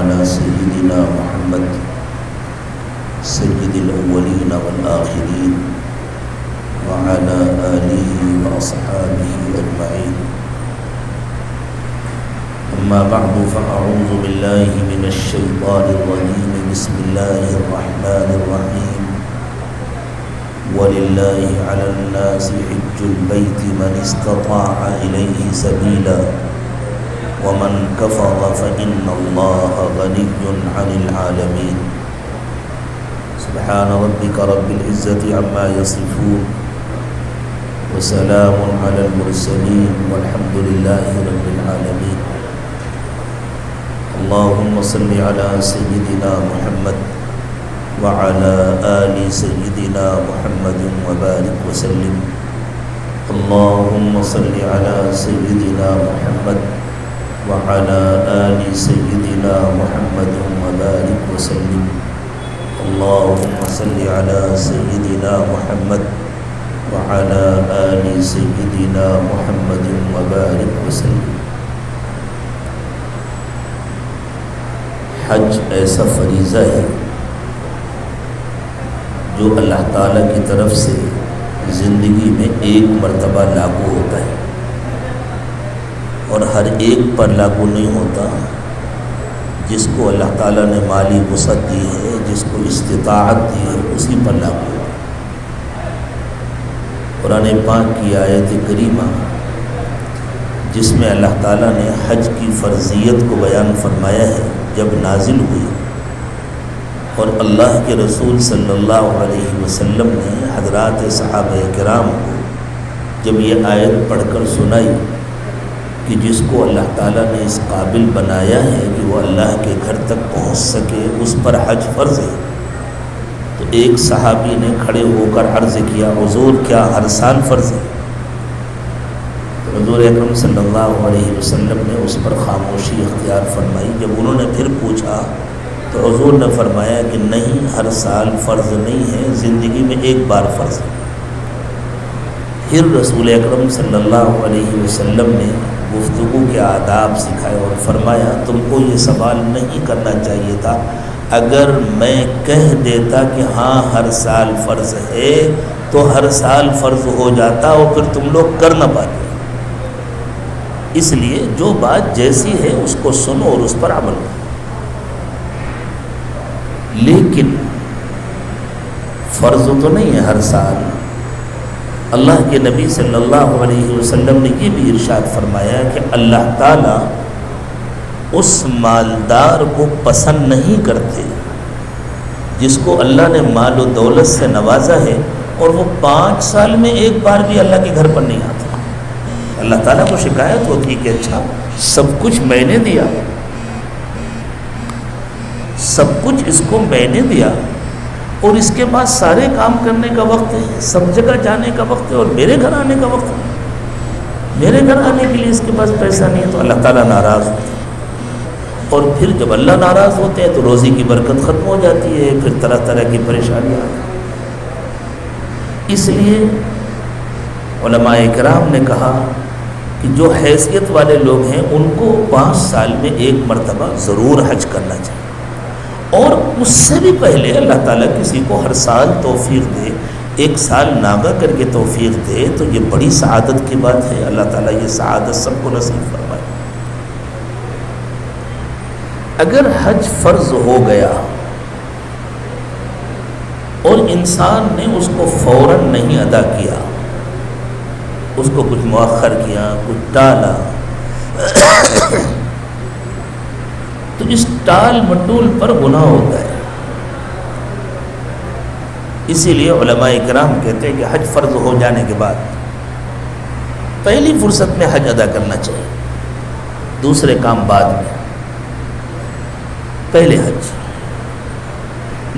على سيدنا محمد سيد الأولين والآخرين وعلى آله وأصحابه أجمعين. أما بعد فأعوذ بالله من الشيطان الرجيم. بسم الله الرحمن الرحيم. ولله على الناس حج البيت من استطاع إليه سبيلا ومن كفر فإن الله غني عن العالمين. سبحان ربك رب العزة عما يصفون وسلام على المرسلين والحمد لله رب العالمين. اللهم صل على سيدنا محمد وعلى آل سيدنا محمد وبارك وسلم. اللهم صل على سيدنا محمد وعلى آل سيدنا محمد وبارك وسلم. اللهم صل على سيدنا محمد وعلى آل سيدنا محمد وبارك وسلم. حج ایسا فریضہ ہے جو اللہ تعالیٰ کی طرف سے زندگی میں ایک مرتبہ لاگو ہوتا ہے اور ہر ایک پر لاگو نہیں ہوتا. جس کو اللہ تعالیٰ نے مالی وسعت دی ہے، جس کو استطاعت دی ہے، اسی پر لاگو ہوتا ہے. قرآن پاک کی آیت کریمہ جس میں اللہ تعالیٰ نے حج کی فرضیت کو بیان فرمایا ہے، جب نازل ہوئی اور اللہ کے رسول صلی اللہ علیہ وسلم نے حضرات صحابہ کرام کو جب یہ آیت پڑھ کر سنائی کہ جس کو اللہ تعالیٰ نے اس قابل بنایا ہے کہ وہ اللہ کے گھر تک پہنچ سکے، اس پر حج فرض ہے، تو ایک صحابی نے کھڑے ہو کر عرض کیا، حضور کیا ہر سال فرض ہے؟ تو حضور اکرم صلی اللہ علیہ وسلم نے اس پر خاموشی اختیار فرمائی. جب انہوں نے پھر پوچھا تو حضور نے فرمایا کہ نہیں، ہر سال فرض نہیں ہے، زندگی میں ایک بار فرض ہے. پھر رسول اکرم صلی اللہ علیہ وسلم نے گفتگو کے آداب سکھائے اور فرمایا تم کو یہ سوال نہیں کرنا چاہیے تھا. اگر میں کہہ دیتا کہ ہاں ہر سال فرض ہے تو ہر سال فرض ہو جاتا اور پھر تم لوگ کر نہ پاتے. اس لیے جو بات جیسی ہے اس کو سنو اور اس پر عمل کرو. لیکن فرض تو نہیں ہے ہر سال. اللہ کے نبی صلی اللہ علیہ وسلم نے یہ بھی ارشاد فرمایا کہ اللہ تعالیٰ اس مالدار کو پسند نہیں کرتے جس کو اللہ نے مال و دولت سے نوازا ہے اور وہ 5 سال میں ایک بار بھی اللہ کے گھر پر نہیں آتا. اللہ تعالیٰ کو شکایت ہوتی کہ اچھا سب کچھ میں نے دیا، سب کچھ اس کو میں نے دیا اور اس کے بعد سارے کام کرنے کا وقت ہے، سب جگہ جانے کا وقت ہے اور میرے گھر آنے کا وقت ہے. میرے گھر آنے کے لیے اس کے پاس پیسہ نہیں ہے تو اللہ تعالیٰ ناراض ہوتا ہے. اور پھر جب اللہ ناراض ہوتے ہیں تو روزی کی برکت ختم ہو جاتی ہے، پھر طرح طرح کی پریشانیاں آتی ہیں. اس لیے علماء کرام نے کہا کہ جو حیثیت والے لوگ ہیں ان کو 5 سال میں ایک مرتبہ ضرور حج کرنا چاہیے. اور اس سے بھی پہلے اللہ تعالیٰ کسی کو ہر سال توفیق دے، ایک سال ناغہ کر کے توفیق دے تو یہ بڑی سعادت کی بات ہے. اللہ تعالیٰ یہ سعادت سب کو نصیب فرمائے. اگر حج فرض ہو گیا اور انسان نے اس کو فوراً نہیں ادا کیا، اس کو کچھ مؤخر کیا، کچھ ٹالا، تو اس ٹال مٹول پر گناہ ہوتا ہے. اسی لیے علماء کرام کہتے ہیں کہ حج فرض ہو جانے کے بعد پہلی فرصت میں حج ادا کرنا چاہیے، دوسرے کام بعد میں، پہلے حج.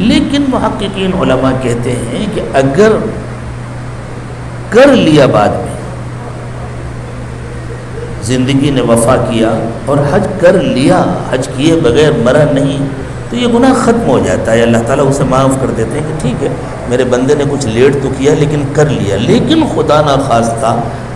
لیکن محققین علماء کہتے ہیں کہ اگر کر لیا بعد میں، زندگی نے وفا کیا اور حج کر لیا، حج کیے بغیر مرا نہیں، تو یہ گناہ ختم ہو جاتا ہے. اللہ تعالیٰ اسے معاف کر دیتے ہیں کہ ٹھیک ہے میرے بندے نے کچھ لیٹ تو کیا لیکن کر لیا. لیکن خدا نخواستہ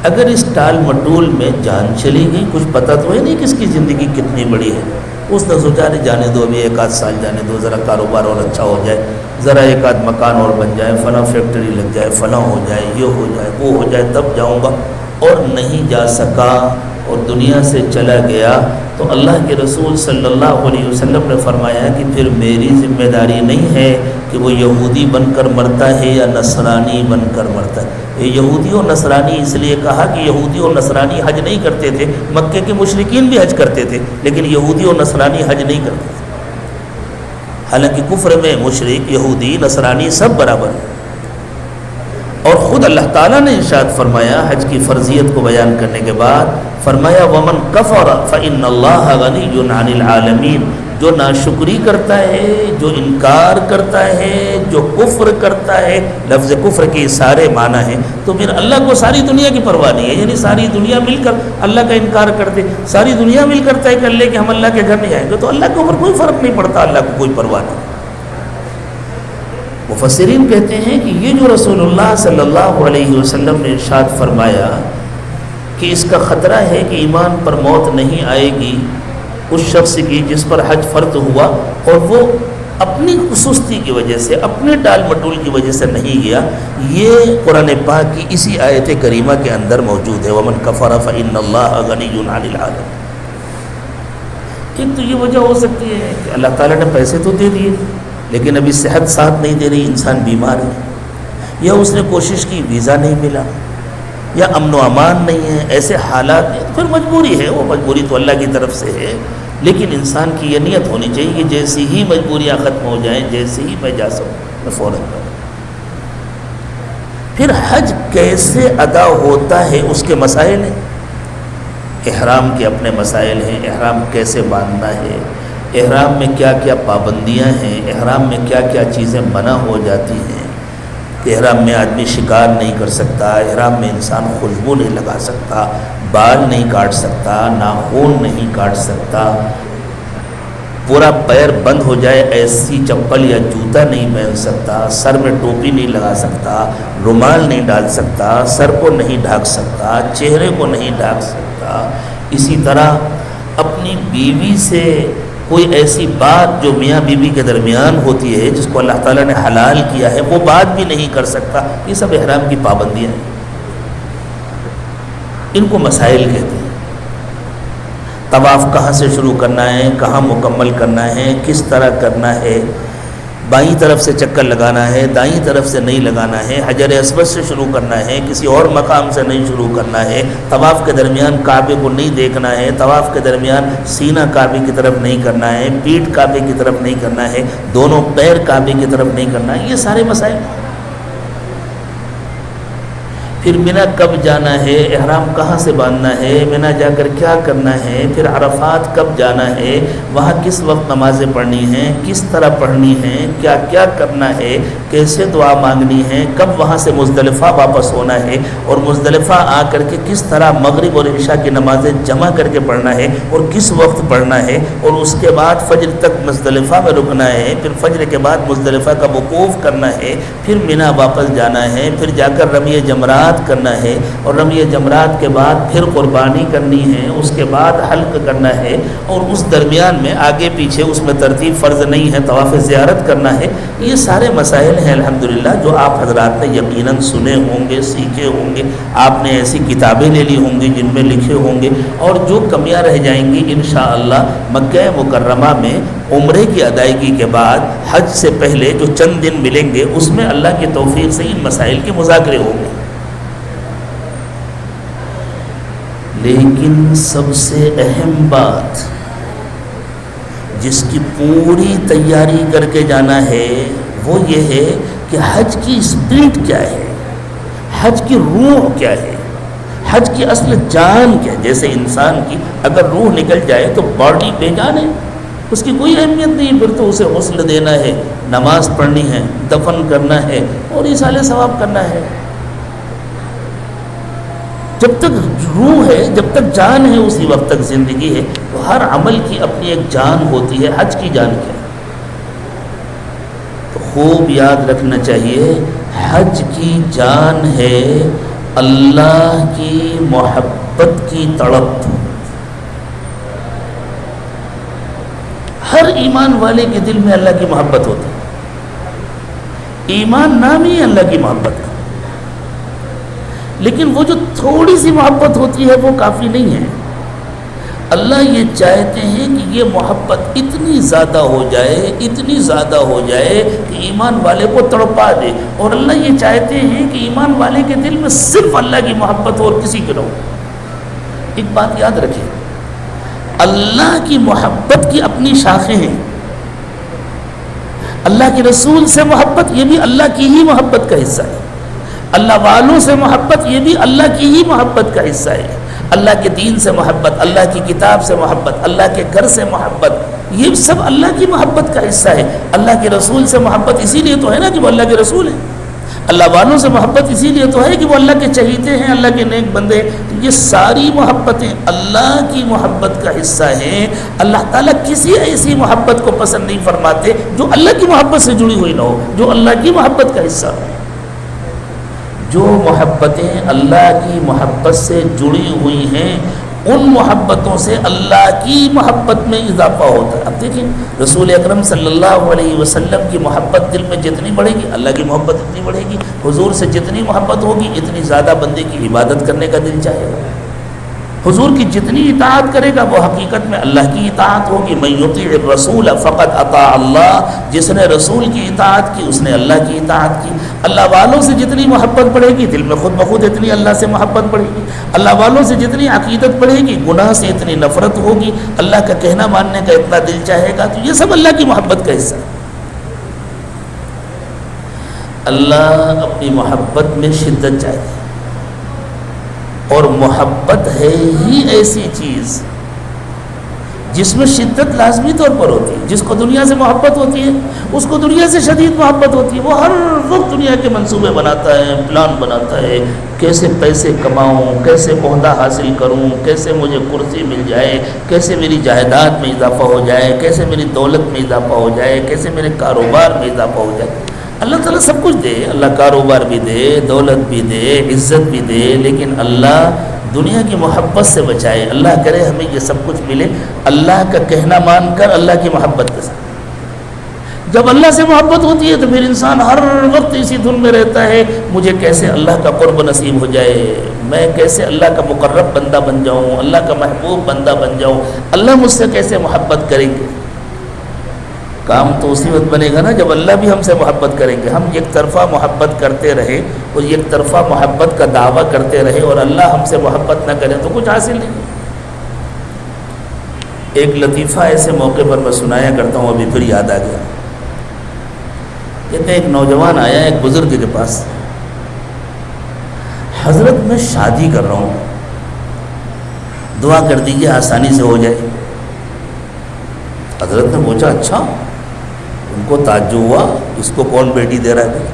اگر اس ٹال مٹول میں جان چلی گئی، کچھ پتہ تو ہے نہیں کہ اس کی زندگی کتنی بڑی ہے، اس نے سوچا نہیں جانے دو، ابھی 1 آدھ سال جانے دو، ذرا کاروبار اور اچھا ہو جائے، ذرا 1 آدھ مکان اور بن جائے، فلاں فیکٹری لگ جائے، فلاں ہو جائے، یہ ہو جائے، وہ ہو جائے، تب جاؤں گا، اور نہیں جا سکا اور دنیا سے چلا گیا۔ تو اللہ کے رسول صلی اللہ علیہ وسلم نے فرمایا کہ پھر میری ذمہ داری نہیں ہے کہ وہ یہودی بن کر مرتا ہے یا نصرانی بن کر مرتا ہے۔ یہ یہودی اور نصرانی اس لیے کہا کہ یہودی اور نصرانی حج نہیں کرتے تھے، مکے کے مشرکین بھی حج کرتے تھے، لیکن یہودی اور نصرانی حج نہیں کرتے تھے۔ حالانکہ کفر میں مشرک، یہودی، نصرانی سب برابر ہیں۔ اور خود اللہ تعالیٰ نے ارشاد فرمایا حج کی فرضیت کو بیان کرنے کے بعد، فرمایا وَمَنْ كَفَرَ فَإِنَّ اللَّهَ غَنِيٌّ عَنِ الْعَالَمِينَ، جو ناشکری کرتا ہے، جو انکار کرتا ہے، جو کفر کرتا ہے، لفظ کفر کے سارے معنی ہیں، تو پھر اللہ کو ساری دنیا کی پرواہ نہیں ہے، یعنی ساری دنیا مل کر اللہ کا انکار کر دے، ساری دنیا مل کر طے کر لے کہ ہم اللہ کے گھر نہیں آئیں گے، تو اللہ کے اوپر کوئی فرق نہیں پڑتا، اللہ کو کوئی پرواہ نہیں۔ مفسرین کہتے ہیں کہ یہ جو رسول اللہ صلی اللہ علیہ وسلم نے ارشاد فرمایا کہ اس کا خطرہ ہے کہ ایمان پر موت نہیں آئے گی اس شخص کی جس پر حج فرض ہوا اور وہ اپنی سستی کی وجہ سے، اپنے ٹال مٹول کی وجہ سے نہیں گیا، یہ قرآن پاک کی اسی آیت کریمہ کے اندر موجود ہے، وَمَنْ كَفَرَ فَإِنَّ اللَّهَ غَنِيٌّ عَنِ الْعَالَمِينَ۔ ایک تو یہ وجہ ہو سکتی ہے کہ اللہ تعالیٰ نے پیسے تو دے دیے لیکن ابھی صحت ساتھ نہیں دے رہی، انسان بیمار ہے، یا اس نے کوشش کی ویزا نہیں ملا، یا امن و امان نہیں ہے، ایسے حالات ہیں، پھر مجبوری ہے، وہ مجبوری تو اللہ کی طرف سے ہے، لیکن انسان کی یہ نیت ہونی چاہیے کہ جیسی ہی مجبوریاں ختم ہو جائیں، جیسے ہی میں جا سکوں میں فوراً کروں۔ پھر حج کیسے ادا ہوتا ہے اس کے مسائل ہیں، احرام کے اپنے مسائل ہیں، احرام کیسے باندھنا ہے، احرام میں کیا کیا پابندیاں ہیں، احرام میں کیا کیا چیزیں منع ہو جاتی ہیں، کہ احرام میں آدمی شکار نہیں کر سکتا، احرام میں انسان خوشبو نہیں لگا سکتا، بال نہیں کاٹ سکتا، ناخن نہیں کاٹ سکتا، پورا پیر بند ہو جائے ایسی چپل یا جوتا نہیں پہن سکتا، سر میں ٹوپی نہیں لگا سکتا، رومال نہیں ڈال سکتا، سر کو نہیں ڈھانک سکتا، چہرے کو نہیں ڈھانک سکتا۔ اسی طرح اپنی بیوی سے کوئی ایسی بات جو میاں بیوی کے درمیان ہوتی ہے جس کو اللہ تعالیٰ نے حلال کیا ہے وہ بات بھی نہیں کر سکتا۔ یہ سب احرام کی پابندیاں ہیں، ان کو مسائل کہتے ہیں۔ طواف کہاں سے شروع کرنا ہے، کہاں مکمل کرنا ہے، کس طرح کرنا ہے، بائیں طرف سے چکر لگانا ہے، دائیں طرف سے نہیں لگانا ہے، حجر اسود سے شروع کرنا ہے، کسی اور مقام سے نہیں شروع کرنا ہے، طواف کے درمیان کعبے کو نہیں دیکھنا ہے، طواف کے درمیان سینہ کعبے کی طرف نہیں کرنا ہے، پیٹھ کعبے کی طرف نہیں کرنا ہے، دونوں پیر کعبے کی طرف نہیں کرنا ہے، یہ سارے مسائل۔ پھر منی کب جانا ہے، احرام کہاں سے باندھنا ہے، منی جا کر کیا کرنا ہے، پھر عرفات کب جانا ہے، وہاں کس وقت نمازیں پڑھنی ہیں، کس طرح پڑھنی ہیں، کیا کیا کرنا ہے، کیسے دعا مانگنی ہے، کب وہاں سے مزدلفہ واپس ہونا ہے، اور مزدلفہ آ کر کے کس طرح مغرب اور عشاء کی نمازیں جمع کر کے پڑھنا ہے اور کس وقت پڑھنا ہے، اور اس کے بعد فجر تک مزدلفہ میں رکنا ہے، پھر فجر کے بعد مزدلفہ کا وقوف کرنا ہے، پھر منی واپس جانا ہے، پھر جا کر رمی جمرات کرنا ہے، اور رمی جمرات کے بعد پھر قربانی کرنی ہے، اس کے بعد حلق کرنا ہے، اور اس درمیان میں آگے پیچھے اس میں ترتیب فرض نہیں ہے، طواف زیارت کرنا ہے۔ یہ سارے مسائل ہیں الحمدللہ جو آپ حضرات نے یقیناً سنے ہوں گے، سیکھے ہوں گے، آپ نے ایسی کتابیں لے لی ہوں گی جن میں لکھے ہوں گے، اور جو کمیاں رہ جائیں گی انشاءاللہ مکہ مکرمہ میں عمرے کی ادائیگی کے بعد حج سے پہلے جو چند دن ملیں گے اس میں اللہ کی توفیق سے ان مسائل کے مذاکرے ہوں گے۔ لیکن سب سے اہم بات جس کی پوری تیاری کر کے جانا ہے وہ یہ ہے کہ حج کی اسپرٹ کیا ہے، حج کی روح کیا ہے، حج کی اصل جان کیا ہے۔ جیسے انسان کی اگر روح نکل جائے تو باڈی بے جان ہے، اس کی کوئی اہمیت نہیں، پھر تو اسے غسل دینا ہے، نماز پڑھنی ہے، دفن کرنا ہے اور ایصال ثواب کرنا ہے۔ جب تک روح ہے، جب تک جان ہے، اسی وقت تک زندگی ہے۔ تو ہر عمل کی اپنی ایک جان ہوتی ہے، حج کی جان کیا ہے؟ تو خوب یاد رکھنا چاہیے، حج کی جان ہے اللہ کی محبت کی تڑپ، ہر ایمان والے کے دل میں اللہ کی محبت ہوتی ہے. ایمان نام ہی ہے اللہ کی محبت کا، لیکن وہ جو تھوڑی سی محبت ہوتی ہے وہ کافی نہیں ہے. اللہ یہ چاہتے ہیں کہ یہ محبت اتنی زیادہ ہو جائے، اتنی زیادہ ہو جائے کہ ایمان والے کو تڑپا دے. اور اللہ یہ چاہتے ہیں کہ ایمان والے کے دل میں صرف اللہ کی محبت ہو اور کسی کی نہ ہو. ایک بات یاد رکھیں، اللہ کی محبت کی اپنی شاخیں ہیں. اللہ کے رسول سے محبت یہ بھی اللہ کی ہی محبت کا حصہ ہے. اللہ والوں سے محبت یہ بھی اللہ کی ہی محبت کا حصہ ہے. اللہ کے دین سے محبت، اللہ کی کتاب سے محبت، اللہ کے گھر سے محبت، یہ سب اللہ کی محبت کا حصہ ہے. اللہ کے رسول سے محبت اسی لیے تو ہے نا کہ وہ اللہ کے رسول ہیں. اللہ والوں سے محبت اسی لیے تو ہے کہ وہ اللہ کے چہیتے ہیں، اللہ کے نیک بندے. یہ ساری محبتیں اللہ کی محبت کا حصہ ہیں. اللہ تعالیٰ کسی ایسی محبت کو پسند نہیں فرماتے جو اللہ کی محبت سے جڑی ہوئی نہ ہو، جو اللہ کی محبت کا حصہ ہو. جو محبتیں اللہ کی محبت سے جڑی ہوئی ہیں ان محبتوں سے اللہ کی محبت میں اضافہ ہوتا ہے. اب دیکھیں رسول اکرم صلی اللہ علیہ وسلم کی محبت دل میں جتنی بڑھے گی اللہ کی محبت اتنی بڑھے گی. حضور سے جتنی محبت ہوگی اتنی زیادہ بندے کی عبادت کرنے کا دل چاہے گا. حضور کی جتنی اطاعت کرے گا وہ حقیقت میں اللہ کی اطاعت ہوگی. من یطیع الرسول فقد اطاع اللہ، جس نے رسول کی اطاعت کی اس نے اللہ کی اطاعت کی. اللہ والوں سے جتنی محبت بڑھے گی دل میں خود بخود اتنی اللہ سے محبت بڑھے گی. اللہ والوں سے جتنی عقیدت بڑھے گی گناہ سے اتنی نفرت ہوگی، اللہ کا کہنا ماننے کا اتنا دل چاہے گا. تو یہ سب اللہ کی محبت کا حصہ ہے. اللہ اپنی محبت میں شدت چاہتے ہیں، اور محبت ہے ہی ایسی چیز جس میں شدت لازمی طور پر ہوتی ہے. جس کو دنیا سے محبت ہوتی ہے اس کو دنیا سے شدید محبت ہوتی ہے. وہ ہر وقت دنیا کے منصوبے بناتا ہے، پلان بناتا ہے، کیسے پیسے کماؤں، کیسے عہدہ حاصل کروں، کیسے مجھے کرسی مل جائے، کیسے میری جائیداد میں اضافہ ہو جائے، کیسے میری دولت میں اضافہ ہو جائے، کیسے میرے کاروبار میں اضافہ ہو جائے. اللہ تعالیٰ سب کچھ دے، اللہ کاروبار بھی دے، دولت بھی دے، عزت بھی دے، لیکن اللہ دنیا کی محبت سے بچائے. اللہ کرے ہمیں یہ سب کچھ ملے اللہ کا کہنا مان کر، اللہ کی محبت کے ساتھ. جب اللہ سے محبت ہوتی ہے تو پھر انسان ہر وقت اسی دھن میں رہتا ہے مجھے کیسے اللہ کا قرب نصیب ہو جائے، میں کیسے اللہ کا مقرب بندہ بن جاؤں، اللہ کا محبوب بندہ بن جاؤں، اللہ مجھ سے کیسے محبت کریں گے. کام تو اسی وقت بنے گا نا جب اللہ بھی ہم سے محبت کریں گے. ہم ایک طرفہ محبت کرتے رہے اور ایک طرفہ محبت کا دعویٰ کرتے رہے اور اللہ ہم سے محبت نہ کرے تو کچھ حاصل نہیں. ایک لطیفہ ایسے موقع پر میں سنایا کرتا ہوں، ابھی پھر یاد آ گیا. کہتے ہیں ایک نوجوان آیا ایک بزرگ کے پاس، حضرت میں شادی کر رہا ہوں، دعا کر دیجیے آسانی سے ہو جائے. حضرت نے پوچھا اچھا؟ ان کو تعجب ہوا اس کو کون بیٹی دے رہا ہے.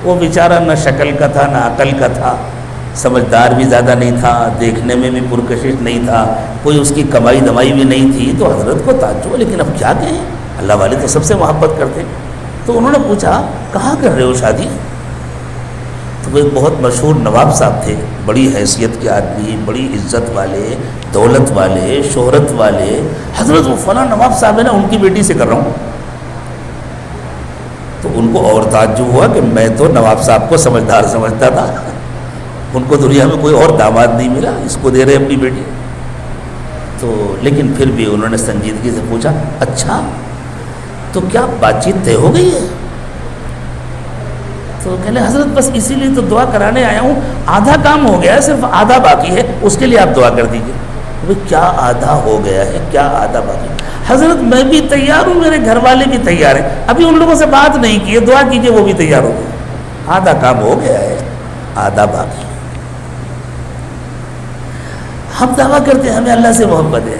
وہ بیچارہ نہ شکل کا تھا نہ عقل کا تھا، سمجھدار بھی زیادہ نہیں تھا، دیکھنے میں بھی پرکشش نہیں تھا، کوئی اس کی کمائی دمائی بھی نہیں تھی. تو حضرت کو تعجب، لیکن اب کیا کہیں، اللہ والے تو سب سے محبت کرتے. تو انہوں نے پوچھا کہاں کر رہے ہو شادی؟ تو وہ ایک بہت مشہور نواب صاحب تھے، بڑی حیثیت کے آدمی، بڑی عزت والے، دولت والے، شہرت والے. حضرت وہ فلاں نواب صاحب ہے نا ان کی بیٹی سے کر رہا ہوں. تو ان کو اور تعجب ہوا کہ میں تو نواب صاحب کو سمجھدار سمجھتا تھا، ان کو دنیا میں کوئی اور داماد نہیں ملا، اس کو دے رہے اپنی بیٹی. تو لیکن پھر بھی انہوں نے سنجیدگی سے پوچھا اچھا تو کیا بات چیت طے ہو گئی ہے؟ تو کہنے حضرت بس اسی لیے تو دعا کرانے آیا ہوں، آدھا کام ہو گیا ہے، صرف آدھا باقی ہے، اس کے لیے آپ دعا کر دیجیے. کیا آدھا ہو گیا ہے، کیا آدھا باقی؟ حضرت میں بھی تیار ہوں، میرے گھر والے بھی تیار ہیں، ابھی ان لوگوں سے بات نہیں کی ہے، دعا کیجیے وہ بھی تیار ہو گئے. آدھا کام ہو گیا ہے، آدھا باقی. ہم دعویٰ کرتے ہیں ہمیں اللہ سے محبت ہے،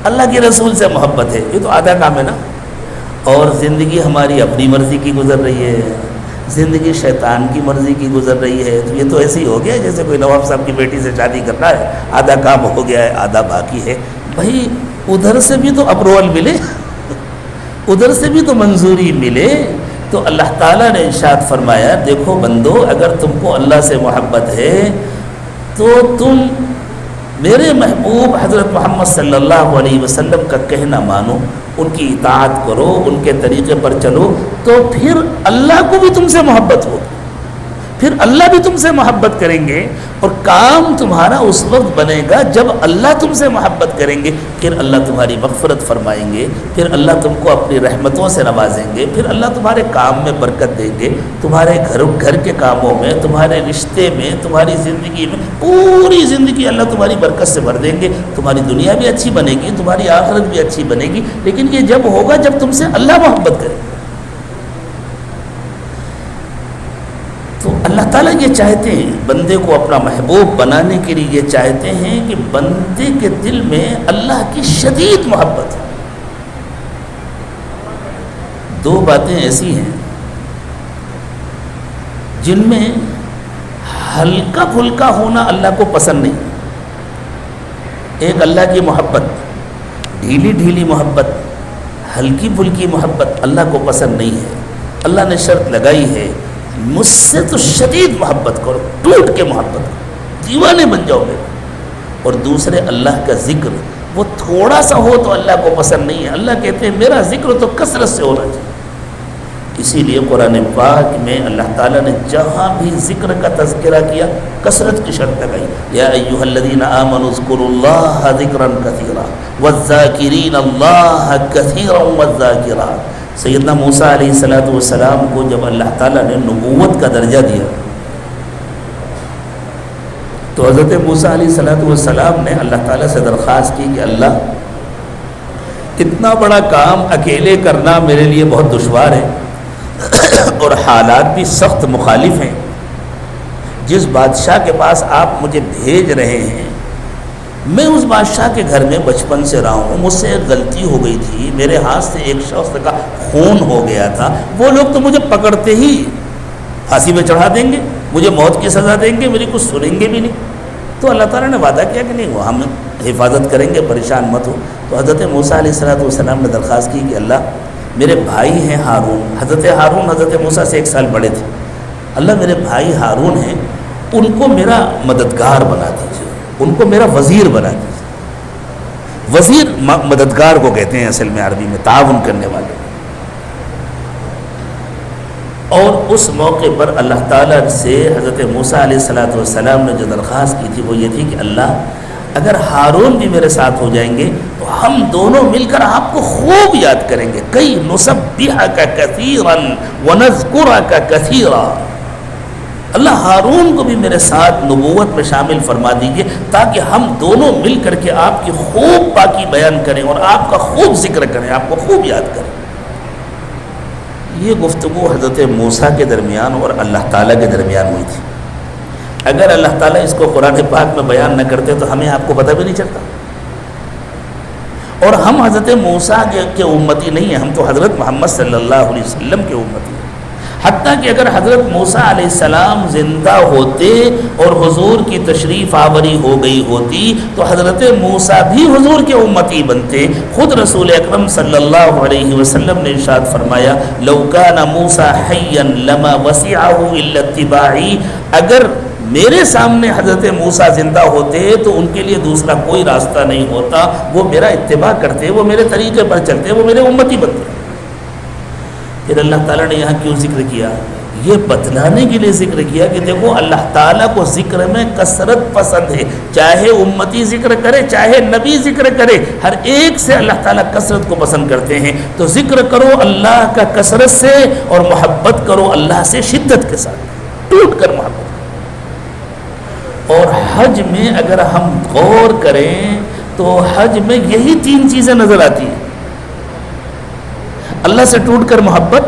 اللہ کے رسول سے محبت ہے، یہ تو آدھا کام ہے نا. اور زندگی ہماری اپنی مرضی کی گزر رہی ہے، زندگی شیطان کی مرضی کی گزر رہی ہے. تو یہ تو ایسے ہی ہو گیا جیسے کوئی نواب صاحب کی بیٹی سے شادی کرنا ہے، آدھا کام ہو گیا ہے، آدھا باقی ہے. بھائی ادھر سے بھی تو اپروول ملے، ادھر سے بھی تو منظوری ملے. تو اللہ تعالیٰ نے ارشاد فرمایا دیکھو بندو، اگر تم کو اللہ سے محبت ہے تو تم میرے محبوب حضرت محمد صلی اللہ علیہ وسلم کا کہنا مانو، ان کی اطاعت کرو، ان کے طریقے پر چلو، تو پھر اللہ کو بھی تم سے محبت ہوگی، پھر اللہ بھی تم سے محبت کریں گے، اور کام تمہارا اس وقت بنے گا جب اللہ تم سے محبت کریں گے، پھر اللہ تمہاری مغفرت فرمائیں گے، پھر اللہ تم کو اپنی رحمتوں سے نوازیں گے، پھر اللہ تمہارے کام میں برکت دیں گے، تمہارے گھر کے کاموں میں، تمہارے رشتے میں، تمہاری زندگی میں، پوری زندگی اللہ تمہاری برکت سے بھر دیں گے، تمہاری دنیا بھی اچھی بنے گی، تمہاری آخرت بھی اچھی بنے گی، لیکن یہ جب ہوگا جب تم سے اللہ محبت کرے۔ تو اللہ تعالیٰ یہ چاہتے ہیں، بندے کو اپنا محبوب بنانے کے لیے یہ چاہتے ہیں کہ بندے کے دل میں اللہ کی شدید محبت ہے۔ دو باتیں ایسی ہیں جن میں ہلکا پھلکا ہونا اللہ کو پسند نہیں۔ ایک اللہ کی محبت، ڈھیلی ڈھیلی محبت، ہلکی پھلکی محبت اللہ کو پسند نہیں ہے۔ اللہ نے شرط لگائی ہے، مجھ سے تو شدید محبت کرو، ٹوٹ کے محبت کرو، دیوانے بن جاؤ گے۔ اور دوسرے اللہ کا ذکر، وہ تھوڑا سا ہو تو اللہ کو پسند نہیں ہے۔ اللہ کہتے ہیں میرا ذکر تو کثرت سے ہونا چاہیے۔ اسی لیے قرآن پاک میں اللہ تعالیٰ نے جہاں بھی ذکر کا تذکرہ کیا کثرت کی شرط لگائی، یا ایھا الذین آمنوا اذکروا اللہ ذکرا کثیرا والذاکرین اللہ کثیرا والذاکرات۔ سیدنا موسیٰ علیہ السلام کو جب اللہ تعالیٰ نے نبوت کا درجہ دیا تو حضرت موسیٰ علیہ السلام نے اللہ تعالیٰ سے درخواست کی کہ اللہ، اتنا بڑا کام اکیلے کرنا میرے لیے بہت دشوار ہے، اور حالات بھی سخت مخالف ہیں۔ جس بادشاہ کے پاس آپ مجھے بھیج رہے ہیں، میں اس بادشاہ کے گھر میں بچپن سے رہا ہوں، مجھ سے ایک غلطی ہو گئی تھی، میرے ہاتھ سے ایک شخص کا خون ہو گیا تھا، وہ لوگ تو مجھے پکڑتے ہی پھانسی میں چڑھا دیں گے، مجھے موت کی سزا دیں گے، میری کچھ سنیں گے بھی نہیں۔ تو اللہ تعالیٰ نے وعدہ کیا کہ نہیں، وہ ہم حفاظت کریں گے، پریشان مت ہو۔ تو حضرت موسیٰ علیہ السلام نے درخواست کی کہ اللہ، میرے بھائی ہیں ہارون، حضرت ہارون حضرت موسیٰ سے 1 سال بڑے تھے، اللہ میرے بھائی ہارون ہیں، ان کو میرا مددگار بنا دیجیے، ان کو میرا وزیر بنا دیجیے۔ وزیر مددگار کو کہتے ہیں اصل میں عربی میں، تعاون کرنے والے۔ اور اس موقع پر اللہ تعالیٰ سے حضرت موسیٰ علیہ السلام نے جو درخواست کی تھی وہ یہ تھی کہ اللہ، اگر ہارون بھی میرے ساتھ ہو جائیں گے تو ہم دونوں مل کر آپ کو خوب یاد کریں گے، کئی نسبحک کثیرا ونذکرک کثیرا۔ اللہ ہارون کو بھی میرے ساتھ نبوت میں شامل فرما دیجیے تاکہ ہم دونوں مل کر کے آپ کی خوب پاکی بیان کریں اور آپ کا خوب ذکر کریں، آپ کو خوب یاد کریں۔ یہ گفتگو حضرت موسیٰ کے درمیان اور اللہ تعالیٰ کے درمیان ہوئی تھی۔ اگر اللہ تعالیٰ اس کو قرآن پاک میں بیان نہ کرتے تو ہمیں آپ کو پتہ بھی نہیں چلتا۔ اور ہم حضرت موسیٰ کے امتی نہیں ہیں، ہم تو حضرت محمد صلی اللہ علیہ وسلم کے امتی ہیں۔ حتیٰ کہ اگر حضرت موسیٰ علیہ السلام زندہ ہوتے اور حضور کی تشریف آوری ہو گئی ہوتی تو حضرت موسیٰ بھی حضور کے امتی بنتے۔ خود رسول اکرم صلی اللہ علیہ وسلم نے ارشاد فرمایا، لو کان موسیٰ حیا لما وسعہ الا اتباعی، اگر میرے سامنے حضرت موسیٰ زندہ ہوتے تو ان کے لیے دوسرا کوئی راستہ نہیں ہوتا، وہ میرا اتباع کرتے، وہ میرے طریقے پر چلتے، وہ میرے امتی بنتے۔ پھر اللہ تعالیٰ نے یہاں کیوں ذکر کیا؟ یہ بتلانے کے لیے ذکر کیا کہ دیکھو اللہ تعالیٰ کو ذکر میں کثرت پسند ہے، چاہے امتی ذکر کرے چاہے نبی ذکر کرے، ہر ایک سے اللہ تعالیٰ کثرت کو پسند کرتے ہیں۔ تو ذکر کرو اللہ کا کثرت سے اور محبت کرو اللہ سے شدت کے ساتھ، ٹوٹ کر محبت۔ اور حج میں اگر ہم غور کریں تو حج میں یہی 3 چیزیں نظر آتی ہیں، اللہ سے ٹوٹ کر محبت،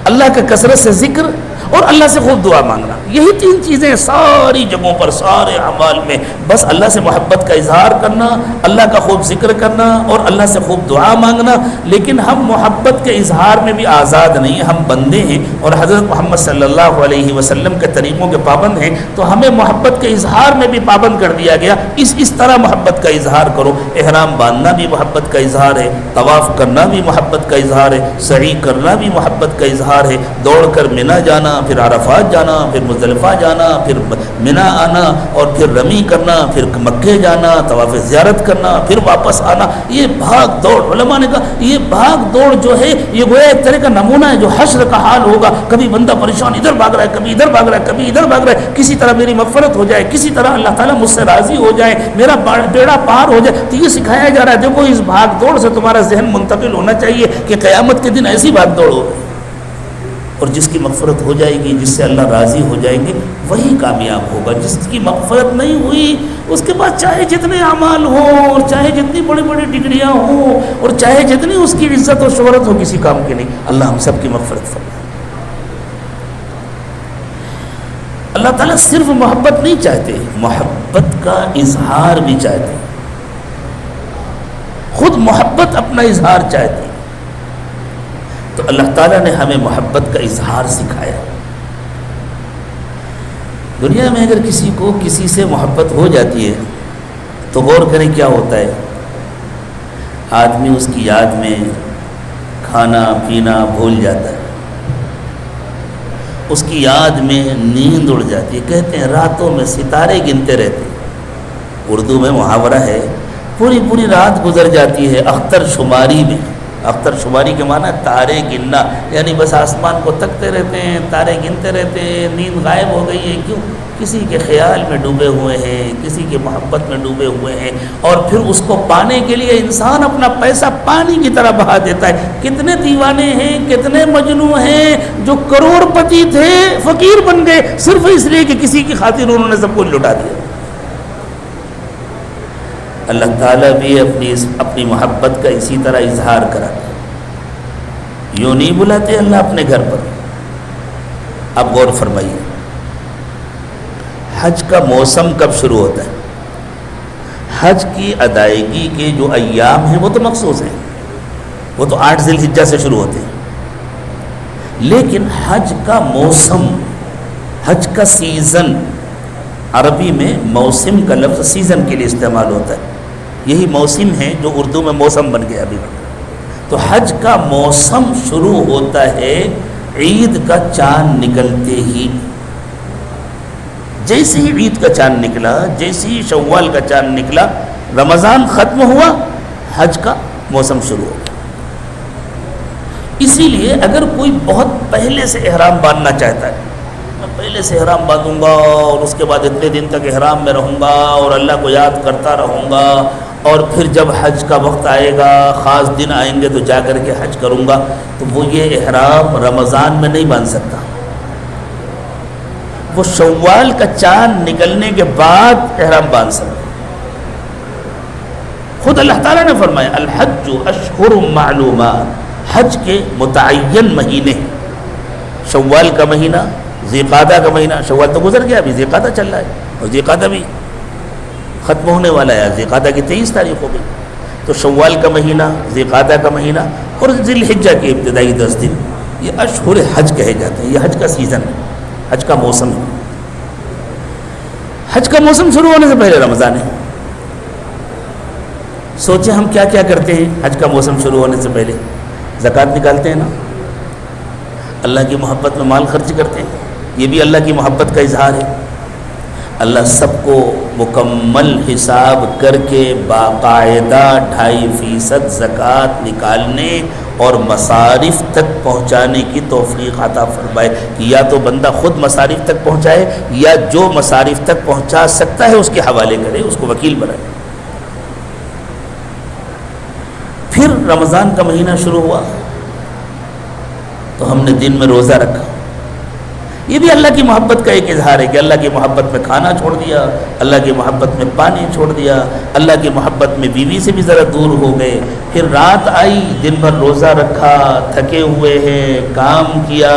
اللہ کا کثرت سے ذکر اور اللہ سے خوب دعا مانگنا۔ یہی 3 چیزیں ساری جگہوں پر، سارے اعمال میں، بس اللہ سے محبت کا اظہار کرنا، اللہ کا خوب ذکر کرنا اور اللہ سے خوب دعا مانگنا۔ لیکن ہم محبت کے اظہار میں بھی آزاد نہیں ہیں، ہم بندے ہیں اور حضرت محمد صلی اللہ علیہ وسلم کے طریقوں کے پابند ہیں، تو ہمیں محبت کے اظہار میں بھی پابند کر دیا گیا۔ اس طرح محبت کا اظہار کرو۔ احرام باندھنا بھی محبت کا اظہار ہے، طواف کرنا بھی محبت کا اظہار ہے، سعی کرنا بھی محبت کا اظہار ہے، دوڑ کر منا جانا، پھر عرفات جانا، پھر مزدلفہ جانا، پھر منا آنا، اور پھر رمی کرنا، پھر مکے جانا، طواف زیارت کرنا، پھر واپس آنا، یہ بھاگ دوڑ، علماء نے کہا یہ بھاگ دوڑ جو ہے یہ گویا ایک طرح کا نمونہ ہے جو حشر کا حال ہوگا. کبھی بندہ پریشان ادھر بھاگ رہا ہے، کبھی ادھر بھاگ رہا ہے، کبھی ادھر بھاگ رہا ہے، کسی طرح میری مغفرت ہو جائے، کسی طرح اللہ تعالیٰ مجھ سے راضی ہو جائے، میرا بیڑا پار ہو جائے. تو یہ سکھایا جا رہا ہے دیکھو اس بھاگ دوڑ سے تمہارا ذہن منتقل ہونا چاہیے کہ قیامت کے دن ایسی بھاگ دوڑ ہو، اور جس کی مغفرت ہو جائے گی، جس سے اللہ راضی ہو جائیں گے وہی کامیاب ہوگا. جس کی مغفرت نہیں ہوئی اس کے پاس چاہے جتنے اعمال ہوں، اور چاہے جتنی بڑی بڑی ڈگریاں ہوں، اور چاہے جتنی اس کی عزت و شہرت ہو، کسی کام کی نہیں. اللہ ہم سب کی مغفرت فرمائے. اللہ تعالیٰ صرف محبت نہیں چاہتے، محبت کا اظہار بھی چاہتے، خود محبت اپنا اظہار چاہتے. تو اللہ تعالیٰ نے ہمیں محبت کا اظہار سکھایا. دنیا میں اگر کسی کو کسی سے محبت ہو جاتی ہے تو غور کریں کیا ہوتا ہے. آدمی اس کی یاد میں کھانا پینا بھول جاتا ہے، اس کی یاد میں نیند اڑ جاتی ہے. کہتے ہیں راتوں میں ستارے گنتے رہتے ہیں. اردو میں محاورہ ہے پوری پوری رات گزر جاتی ہے اختر شماری میں. اختر شماری کے معنی تارے گننا، یعنی بس آسمان کو تکتے رہتے ہیں، تارے گنتے رہتے ہیں. نیند غائب ہو گئی ہے، کیوں؟ کسی کے خیال میں ڈوبے ہوئے ہیں، کسی کے محبت میں ڈوبے ہوئے ہیں، اور پھر اس کو پانے کے لیے انسان اپنا پیسہ پانی کی طرح بہا دیتا ہے. کتنے دیوانے ہیں، کتنے مجنوں ہیں جو کروڑ پتی تھے فقیر بن گئے صرف اس لیے کہ کسی کی خاطر انہوں نے سب کچھ لٹا دیا. اللہ تعالیٰ بھی اپنی محبت کا اسی طرح اظہار کراتے ہیں. یوں نہیں بلاتے اللہ اپنے گھر پر. اب غور فرمائیے، حج کا موسم کب شروع ہوتا ہے؟ حج کی ادائیگی کے جو ایام ہیں وہ تو مخصوص ہیں، وہ تو 8 ذی الحجہ سے شروع ہوتے ہیں. لیکن حج کا موسم، حج کا سیزن، عربی میں موسم کا لفظ سیزن کے لیے استعمال ہوتا ہے. یہی موسم ہے جو اردو میں موسم بن گیا ابھی. تو حج کا موسم شروع ہوتا ہے عید کا چاند نکلتے ہی. جیسے ہی عید کا چاند نکلا، جیسے ہی شوال کا چاند نکلا، رمضان ختم ہوا، حج کا موسم شروع ہو گیا. اسی لیے اگر کوئی بہت پہلے سے احرام باندھنا چاہتا ہے، میں پہلے سے احرام باندھوں گا اور اس کے بعد اتنے دن تک احرام میں رہوں گا اور اللہ کو یاد کرتا رہوں گا، اور پھر جب حج کا وقت آئے گا، خاص دن آئیں گے تو جا کر کے حج کروں گا، تو وہ یہ احرام رمضان میں نہیں باندھ سکتا. وہ شوال کا چاند نکلنے کے بعد احرام باندھ سکتا. خود اللہ تعالیٰ نے فرمایا الحج اشہر معلومات، حج کے متعین مہینے، شوال کا مہینہ، ذی قعدہ کا مہینہ. شوال تو گزر گیا، ابھی ذی قعدہ چل رہا ہے، اور ذی قعدہ بھی ختم ہونے والا ہے. ذی قعدہ کی 23 تاریخ ہو گئی. تو شوال کا مہینہ، ذی قعدہ کا مہینہ اور ذی الحجہ کے ابتدائی 10 دن، یہ اشہر حج کہے جاتے ہیں. یہ حج کا سیزن ہے، حج کا موسم ہے. حج کا موسم شروع ہونے سے پہلے رمضان ہے. سوچیں ہم کیا کیا کرتے ہیں حج کا موسم شروع ہونے سے پہلے. زکوٰۃ نکالتے ہیں نا، اللہ کی محبت میں مال خرچ کرتے ہیں، یہ بھی اللہ کی محبت کا اظہار ہے. اللہ سب کو مکمل حساب کر کے باقاعدہ 2.5% زکوٰۃ نکالنے اور مصارف تک پہنچانے کی توفیق عطا فرمائے کہ یا تو بندہ خود مصارف تک پہنچائے یا جو مصارف تک پہنچا سکتا ہے اس کے حوالے کرے، اس کو وکیل بنائے. پھر رمضان کا مہینہ شروع ہوا تو ہم نے دن میں روزہ رکھا. یہ بھی اللہ کی محبت کا ایک اظہار ہے کہ اللہ کی محبت میں کھانا چھوڑ دیا، اللہ کی محبت میں پانی چھوڑ دیا، اللہ کی محبت میں بیوی سے بھی ذرا دور ہو گئے. پھر رات آئی، دن بھر روزہ رکھا، تھکے ہوئے ہیں، کام کیا،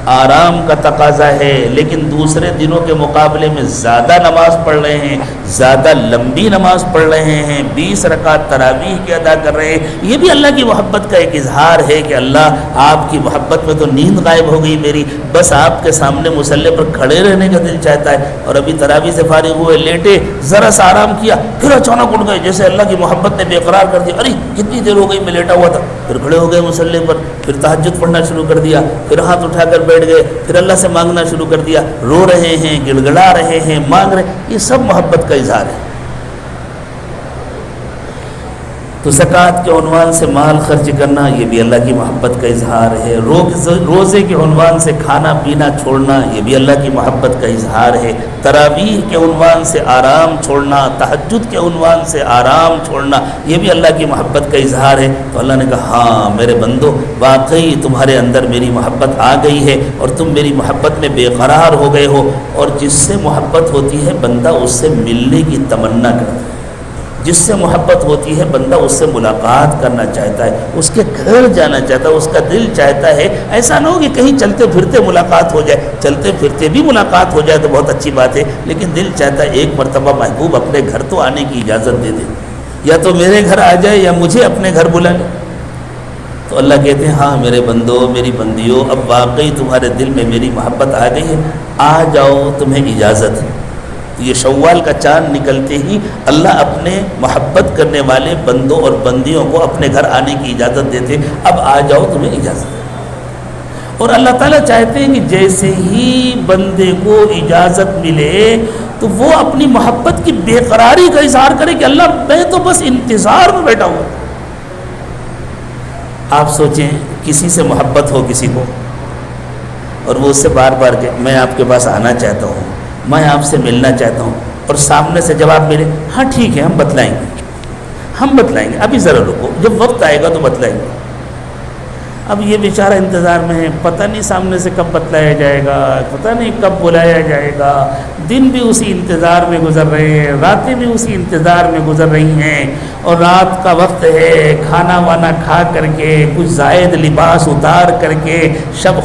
آرام کا تقاضا ہے، لیکن دوسرے دنوں کے مقابلے میں زیادہ نماز پڑھ رہے ہیں، زیادہ لمبی نماز پڑھ رہے ہیں، 20 رکعت تراویح کے ادا کر رہے ہیں. یہ بھی اللہ کی محبت کا ایک اظہار ہے کہ اللہ آپ کی محبت میں تو نیند غائب ہو گئی میری، بس آپ کے سامنے مصلی پر کھڑے رہنے کا دل چاہتا ہے. اور ابھی تراویح سے فارغ ہوئے، لیٹے، ذرا سا آرام کیا، پھر اچانک اٹھ گئے، جیسے اللہ کی محبت نے بے قرار کر دیا. ارے کتنی دیر ہو گئی میں لیٹا ہوا تھا. پھر کھڑے ہو گئے مصلی پر، پھر تہجد پڑھنا شروع کر دیا، پھر ہاتھ اٹھا کر بیٹھ گئے، پھر اللہ سے مانگنا شروع کر دیا، رو رہے ہیں، گڑ گڑا رہے ہیں، مانگ رہے ہیں، یہ سب محبت کا اظہار ہے۔ تو زکوٰۃ کے عنوان سے مال خرچ کرنا یہ بھی اللہ کی محبت کا اظہار ہے، روزے کے عنوان سے کھانا پینا چھوڑنا یہ بھی اللہ کی محبت کا اظہار ہے، تراویح کے عنوان سے آرام چھوڑنا، تہجد کے عنوان سے آرام چھوڑنا یہ بھی اللہ کی محبت کا اظہار ہے۔ تو اللہ نے کہا ہاں میرے بندو، واقعی تمہارے اندر میری محبت آ گئی ہے اور تم میری محبت میں بے قرار ہو گئے ہو، اور جس سے محبت ہوتی ہے بندہ اس سے ملنے کی تمنا کرتا ہے، جس سے محبت ہوتی ہے بندہ اس سے ملاقات کرنا چاہتا ہے، اس کے گھر جانا چاہتا ہے، اس کا دل چاہتا ہے۔ ایسا نہ ہو کہ کہیں چلتے پھرتے ملاقات ہو جائے، چلتے پھرتے بھی ملاقات ہو جائے تو بہت اچھی بات ہے، لیکن دل چاہتا ہے ایک مرتبہ محبوب اپنے گھر تو آنے کی اجازت دے دے، یا تو میرے گھر آ جائے یا مجھے اپنے گھر بلا لے۔ تو اللہ کہتے ہیں ہاں میرے بندو، میری بندیوں، اب واقعی تمہارے دل میں میری محبت آ گئی ہے، آ جاؤ تمہیں اجازت ہے۔ یہ شوال کا چاند نکلتے ہی اللہ اپنے محبت کرنے والے بندوں اور بندیوں کو اپنے گھر آنے کی اجازت دیتے، اب آ جاؤ تمہیں اجازت ہے۔ اور اللہ تعالیٰ چاہتے ہیں کہ جیسے ہی بندے کو اجازت ملے تو وہ اپنی محبت کی بے قراری کا اظہار کرے کہ اللہ میں تو بس انتظار میں بیٹھا ہوں۔ آپ سوچیں کسی سے محبت ہو کسی کو اور وہ اس سے بار بار کہ میں آپ کے پاس آنا چاہتا ہوں، میں آپ سے ملنا چاہتا ہوں، اور سامنے سے جواب ملے ہاں ٹھیک ہے ہم بتلائیں گے، ابھی ذرا رکو، جب وقت آئے گا تو بتلائیں گے۔ اب یہ بیچارہ انتظار میں ہے، پتہ نہیں سامنے سے کب بتلایا جائے گا، پتہ نہیں کب بلایا جائے گا، دن بھی اسی انتظار میں گزر رہے ہیں، راتیں بھی اسی انتظار میں گزر رہی ہیں، اور رات کا وقت ہے، کھانا وانا کھا کر کے کچھ زائد لباس اتار کر کے شب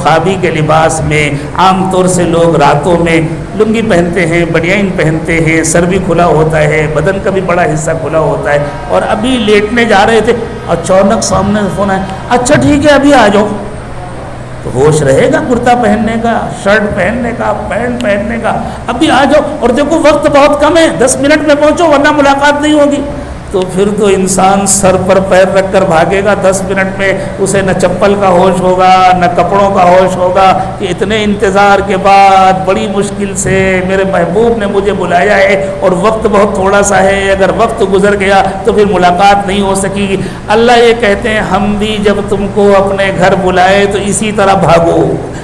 خوابی کے لباس میں، عام طور سے لوگ راتوں میں لنگی پہنتے ہیں، بنیان پہنتے ہیں، سر بھی کھلا ہوتا ہے، بدن کا بھی بڑا حصہ کھلا ہوتا ہے، اور ابھی لیٹنے جا رہے تھے اچانک سامنے سے فون آیا، اچھا ٹھیک ہے ابھی آ جاؤ۔ تو ہوش رہے گا کرتا پہننے کا، شرٹ پہننے کا، پینٹ پہننے کا، ابھی آ جاؤ، اور دیکھو وقت بہت کم ہے، 10 منٹ میں پہنچو ورنہ ملاقات نہیں ہوگی۔ تو پھر تو انسان سر پر پیر رکھ کر بھاگے گا، 10 منٹ میں اسے نہ چپل کا ہوش ہوگا نہ کپڑوں کا ہوش ہوگا کہ اتنے انتظار کے بعد بڑی مشکل سے میرے محبوب نے مجھے بلایا ہے اور وقت بہت تھوڑا سا ہے، اگر وقت گزر گیا تو پھر ملاقات نہیں ہو سکی۔ اللہ یہ کہتے ہیں ہم بھی جب تم کو اپنے گھر بلائے تو اسی طرح بھاگو،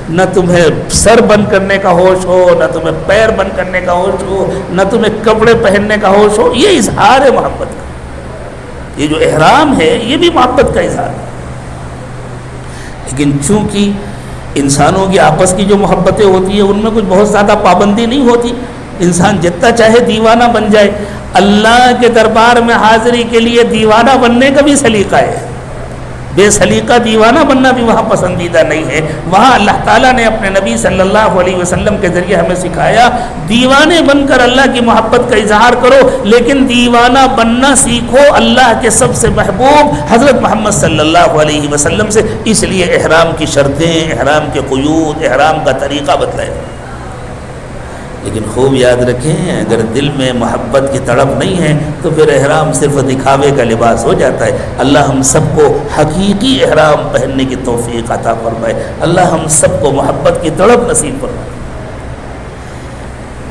نہ تمہیں سر بند کرنے کا ہوش ہو، نہ تمہیں پیر بند کرنے کا ہوش ہو، نہ تمہیں کپڑے پہننے کا ہوش ہو۔ یہ اظہار ہے محبت کا، یہ جو احرام ہے یہ بھی محبت کا اظہار ہے۔ لیکن چونکہ انسانوں کی آپس کی جو محبتیں ہوتی ہیں ان میں کچھ بہت زیادہ پابندی نہیں ہوتی، انسان جتنا چاہے دیوانہ بن جائے، اللہ کے دربار میں حاضری کے لیے دیوانہ بننے کا بھی سلیقہ ہے، بے سلیقہ دیوانہ بننا بھی وہاں پسندیدہ نہیں ہے۔ وہاں اللہ تعالیٰ نے اپنے نبی صلی اللہ علیہ وسلم کے ذریعے ہمیں سکھایا دیوانے بن کر اللہ کی محبت کا اظہار کرو، لیکن دیوانہ بننا سیکھو اللہ کے سب سے محبوب حضرت محمد صلی اللہ علیہ وسلم سے۔ اس لیے احرام کی شرطیں، احرام کے قیود، احرام کا طریقہ بتلائے۔ لیکن خوب یاد رکھیں اگر دل میں محبت کی تڑپ نہیں ہے تو پھر احرام صرف دکھاوے کا لباس ہو جاتا ہے۔ اللہ ہم سب کو حقیقی احرام پہننے کی توفیق عطا فرمائے، اللہ ہم سب کو محبت کی تڑپ نصیب فرمائے۔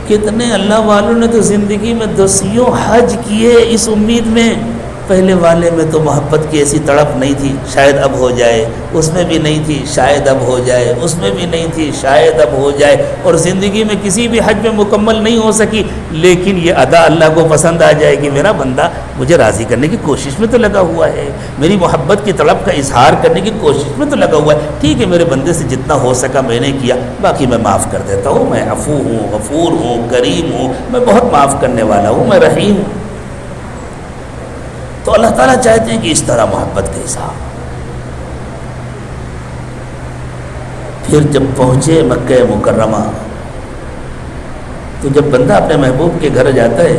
کتنے اللہ والوں نے تو زندگی میں 10 حج کیے اس امید میں، پہلے والے میں تو محبت کی ایسی تڑپ نہیں تھی، شاید اب ہو جائے، اس میں بھی نہیں تھی، شاید اب ہو جائے، اس میں بھی نہیں تھی، شاید اب ہو جائے، اور زندگی میں کسی بھی حج میں مکمل نہیں ہو سکی، لیکن یہ ادا اللہ کو پسند آ جائے کہ میرا بندہ مجھے راضی کرنے کی کوشش میں تو لگا ہوا ہے، میری محبت کی تڑپ کا اظہار کرنے کی کوشش میں تو لگا ہوا ہے، ٹھیک ہے میرے بندے سے جتنا ہو سکا میں نے کیا، باقی میں معاف کر دیتا ہوں، میں عفو ہوں، غفور ہوں، کریم ہوں، میں بہت معاف کرنے والا ہوں، میں رحیم ہوں۔ تو اللہ تعالیٰ چاہتے ہیں کہ اس طرح محبت کا اظہار۔ پھر جب پہنچے مکہ مکرمہ تو جب بندہ اپنے محبوب کے گھر جاتا ہے،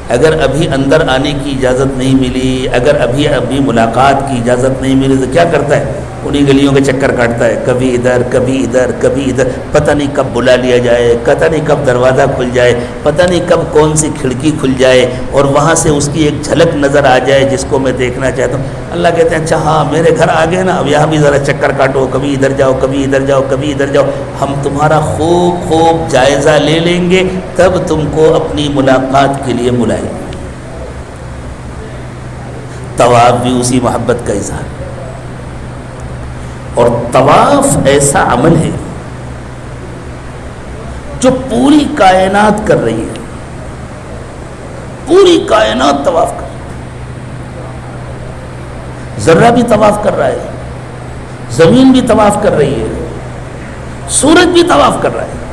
اگر ابھی اندر آنے کی اجازت نہیں ملی، اگر ابھی ملاقات کی اجازت نہیں ملی تو کیا کرتا ہے؟ انہیں گلیوں کے چکر کاٹتا ہے، کبھی ادھر کبھی ادھر کبھی ادھر، پتہ نہیں کب بلا لیا جائے، پتہ نہیں کب دروازہ کھل جائے، پتہ نہیں کب کون سی کھڑکی کھل جائے اور وہاں سے اس کی ایک جھلک نظر آ جائے جس کو میں دیکھنا چاہتا ہوں۔ اللہ کہتے ہیں اچھا ہاں میرے گھر آ گئے نا، اب یہاں بھی ذرا چکر کاٹو، کبھی ادھر جاؤ کبھی ادھر جاؤ کبھی ادھر جاؤ، ہم تمہارا خوب خوب جائزہ لے لیں گے، تب تم کو اپنی ملاقات کے لیے بلائیں گے۔ طواف بھی اسی محبت کا اظہار، اور طواف ایسا عمل ہے جو پوری کائنات کر رہی ہے، پوری کائنات طواف کر رہی ہے، ذرہ بھی طواف کر رہا ہے، زمین بھی طواف کر رہی ہے، سورج بھی طواف کر رہا ہے۔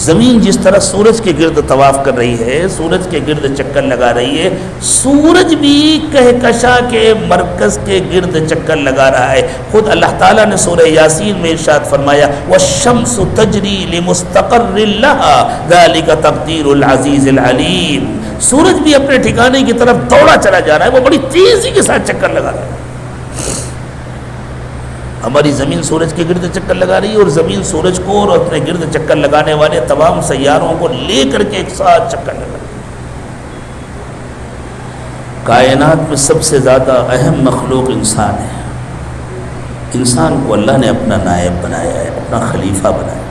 زمین جس طرح سورج کے گرد طواف کر رہی ہے، سورج کے گرد چکر لگا رہی ہے، سورج بھی کہکشاں کے مرکز کے گرد چکر لگا رہا ہے۔ خود اللہ تعالیٰ نے سورہ یاسین میں ارشاد فرمایا وَالشَّمْسُ تَجْرِي لِمُسْتَقَرٍّ لَهَا ذَلِكَ تَقْدِيرُ الْعَزِيزِ الْعَلِيمِ۔ سورج بھی اپنے ٹھکانے کی طرف دوڑا چلا جا رہا ہے، وہ بڑی تیزی کے ساتھ چکر لگا رہا ہے۔ ہماری زمین سورج کے گرد چکر لگا رہی ہے، اور زمین سورج کو اور اپنے گرد چکر لگانے والے تمام سیاروں کو لے کر کے ایک ساتھ چکر لگا رہی ہے۔ کائنات میں سب سے زیادہ اہم مخلوق انسان ہے۔ انسان کو اللہ نے اپنا نائب بنایا ہے، اپنا خلیفہ بنایا ہے۔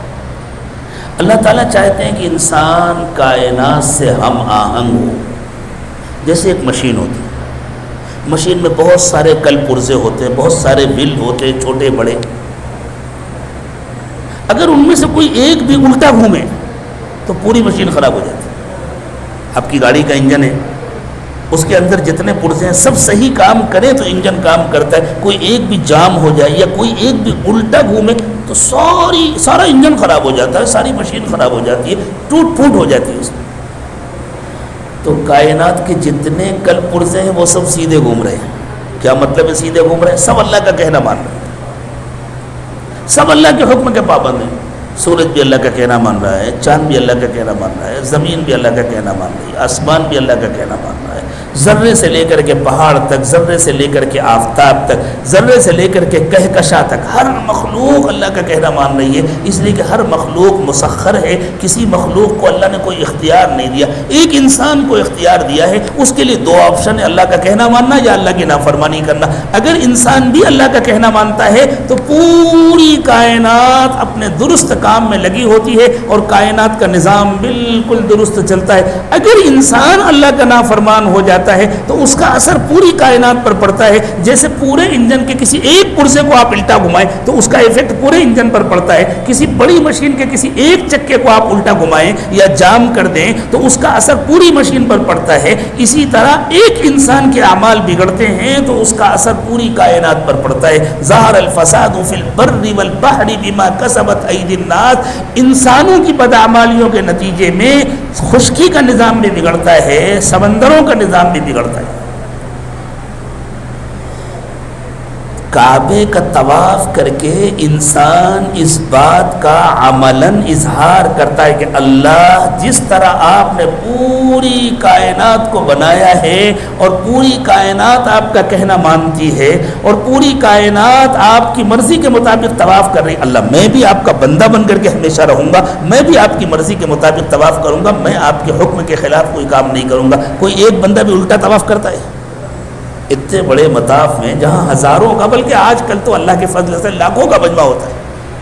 اللہ تعالیٰ چاہتے ہیں کہ انسان کائنات سے ہم آہنگ ہو، جیسے ایک مشین ہوتی ہے، مشین میں بہت سارے کل پرزے ہوتے ہیں، بہت سارے ول ہوتے ہیں چھوٹے بڑے، اگر ان میں سے کوئی ایک بھی الٹا گھومے تو پوری مشین خراب ہو جاتی ہے۔ آپ کی گاڑی کا انجن ہے، اس کے اندر جتنے پرزے ہیں سب صحیح کام کریں تو انجن کام کرتا ہے، کوئی ایک بھی جام ہو جائے یا کوئی ایک بھی الٹا گھومے تو سارا انجن خراب ہو جاتا ہے، ساری مشین خراب ہو جاتی ہے، ٹوٹ پھوٹ ہو جاتی ہے اس میں۔ تو کائنات کے جتنے کل پرزے ہیں وہ سب سیدھے گھوم رہے ہیں۔ کیا مطلب ہے سیدھے گھوم رہے ہیں؟ سب اللہ کا کہنا مان رہے ہیں، سب اللہ کے حکم کے پابند ہیں۔ سورج بھی اللہ کا کہنا مان رہا ہے، چاند بھی اللہ کا کہنا مان رہا ہے، زمین بھی اللہ کا کہنا مان رہی ہے، آسمان بھی اللہ کا کہنا مان رہا ہے، ذرے سے لے کر کے پہاڑ تک، ذرے سے لے کر کے آفتاب تک، ذرے سے لے کر کے کہکشاں تک، ہر مخلوق اللہ کا کہنا مان رہی ہے، اس لیے کہ ہر مخلوق مسخر ہے، کسی مخلوق کو اللہ نے کوئی اختیار نہیں دیا۔ ایک انسان کو اختیار دیا ہے، اس کے لیے دو آپشن ہے، اللہ کا کہنا ماننا یا اللہ کی نافرمانی کرنا۔ اگر انسان بھی اللہ کا کہنا مانتا ہے تو پوری کائنات اپنے درست کام میں لگی ہوتی ہے اور کائنات کا نظام بالکل درست چلتا ہے۔ اگر انسان اللہ کا نافرمان ہو جاتا ہے تو اس کا اثر پوری کائنات پر پڑتا ہے۔ جیسے پورے انجن کے کسی ایک پرزے کو آپ الٹا گھمائیں تو اس کا ایفیکٹ پورے انجن پر پڑتا ہے، کسی بڑی مشین کے کسی ایک چکے کو آپ الٹا گھمائیں یا جام کر دیں تو اس کا اثر پوری مشین پر پڑتا ہے۔ اسی طرح ایک انسان کے اعمال بگڑتے ہیں تو اس کا اثر پوری کائنات پر پڑتا ہے۔ ظہر الفساد فی البر والبحر بما کسبت ایدی الناس، انسانوں کی بدعمالیوں کے نتیجے میں خشکی کا نظام بھی بگڑتا ہے، سمندروں کا نظام بھی بگڑتا ہے۔ کعبے کا طواف کر کے انسان اس بات کا عملاً اظہار کرتا ہے کہ اللہ جس طرح آپ نے پوری کائنات کو بنایا ہے اور پوری کائنات آپ کا کہنا مانتی ہے اور پوری کائنات آپ کی مرضی کے مطابق طواف کر رہی ہے، اللہ میں بھی آپ کا بندہ بن کر کے ہمیشہ رہوں گا، میں بھی آپ کی مرضی کے مطابق طواف کروں گا، میں آپ کے حکم کے خلاف کوئی کام نہیں کروں گا۔ کوئی ایک بندہ بھی الٹا طواف کرتا ہے؟ اتنے بڑے مطاف میں جہاں ہزاروں کا بلکہ آج کل تو اللہ کے فضل سے لاکھوں کا مجمع ہوتا ہے۔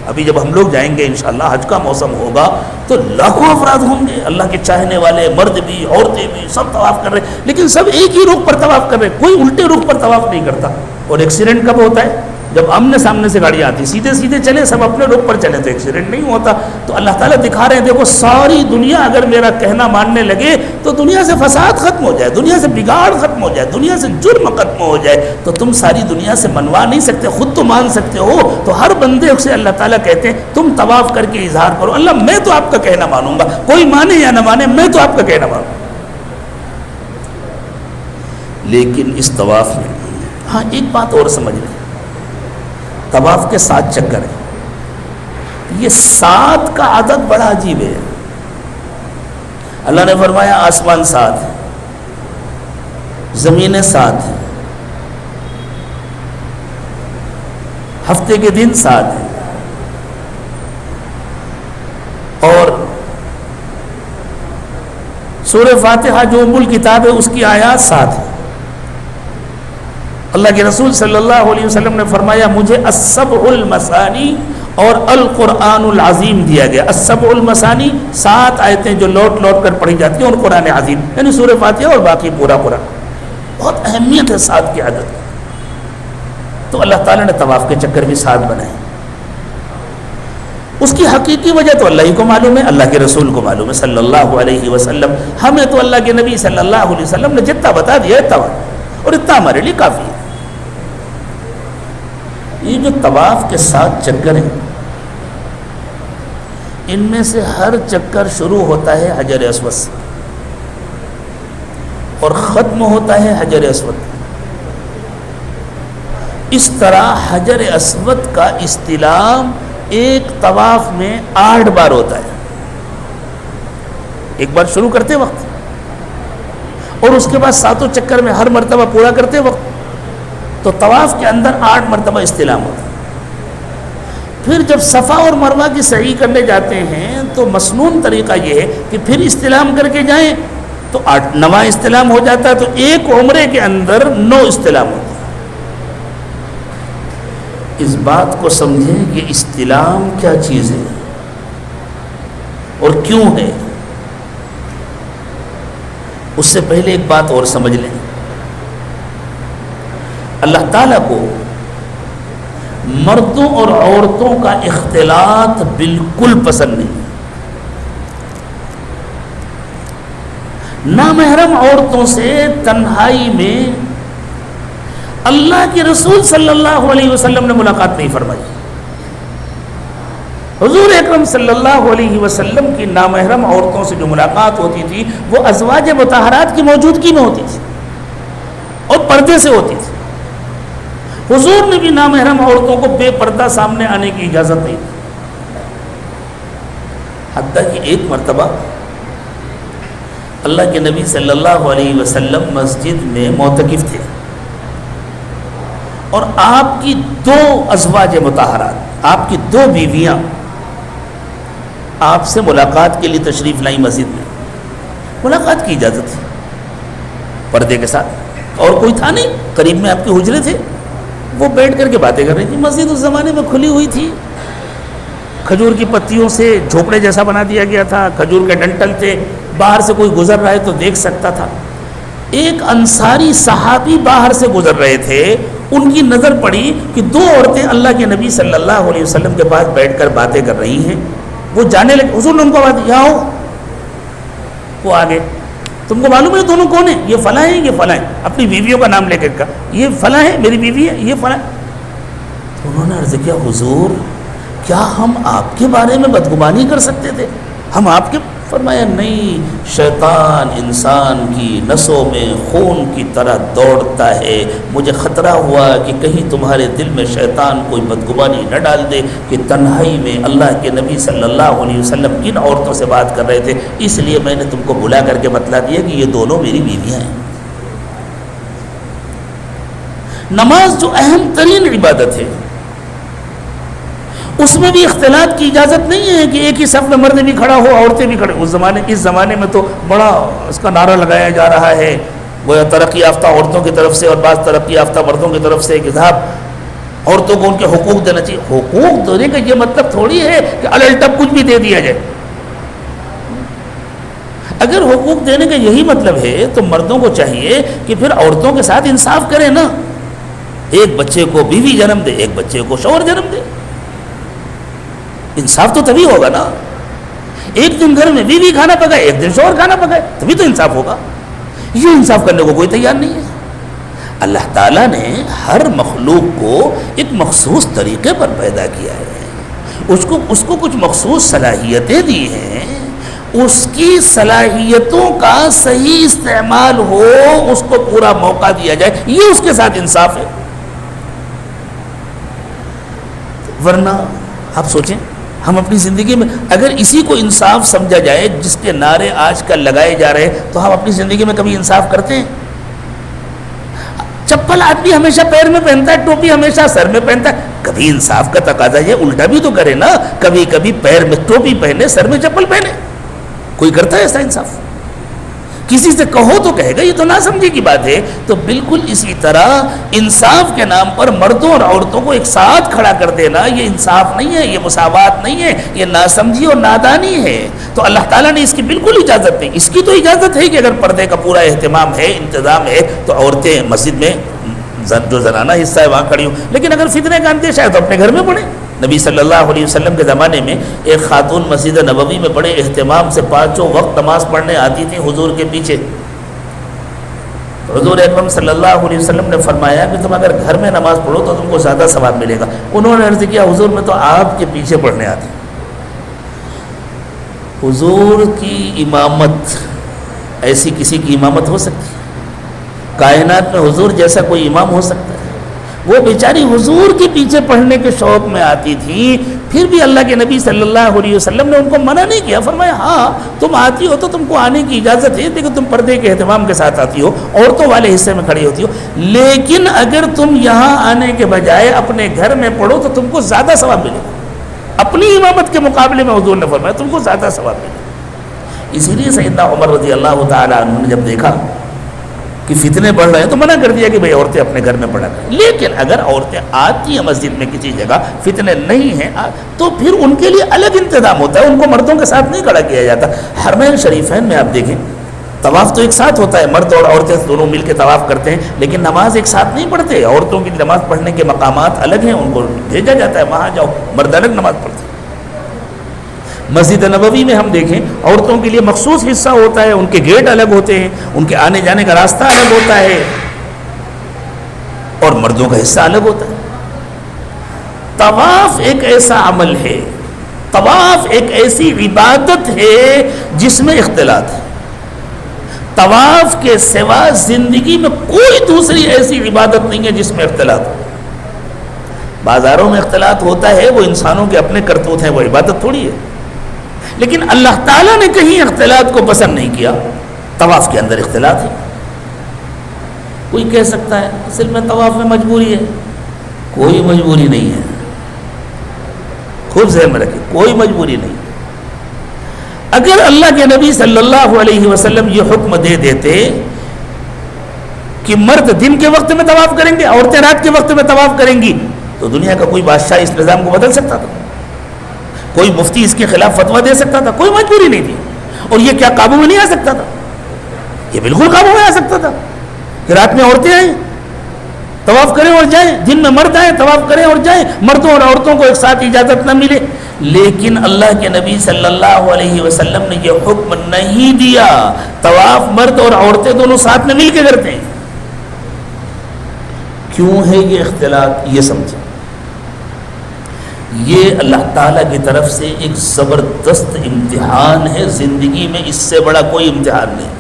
ابھی جب ہم لوگ جائیں گے انشاءاللہ حج کا موسم ہوگا تو لاکھوں افراد ہوں گے، اللہ کے چاہنے والے، مرد بھی عورتیں بھی، سب طواف کر رہے ہیں، لیکن سب ایک ہی رخ پر طواف کر رہے ہیں، کوئی الٹے رخ پر طواف نہیں کرتا۔ اور ایکسیڈنٹ کب ہوتا ہے؟ جب آمنے سامنے سے گاڑیاں آتی، سیدھے سیدھے چلے، سب اپنے رخ پر چلے تو ایکسیڈنٹ نہیں ہوتا۔ تو اللہ تعالیٰ دکھا رہے ہیں دیکھو ساری دنیا اگر میرا کہنا ماننے لگے تو دنیا سے فساد ختم ہو جائے، دنیا سے بگاڑ ختم ہو جائے، دنیا سے جرم ختم ہو جائے، تو تم ساری دنیا سے منوا نہیں سکتے، خود تو مان سکتے ہو۔ تو ہر بندے سے اللہ تعالیٰ کہتے ہیں تم طواف کر کے اظہار کرو، اللہ میں تو آپ کا کہنا مانوں گا، کوئی مانے یا نہ مانے میں تو آپ کا کہنا مانوں گا۔ لیکن اس طواف میں ہاں ایک بات اور سمجھ لیں، طواف کے 7 چکر ہیں، یہ 7 کا عدد بڑا عجیب ہے۔ اللہ نے فرمایا آسمان 7 ہے، زمینیں 7 ہیں، ہفتے کے دن 7 ہیں، اور سورہ فاتحہ جو ام الکتاب ہے اس کی آیات 7 ہیں۔ اللہ کے رسول صلی اللہ علیہ وسلم نے فرمایا مجھے السبع المثانی اور القرآن العظیم دیا گیا۔ السبع المثانی 7 آیتیں جو لوٹ لوٹ کر پڑھی جاتی ہیں، اور قرآن عظیم یعنی سورہ فاتحہ اور باقی پورا قرآن۔ بہت اہمیت ہے 7 کی عدد، تو اللہ تعالیٰ نے طواف کے چکر بھی 7 بنائے۔ اس کی حقیقی وجہ تو اللہ ہی کو معلوم ہے، اللہ کے رسول کو معلوم ہے صلی اللہ علیہ وسلم۔ ہمیں تو اللہ کے نبی صلی اللہ علیہ وسلم نے جتنا بتا دیا اتنا، اور اتنا ہمارے لیے کافی ہے۔ یہ جو طواف کے 7 چکر ہیں، ان میں سے ہر چکر شروع ہوتا ہے حجر اسود سے اور ختم ہوتا ہے حجر اسود۔ اس طرح حجر اسود کا استلام ایک طواف میں 8 بار ہوتا ہے، ایک بار شروع کرتے وقت، اور اس کے بعد 7 چکر میں ہر مرتبہ پورا کرتے وقت، تو طواف کے اندر 8 مرتبہ استلام ہوتا ہے۔ پھر جب صفا اور مروہ کی سعی کرنے جاتے ہیں تو مسنون طریقہ یہ ہے کہ پھر استلام کر کے جائیں تو 9واں استلام ہو جاتا ہے، تو ایک عمرے کے اندر 9 استلام ہوتا ہے۔ اس بات کو سمجھیں کہ استلام کیا چیز ہے اور کیوں ہے۔ اس سے پہلے ایک بات اور سمجھ لیں، اللہ تعالیٰ کو مردوں اور عورتوں کا اختلاط بالکل پسند نہیں۔ نامحرم عورتوں سے تنہائی میں اللہ کے رسول صلی اللہ علیہ وسلم نے ملاقات نہیں فرمائی۔ حضور اکرم صلی اللہ علیہ وسلم کی نامحرم عورتوں سے جو ملاقات ہوتی تھی وہ ازواج مطہرات کی موجودگی میں ہوتی تھی اور پردے سے ہوتی تھی۔ حضور نے بھی نامحرم عورتوں کو بے پردہ سامنے آنے کی اجازت نہیں دی، حتیٰ کہ ایک مرتبہ اللہ کے نبی صلی اللہ علیہ وسلم مسجد میں معتکف تھے، اور آپ کی 2 ازواج مطہرات، آپ کی 2 بیویاں آپ سے ملاقات کے لیے تشریف لائیں مسجد میں۔ ملاقات کی اجازت تھی پردے کے ساتھ، اور کوئی تھا نہیں، قریب میں آپ کے حجرے تھے، وہ بیٹھ کر کے باتیں کر رہی تھی۔ مسجد اس زمانے میں کھلی ہوئی تھی، کھجور کی پتیوں سے جھوپڑے جیسا بنا دیا گیا تھا، کھجور کے ڈنٹل تھے، باہر سے کوئی گزر رہا ہے تو دیکھ سکتا تھا۔ ایک انصاری صحابی باہر سے گزر رہے تھے، ان کی نظر پڑی کہ 2 عورتیں اللہ کے نبی صلی اللہ علیہ وسلم کے پاس بیٹھ کر باتیں کر رہی ہیں۔ وہ جانے لگے، حضور نے ان کو بات یہاں ہو، وہ آگے، تم کو معلوم ہے دونوں کون ہیں؟ یہ فلاں ہیں، یہ فلاں ہیں، اپنی بیویوں کا نام لے کر کہا یہ فلاں ہے، میری بیوی ہے، یہ فلاں۔ تو انہوں نے عرض کیا حضور کیا ہم آپ کے بارے میں بدگمانی کر سکتے تھے؟ ہم آپ کے؟ فرمایا نہیں، شیطان انسان کی نسوں میں خون کی طرح دوڑتا ہے، مجھے خطرہ ہوا کہ کہیں تمہارے دل میں شیطان کوئی بدگمانی نہ ڈال دے کہ تنہائی میں اللہ کے نبی صلی اللہ علیہ وسلم کن عورتوں سے بات کر رہے تھے، اس لیے میں نے تم کو بلا کر کے بتلا دیا کہ یہ دونوں میری بیویاں ہیں۔ نماز جو اہم ترین عبادت ہے اس میں بھی اختلاط کی اجازت نہیں ہے کہ ایک ہی صف میں مرد بھی کھڑا ہو عورتیں بھی کھڑے۔ اس زمانے میں تو بڑا اس کا نعرہ لگایا جا رہا ہے، وہ ترقی یافتہ عورتوں کی طرف سے اور بعض ترقی یافتہ مردوں کی طرف سے کہ صاحب عورتوں کو ان کے حقوق دینا چاہیے۔ حقوق دینے کا یہ مطلب تھوڑی ہے کہ الٹب کچھ بھی دے دیا جائے۔ اگر حقوق دینے کا یہی مطلب ہے تو مردوں کو چاہیے کہ پھر عورتوں کے ساتھ انصاف کریں نا، ایک بچے کو بیوی جنم دے، ایک بچے کو شوہر جنم دے، انصاف تو تبھی ہوگا نا۔ ایک دن گھر میں بیوی کھانا پکائے، ایک دن شوہر کھانا پکائے، تبھی تو انصاف ہوگا۔ یہ انصاف کرنے کو کوئی تیار نہیں ہے۔ اللہ تعالیٰ نے ہر مخلوق کو ایک مخصوص طریقے پر پیدا کیا ہے، اس کو کچھ مخصوص صلاحیتیں دی ہیں، اس کی صلاحیتوں کا صحیح استعمال ہو، اس کو پورا موقع دیا جائے، یہ اس کے ساتھ انصاف ہے۔ ورنہ آپ سوچیں ہم اپنی زندگی میں اگر اسی کو انصاف سمجھا جائے جس کے نعرے آج کل لگائے جا رہے ہیں، تو ہم اپنی زندگی میں کبھی انصاف کرتے ہیں؟ چپل چپل آدمی ہمیشہ پیر میں پہنتا ہے، ٹوپی ہمیشہ سر میں پہنتا ہے، کبھی انصاف کا تقاضا یہ الٹا بھی تو کرے نا، کبھی کبھی پیر میں ٹوپی پہنے سر میں چپل پہنے، کوئی کرتا ہے ایسا انصاف؟ کسی سے کہو تو کہے گا یہ تو نہ سمجھے کی بات ہے۔ تو بالکل اسی طرح انصاف کے نام پر مردوں اور عورتوں کو ایک ساتھ کھڑا کر دینا یہ انصاف نہیں ہے، یہ مساوات نہیں ہے، یہ ناسمجھی اور نادانی ہے۔ تو اللہ تعالیٰ نے اس کی بالکل اجازت نہیں، اس کی تو اجازت ہے کہ اگر پردے کا پورا اہتمام ہے، انتظام ہے، تو عورتیں مسجد میں جو زنانہ حصہ ہے وہاں کھڑی ہوں، لیکن اگر فتنے کا اندیشہ ہے تو اپنے گھر میں پڑھیں۔ نبی صلی اللہ علیہ وسلم کے زمانے میں ایک خاتون مسجد نبوی میں بڑے اہتمام سے 5 وقت نماز پڑھنے آتی تھی حضور کے پیچھے۔ حضور اکرم صلی اللہ علیہ وسلم نے فرمایا کہ تم اگر گھر میں نماز پڑھو تو تم کو زیادہ ثواب ملے گا۔ انہوں نے عرض کیا حضور میں تو آپ کے پیچھے پڑھنے آتی۔ حضور کی امامت ایسی کسی کی امامت ہو سکتی ہے؟ کائنات میں حضور جیسا کوئی امام ہو سکتا ہے؟ وہ بیچاری حضور کے پیچھے پڑھنے کے شوق میں آتی تھی، پھر بھی اللہ کے نبی صلی اللہ علیہ وسلم نے ان کو منع نہیں کیا، فرمایا ہاں تم آتی ہو تو تم کو آنے کی اجازت ہے، لیکن تم پردے کے اہتمام کے ساتھ آتی ہو، عورتوں والے حصے میں کھڑی ہوتی ہو، لیکن اگر تم یہاں آنے کے بجائے اپنے گھر میں پڑھو تو تم کو زیادہ ثواب ملے گا۔ اپنی امامت کے مقابلے میں حضور نے فرمایا تم کو زیادہ ثواب ملے گا۔ اسی لیے سیدنا عمر رضی اللہ تعالیٰ عنہ نے جب دیکھا کہ فتنے بڑھ رہے ہیں تو منع کر دیا کہ بھئی عورتیں اپنے گھر میں پڑھا کریں، لیکن اگر عورتیں آتی ہیں مسجد میں کسی جگہ فتنے نہیں ہیں تو پھر ان کے لیے الگ انتظام ہوتا ہے، ان کو مردوں کے ساتھ نہیں کھڑا کیا جاتا۔ حرمین شریفین میں آپ دیکھیں طواف تو ایک ساتھ ہوتا ہے، مرد اور عورتیں دونوں مل کے طواف کرتے ہیں، لیکن نماز ایک ساتھ نہیں پڑھتے۔ عورتوں کی نماز پڑھنے کے مقامات الگ ہیں، ان کو بھیجا جاتا ہے وہاں جاؤ، مرد الگ نماز پڑھتے ہیں۔ مسجد نبوی میں ہم دیکھیں عورتوں کے لیے مخصوص حصہ ہوتا ہے، ان کے گیٹ الگ ہوتے ہیں، ان کے آنے جانے کا راستہ الگ ہوتا ہے، اور مردوں کا حصہ الگ ہوتا ہے۔ طواف ایک ایسا عمل ہے، طواف ایک ایسی عبادت ہے جس میں اختلاط ہے۔ طواف کے سوا زندگی میں کوئی دوسری ایسی عبادت نہیں ہے جس میں اختلاط ہو۔ بازاروں میں اختلاط ہوتا ہے، وہ انسانوں کے اپنے کرتوت ہیں، وہ عبادت تھوڑی ہے، لیکن اللہ تعالیٰ نے کہیں اختلاط کو پسند نہیں کیا۔ طواف کے اندر اختلاط ہے۔ کوئی کہہ سکتا ہے اصل میں طواف میں مجبوری ہے، کوئی مجبوری نہیں ہے، خوب ذہن میں رکھیں کوئی مجبوری نہیں۔ اگر اللہ کے نبی صلی اللہ علیہ وسلم یہ حکم دے دیتے کہ مرد دن کے وقت میں طواف کریں گے، عورتیں رات کے وقت میں طواف کریں گی، تو دنیا کا کوئی بادشاہ اس نظام کو بدل سکتا تھا؟ کوئی مفتی اس کے خلاف فتویٰ دے سکتا تھا؟ کوئی مجبوری نہیں تھی۔ اور یہ کیا قابو میں نہیں آ سکتا تھا؟ یہ بالکل قابو میں آ سکتا تھا کہ رات میں عورتیں آئیں طواف کریں اور جائیں، دن میں مرد آئیں طواف کریں اور جائیں، مردوں اور عورتوں کو ایک ساتھ اجازت نہ ملے۔ لیکن اللہ کے نبی صلی اللہ علیہ وسلم نے یہ حکم نہیں دیا۔ طواف مرد اور عورتیں دونوں ساتھ میں مل کے کرتے ہیں۔ کیوں ہے یہ اختلاط؟ یہ سمجھیں، یہ اللہ تعالیٰ کی طرف سے ایک زبردست امتحان ہے، زندگی میں اس سے بڑا کوئی امتحان نہیں۔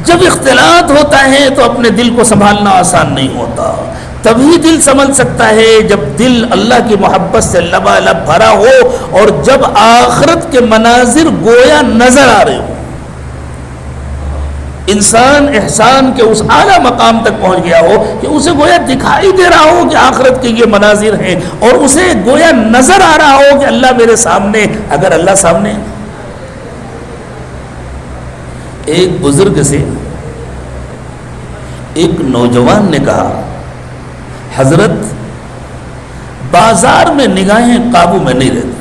جب اختلاط ہوتا ہے تو اپنے دل کو سنبھالنا آسان نہیں ہوتا۔ تبھی دل سنبھل سکتا ہے جب دل اللہ کی محبت سے لبالب بھرا ہو اور جب آخرت کے مناظر گویا نظر آ رہے ہو۔ انسان احسان کے اس اعلیٰ مقام تک پہنچ گیا ہو کہ اسے گویا دکھائی دے رہا ہو کہ آخرت کے یہ مناظر ہیں، اور اسے گویا نظر آ رہا ہو کہ اللہ میرے سامنے۔ اگر اللہ سامنے، ایک بزرگ سے ایک نوجوان نے کہا حضرت بازار میں نگاہیں قابو میں نہیں رہتی،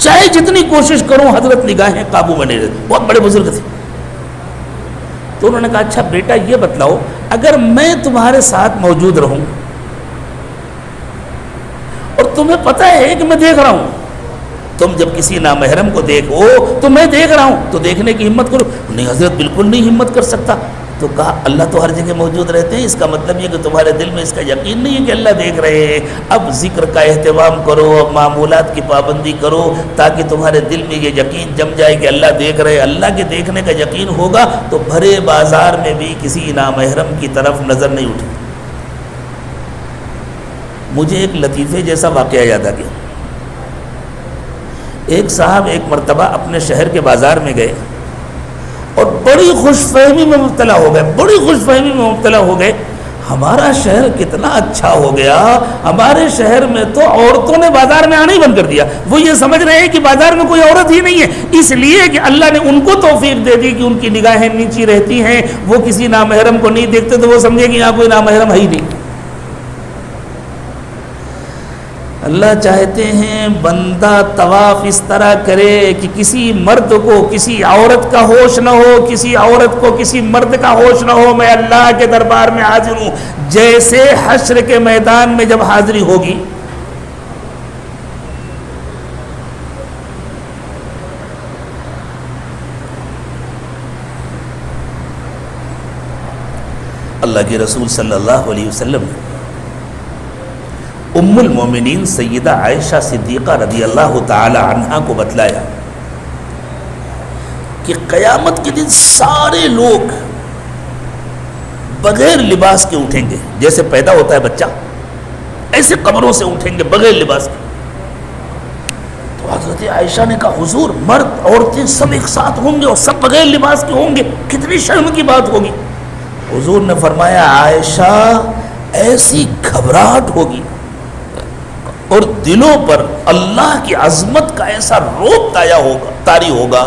چاہے جتنی کوشش کروں حضرت نگاہیں قابو میں نہیں رہتی۔ بہت بڑے بزرگ تھے۔ تو انہوں نے کہا اچھا بیٹا یہ بتلاؤ اگر میں تمہارے ساتھ موجود رہوں اور تمہیں پتہ ہے کہ میں دیکھ رہا ہوں، تم جب کسی نامحرم کو دیکھو تو میں دیکھ رہا ہوں تو دیکھنے کی ہمت کرو۔ نہیں حضرت بالکل نہیں ہمت کر سکتا۔ تو کہا اللہ تو ہر جگہ موجود رہتے ہیں، اس کا مطلب یہ کہ تمہارے دل میں اس کا یقین نہیں ہے کہ اللہ دیکھ رہے ہیں۔ اب ذکر کا اہتمام کرو، اب معمولات کی پابندی کرو تاکہ تمہارے دل میں یہ یقین جم جائے کہ اللہ دیکھ رہے۔ اللہ کے دیکھنے کا یقین ہوگا تو بھرے بازار میں بھی کسی نامحرم کی طرف نظر نہیں اٹھی۔ مجھے ایک لطیفے جیسا واقعہ یاد آ گیا۔ ایک صاحب ایک مرتبہ اپنے شہر کے بازار میں گئے، اور بڑی خوش فہمی میں مبتلا ہو گئے، بڑی خوش فہمی میں مبتلا ہو گئے، ہمارا شہر کتنا اچھا ہو گیا، ہمارے شہر میں تو عورتوں نے بازار میں آنا ہی بند کر دیا۔ وہ یہ سمجھ رہے ہیں کہ بازار میں کوئی عورت ہی نہیں ہے، اس لیے کہ اللہ نے ان کو توفیق دے دی کہ ان کی نگاہیں نیچی رہتی ہیں، وہ کسی نامحرم کو نہیں دیکھتے، تو وہ سمجھے کہ یہاں کوئی نامحرم ہے ہی نہیں۔ اللہ چاہتے ہیں بندہ طواف اس طرح کرے کہ کسی مرد کو کسی عورت کا ہوش نہ ہو، کسی عورت کو کسی مرد کا ہوش نہ ہو، میں اللہ کے دربار میں حاضر ہوں، جیسے حشر کے میدان میں جب حاضری ہوگی۔ اللہ کے رسول صلی اللہ علیہ وسلم نے ام المومنین سیدہ عائشہ صدیقہ رضی اللہ تعالی عنہا کو بتلایا کہ قیامت کے دن سارے لوگ بغیر لباس کے اٹھیں گے، جیسے پیدا ہوتا ہے بچہ ایسے قبروں سے اٹھیں گے بغیر لباس کے۔ تو حضرت عائشہ نے کہا حضور، مرد عورتیں سب ایک ساتھ ہوں گے اور سب بغیر لباس کے ہوں گے، کتنی شرم کی بات ہوگی۔ حضور نے فرمایا عائشہ ایسی گھبراہٹ ہوگی اور دلوں پر اللہ کی عظمت کا ایسا روب طاری ہوگا،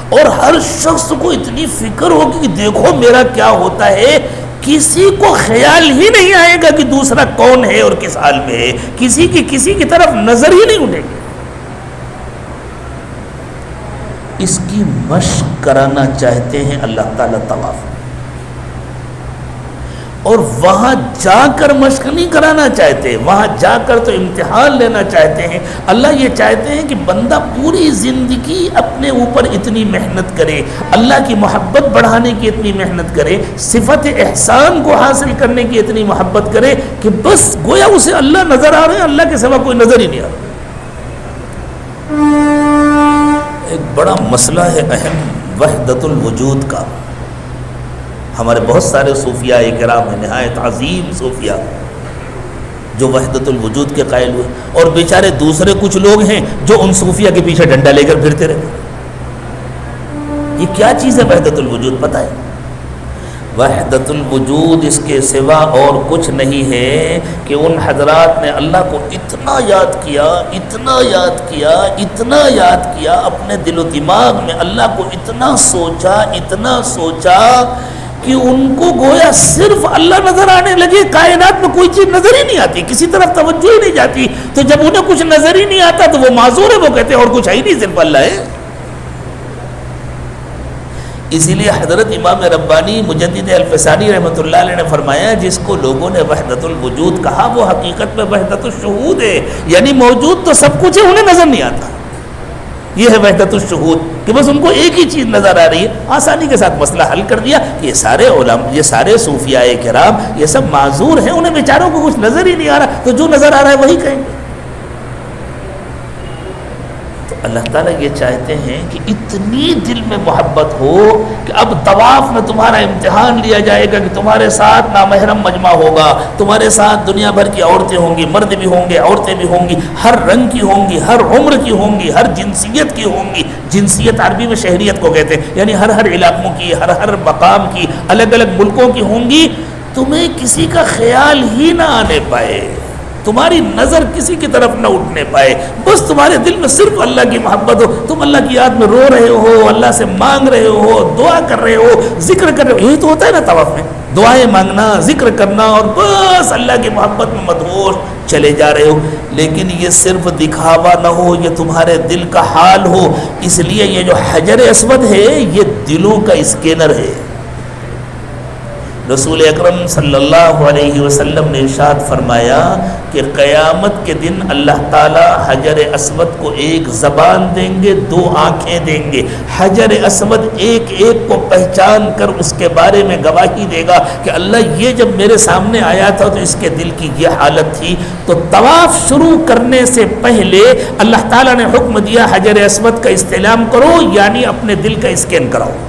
اور ہر شخص کو اتنی فکر ہوگی کہ دیکھو میرا کیا ہوتا ہے، کسی کو خیال ہی نہیں آئے گا کہ دوسرا کون ہے اور کس حال میں ہے، کسی کی طرف نظر ہی نہیں اٹھے گی۔ اس کی مشق کرانا چاہتے ہیں اللہ تعالیٰ طواف، اور وہاں جا کر مشق نہیں کرانا چاہتے، وہاں جا کر تو امتحان لینا چاہتے ہیں۔ اللہ یہ چاہتے ہیں کہ بندہ پوری زندگی اپنے اوپر اتنی محنت کرے، اللہ کی محبت بڑھانے کی اتنی محنت کرے، صفت احسان کو حاصل کرنے کی اتنی محبت کرے کہ بس گویا اسے اللہ نظر آ رہے ہیں، اللہ کے سوا کوئی نظر ہی نہیں آ رہا۔ ایک بڑا مسئلہ ہے اہم وحدت الوجود کا۔ ہمارے بہت سارے صوفیاء کرام ہیں، نہایت عظیم صوفیاء، جو وحدت الوجود کے قائل ہوئے، اور بیچارے دوسرے کچھ لوگ ہیں جو ان صوفیاء کے پیچھے ڈنڈا لے کر پھرتے رہتے۔ یہ کیا چیز ہے وحدت الوجود پتہ ہے؟ وحدت الوجود اس کے سوا اور کچھ نہیں ہے کہ ان حضرات نے اللہ کو اتنا یاد کیا، اتنا یاد کیا، اتنا یاد کیا، اپنے دل و دماغ میں اللہ کو اتنا سوچا، اتنا سوچا کہ ان کو گویا صرف اللہ نظر آنے لگے، کائنات میں کوئی چیز نظر ہی نہیں آتی، کسی طرف توجہ ہی نہیں جاتی۔ تو جب انہیں کچھ نظر ہی نہیں آتا تو وہ معذور ہے، وہ کہتے ہیں اور کچھ ہے ہی نہیں، صرف اللہ ہے۔ اسی لیے حضرت امام ربانی مجدد الفسانی رحمۃ اللہ علیہ نے فرمایا جس کو لوگوں نے وحدت الوجود کہا وہ حقیقت میں وحدت الشہود ہے، یعنی موجود تو سب کچھ ہے، انہیں نظر نہیں آتا۔ یہ ہے وحدت الشہود کہ بس ان کو ایک ہی چیز نظر آ رہی ہے۔ آسانی کے ساتھ مسئلہ حل کر دیا کہ یہ سارے علماء، یہ سارے صوفیاء کرام یہ سب معذور ہیں، انہیں بیچاروں کو کچھ نظر ہی نہیں آ رہا، تو جو نظر آ رہا ہے وہی کہیں گے۔ تو اللہ تعالیٰ یہ چاہتے ہیں کہ اتنی دل میں محبت ہو کہ اب طواف میں تمہارا امتحان لیا جائے گا کہ تمہارے ساتھ نامحرم مجمع ہوگا، تمہارے ساتھ دنیا بھر کی عورتیں ہوں گی، مرد بھی ہوں گے، عورتیں بھی ہوں گی، ہر رنگ کی ہوں گی، ہر عمر کی ہوں گی، ہر جنسیت کی ہوں گی۔ جنسیت عربی میں شہریت کو کہتے ہیں، یعنی ہر علاقوں کی، ہر مقام کی، الگ الگ ملکوں کی ہوں گی۔ تمہیں کسی کا خیال ہی نہ آنے پائے، تمہاری نظر کسی کی طرف نہ اٹھنے پائے، بس تمہارے دل میں صرف اللہ کی محبت ہو، تم اللہ کی یاد میں رو رہے ہو، اللہ سے مانگ رہے ہو، دعا کر رہے ہو، ذکر کر رہے ہو۔ یہی تو ہوتا ہے نا طواف میں، دعائیں مانگنا، ذکر کرنا، اور بس اللہ کی محبت میں مدہوش چلے جا رہے ہو۔ لیکن یہ صرف دکھاوا نہ ہو، یہ تمہارے دل کا حال ہو۔ اس لیے یہ جو حجر اسود ہے یہ دلوں کا اسکینر ہے۔ رسول اکرم صلی اللہ علیہ وسلم نے ارشاد فرمایا کہ قیامت کے دن اللہ تعالیٰ حجر اسود کو ایک زبان دیں گے، دو آنکھیں دیں گے۔ حجر اسود ایک ایک کو پہچان کر اس کے بارے میں گواہی دے گا کہ اللہ یہ جب میرے سامنے آیا تھا تو اس کے دل کی یہ حالت تھی۔ تو طواف شروع کرنے سے پہلے اللہ تعالیٰ نے حکم دیا حجر اسود کا استعلام کرو، یعنی اپنے دل کا اسکین کراؤ۔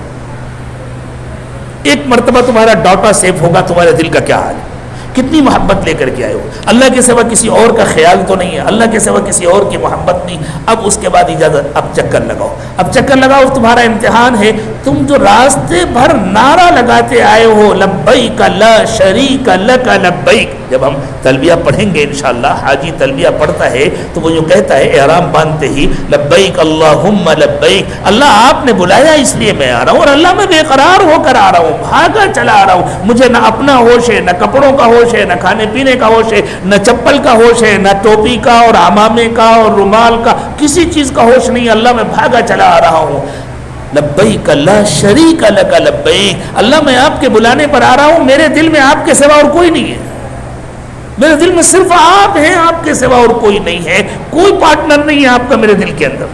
ایک مرتبہ تمہارا ڈاٹا سیو ہوگا تمہارے دل کا کیا حال ہے۔ کتنی محبت لے کر کے آئے ہو. اللہ کے سوا کسی اور کا خیال تو نہیں ہے, اللہ کے سوا کسی اور کی محبت نہیں. اب اس کے بعد اجازت, اب چکر لگاؤ, اب چکر لگاؤ, تمہارا امتحان ہے. تم جو راستے بھر نعرہ لگاتے آئے ہو لبیک لا شریک لک لبیک, جب ہم تلبیہ پڑھیں گے انشاءاللہ, حاجی تلبیہ پڑھتا ہے تو وہ جو کہتا ہے احرام باندھتے ہی لبیک اللہم لبیک, اللہ آپ نے بلایا اس لیے میں آ رہا ہوں, اور اللہ میں بے قرار ہو کر آ رہا ہوں, بھاگا چلا آ رہا ہوں. مجھے نہ اپنا ہوش ہے, نہ کپڑوں کا ہوش ہے, نہ کھانے پینے کا ہوش ہے, نہ چپل کا ہوش ہے, نہ ٹوپی کا اور عمامے کا اور رومال کا, کسی چیز کا ہوش نہیں. اللہ میں بھاگا چلا آ رہا ہوں. لبیک لا شریک لک لبیک, اللہ میں آپ کے بلانے پر آ رہا ہوں, میرے دل میں آپ کے سوا اور کوئی نہیں ہے, میرے دل میں صرف آپ ہیں, آپ کے سوا اور کوئی نہیں ہے, کوئی پارٹنر نہیں ہے آپ کا میرے دل کے اندر.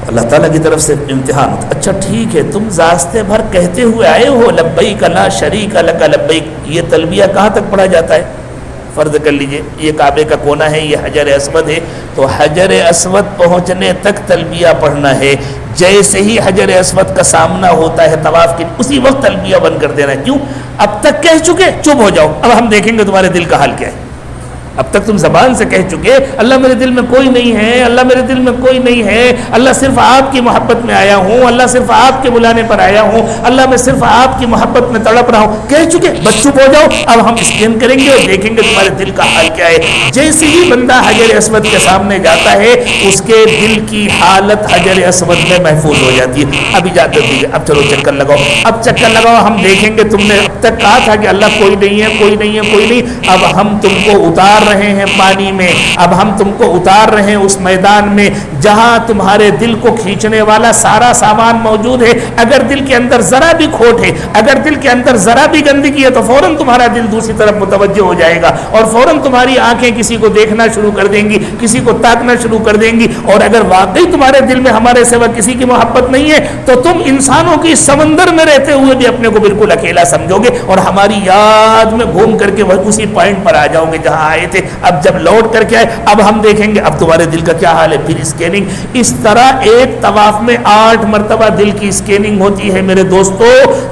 اللہ تعالیٰ کی طرف سے امتحان ہوتا. اچھا ٹھیک ہے, تم راستے بھر کہتے ہوئے آئے ہو لبیک لا شریک لک لبیک, یہ تلبیہ کہاں تک پڑھا جاتا ہے؟ فرض کر لیجئے یہ کعبے کا کونا ہے, یہ حجر اسود ہے, تو حجر اسود پہنچنے تک تلبیہ پڑھنا ہے. جیسے ہی حجر اسود کا سامنا ہوتا ہے طواف کے, اسی وقت تلبیہ بند کر دینا ہے. کیوں؟ اب تک کہہ چکے, چپ ہو جاؤ, اب ہم دیکھیں گے تمہارے دل کا حال کیا ہے. اب تک تم زبان سے کہہ چکے اللہ میرے دل میں کوئی نہیں ہے, اللہ میرے دل میں کوئی نہیں ہے, اللہ صرف آپ کی محبت میں آیا ہوں, اللہ صرف آپ کے بلانے پر آیا ہوں, اللہ میں صرف آپ کی محبت میں تڑپ رہا ہوں, کہہ چکے, بس چپ ہو جاؤ. اب ہم اسکین کریں گے اور دیکھیں گے تمہارے دل کا حال کیا ہے. جیسے ہی بندہ حجر اسود کے سامنے جاتا ہے اس کے دل کی حالت حجر اسود میں محفوظ ہو جاتی ہے. اب اجازت دیجیے, اب چلو چکر لگاؤ, اب چکر لگاؤ, ہم دیکھیں گے تم نے اب تک کہا تھا کہ اللہ کوئی نہیں ہے, کوئی نہیں ہے, کوئی نہیں. اب ہم تم کو اتار رہے ہیں پانی میں, اب ہم تم کو اتار رہے ہیں اس میدان میں جہاں تمہارے دل کو کھینچنے والا سارا سامان موجود ہے. اگر دل کے اندر ذرا بھی کھوٹ ہے, اگر دل کے اندر ذرا بھی گندگی ہے تو فوراً تمہارا دل دوسری طرف متوجہ ہو جائے گا, اور فوراً تمہاری آنکھیں کسی کو دیکھنا شروع کر دیں گی, کسی کو تاکنا شروع کر دیں گی. اور اگر واقعی تمہارے دل میں ہمارے سوا کسی کی محبت نہیں ہے تو تم انسانوں کی سمندر میں رہتے ہوئے بھی اپنے کو بالکل اکیلا سمجھو گے, اور ہماری یاد میں گھوم کر کے اسی پوائنٹ پر آ جاؤ گے جہاں آئے تھے. اب جب لوٹ کر کے آئے, اب ہم دیکھیں گے اب تمہارے دل کا کیا حال ہے, پھر اسکیننگ. اس طرح ایک طواف میں 8 مرتبہ دل کی اسکیننگ ہوتی ہے. میرے دوستو,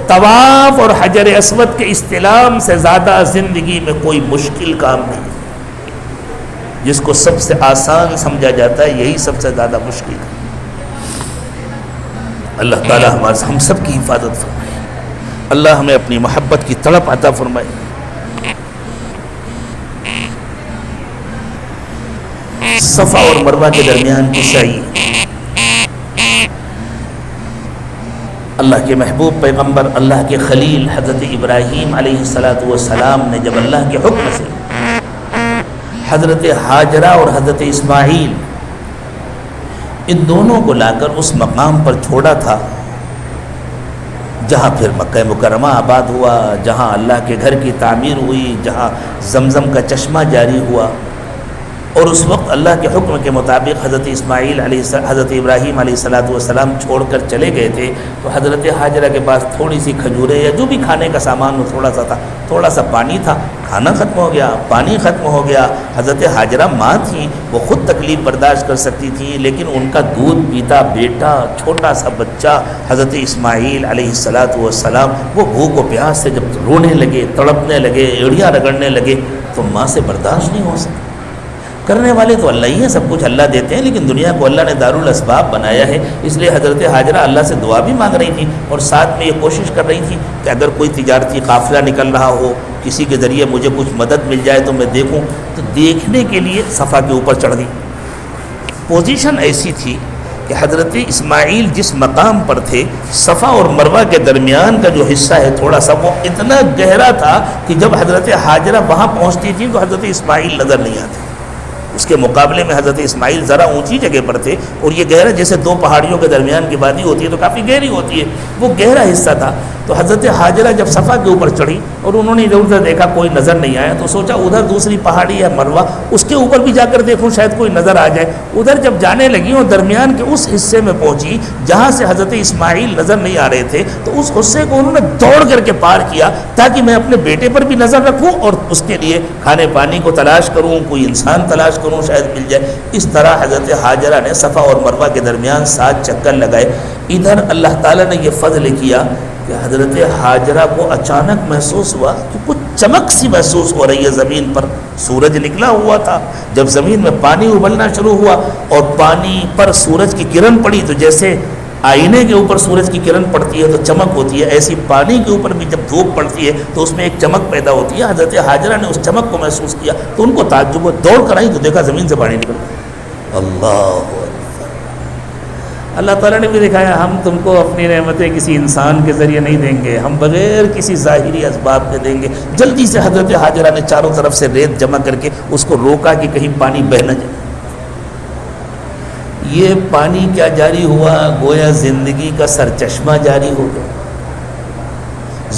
طواف اور حجر اسود کے استلام سے زیادہ زندگی میں کوئی مشکل کام نہیں. جس کو سب سے آسان سمجھا جاتا ہے یہی سب سے زیادہ مشکل ہے. اللہ تعالی ہم سب کی حفاظت فرمائے, اللہ ہمیں اپنی محبت کی تڑپ عطا فرمائے. صفا اور مروہ کے درمیان کی سعی, اللہ کے محبوب پیغمبر, اللہ کے خلیل حضرت ابراہیم علیہ السلام نے جب اللہ کے حکم سے حضرت حاجرہ اور حضرت اسماعیل ان دونوں کو لا کر اس مقام پر چھوڑا تھا جہاں پھر مکہ مکرمہ آباد ہوا, جہاں اللہ کے گھر کی تعمیر ہوئی, جہاں زمزم کا چشمہ جاری ہوا, اور اس وقت اللہ کے حکم کے مطابق حضرت حضرت ابراہیم علیہ السلام چھوڑ کر چلے گئے تھے, تو حضرت حاجرہ کے پاس تھوڑی سی کھجوریں یا جو بھی کھانے کا سامان وہ تھوڑا سا تھا, تھوڑا سا پانی تھا, کھانا ختم ہو گیا, پانی ختم ہو گیا. حضرت حاجرہ ماں تھیں, وہ خود تکلیف برداشت کر سکتی تھیں, لیکن ان کا دودھ پیتا بیٹا چھوٹا سا بچہ حضرت اسماعیل علیہ السلام وہ بھوک و پیاس سے جب رونے لگے, تڑپنے لگے, ایڑیاں رگڑنے لگے, تو ماں سے برداشت نہیں ہو سکتا. کرنے والے تو اللہ ہی ہیں, سب کچھ اللہ دیتے ہیں, لیکن دنیا کو اللہ نے دارالاسباب بنایا ہے. اس لیے حضرت حاجرہ اللہ سے دعا بھی مانگ رہی تھی, اور ساتھ میں یہ کوشش کر رہی تھی کہ اگر کوئی تجارتی قافلہ نکل رہا ہو, کسی کے ذریعے مجھے کچھ مدد مل جائے تو میں دیکھوں. تو دیکھنے کے لیے صفا کے اوپر چڑھ گئی. پوزیشن ایسی تھی کہ حضرت اسماعیل جس مقام پر تھے, صفا اور مروہ کے درمیان کا جو حصہ ہے تھوڑا سا, وہ اتنا گہرا تھا کہ جب حضرت حاجرہ وہاں پہنچتی تھی تو حضرت اسماعیل نظر نہیں آتے. اس کے مقابلے میں حضرت اسماعیل ذرا اونچی جگہ پر تھے, اور یہ گہرا جیسے 2 پہاڑیوں کے درمیان کی وادی ہوتی ہے تو کافی گہری ہوتی ہے, وہ گہرا حصہ تھا. تو حضرت حاجرہ جب صفا کے اوپر چڑھی اور انہوں نے ادھر ادھر دیکھا کوئی نظر نہیں آیا, تو سوچا ادھر دوسری پہاڑی ہے مروہ, اس کے اوپر بھی جا کر دیکھوں شاید کوئی نظر آ جائے. ادھر جب جانے لگی اور درمیان کے اس حصے میں پہنچی جہاں سے حضرت اسماعیل نظر نہیں آ رہے تھے, تو اس حصے کو انہوں نے دوڑ کر کے پار کیا تاکہ میں اپنے بیٹے پر بھی نظر رکھوں اور اس کے لیے کھانے پانی کو تلاش کروں, کوئی انسان تلاش کروں, شاید مل جائے. اس طرح حضرت حاجرہ نے صفا اور مروہ کے درمیان 7 چکر لگائے. ادھر اللہ تعالیٰ نے یہ فضل کیا کہ کہ حضرت حاجرہ کو اچانک محسوس ہوا کہ کچھ چمک سی محسوس ہو رہی ہے زمین پر. سورج نکلا ہوا تھا، جب زمین میں پانی ابلنا شروع ہوا اور پانی پر سورج کی کرن پڑی تو جیسے آئینے کے اوپر سورج کی کرن پڑتی ہے تو چمک ہوتی ہے، ایسی پانی کے اوپر بھی جب دھوپ پڑتی ہے تو اس میں ایک چمک پیدا ہوتی ہے. حضرت حاجرہ نے اس چمک کو محسوس کیا تو ان کو تعجب ہوا، دوڑ کر آئی تو دیکھا زمین سے پانی نکل. اللہ اللہ تعالیٰ نے بھی دکھایا ہم تم کو اپنی نعمتیں کسی انسان کے ذریعے نہیں دیں گے، ہم بغیر کسی ظاہری اسباب کے دیں گے. جلدی سے حضرت حاجرہ نے چاروں طرف سے ریت جمع کر کے اس کو روکا کہ کہیں پانی بہہ نہ جائے. یہ پانی کیا جاری ہوا؟ گویا زندگی کا سرچشمہ جاری ہو گیا.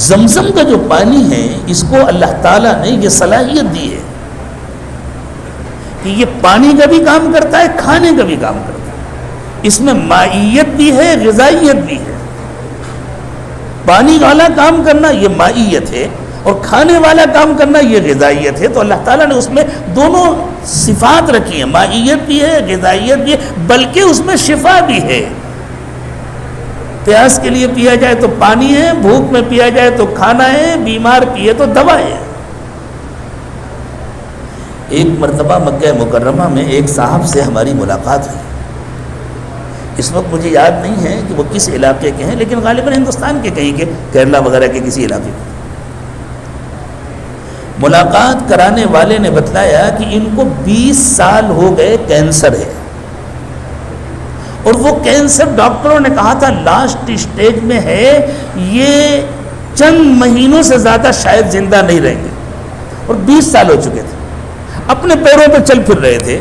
زمزم کا جو پانی ہے اس کو اللہ تعالیٰ نے یہ صلاحیت دی ہے کہ یہ پانی کا بھی کام کرتا ہے، کھانے کا بھی کام کرتا ہے. اس میں مائیت بھی ہے، غذائیت بھی ہے. پانی والا کام کرنا یہ مائیت ہے اور کھانے والا کام کرنا یہ غذائیت ہے. تو اللہ تعالیٰ نے اس میں دونوں صفات رکھی ہیں، مائیت بھی ہے، غذائیت بھی ہے، بلکہ اس میں شفا بھی ہے. پیاس کے لیے پیا جائے تو پانی ہے، بھوک میں پیا جائے تو کھانا ہے، بیمار پیے تو دوا ہے. ایک مرتبہ مکہ مکرمہ میں ایک صاحب سے ہماری ملاقات ہوئی. اس وقت مجھے یاد نہیں ہے کہ وہ کس علاقے کے ہیں، لیکن غالباً ہندوستان کے کہیں کے، کیرلا وغیرہ کے کسی علاقے کے. ملاقات کرانے والے نے بتلایا کہ ان کو 20 سال ہو گئے کینسر ہے، اور وہ کینسر ڈاکٹروں نے کہا تھا لاسٹ اسٹیج میں ہے، یہ چند مہینوں سے زیادہ شاید زندہ نہیں رہیں گے. اور 20 سال ہو چکے تھے، اپنے پیروں پہ چل پھر رہے تھے.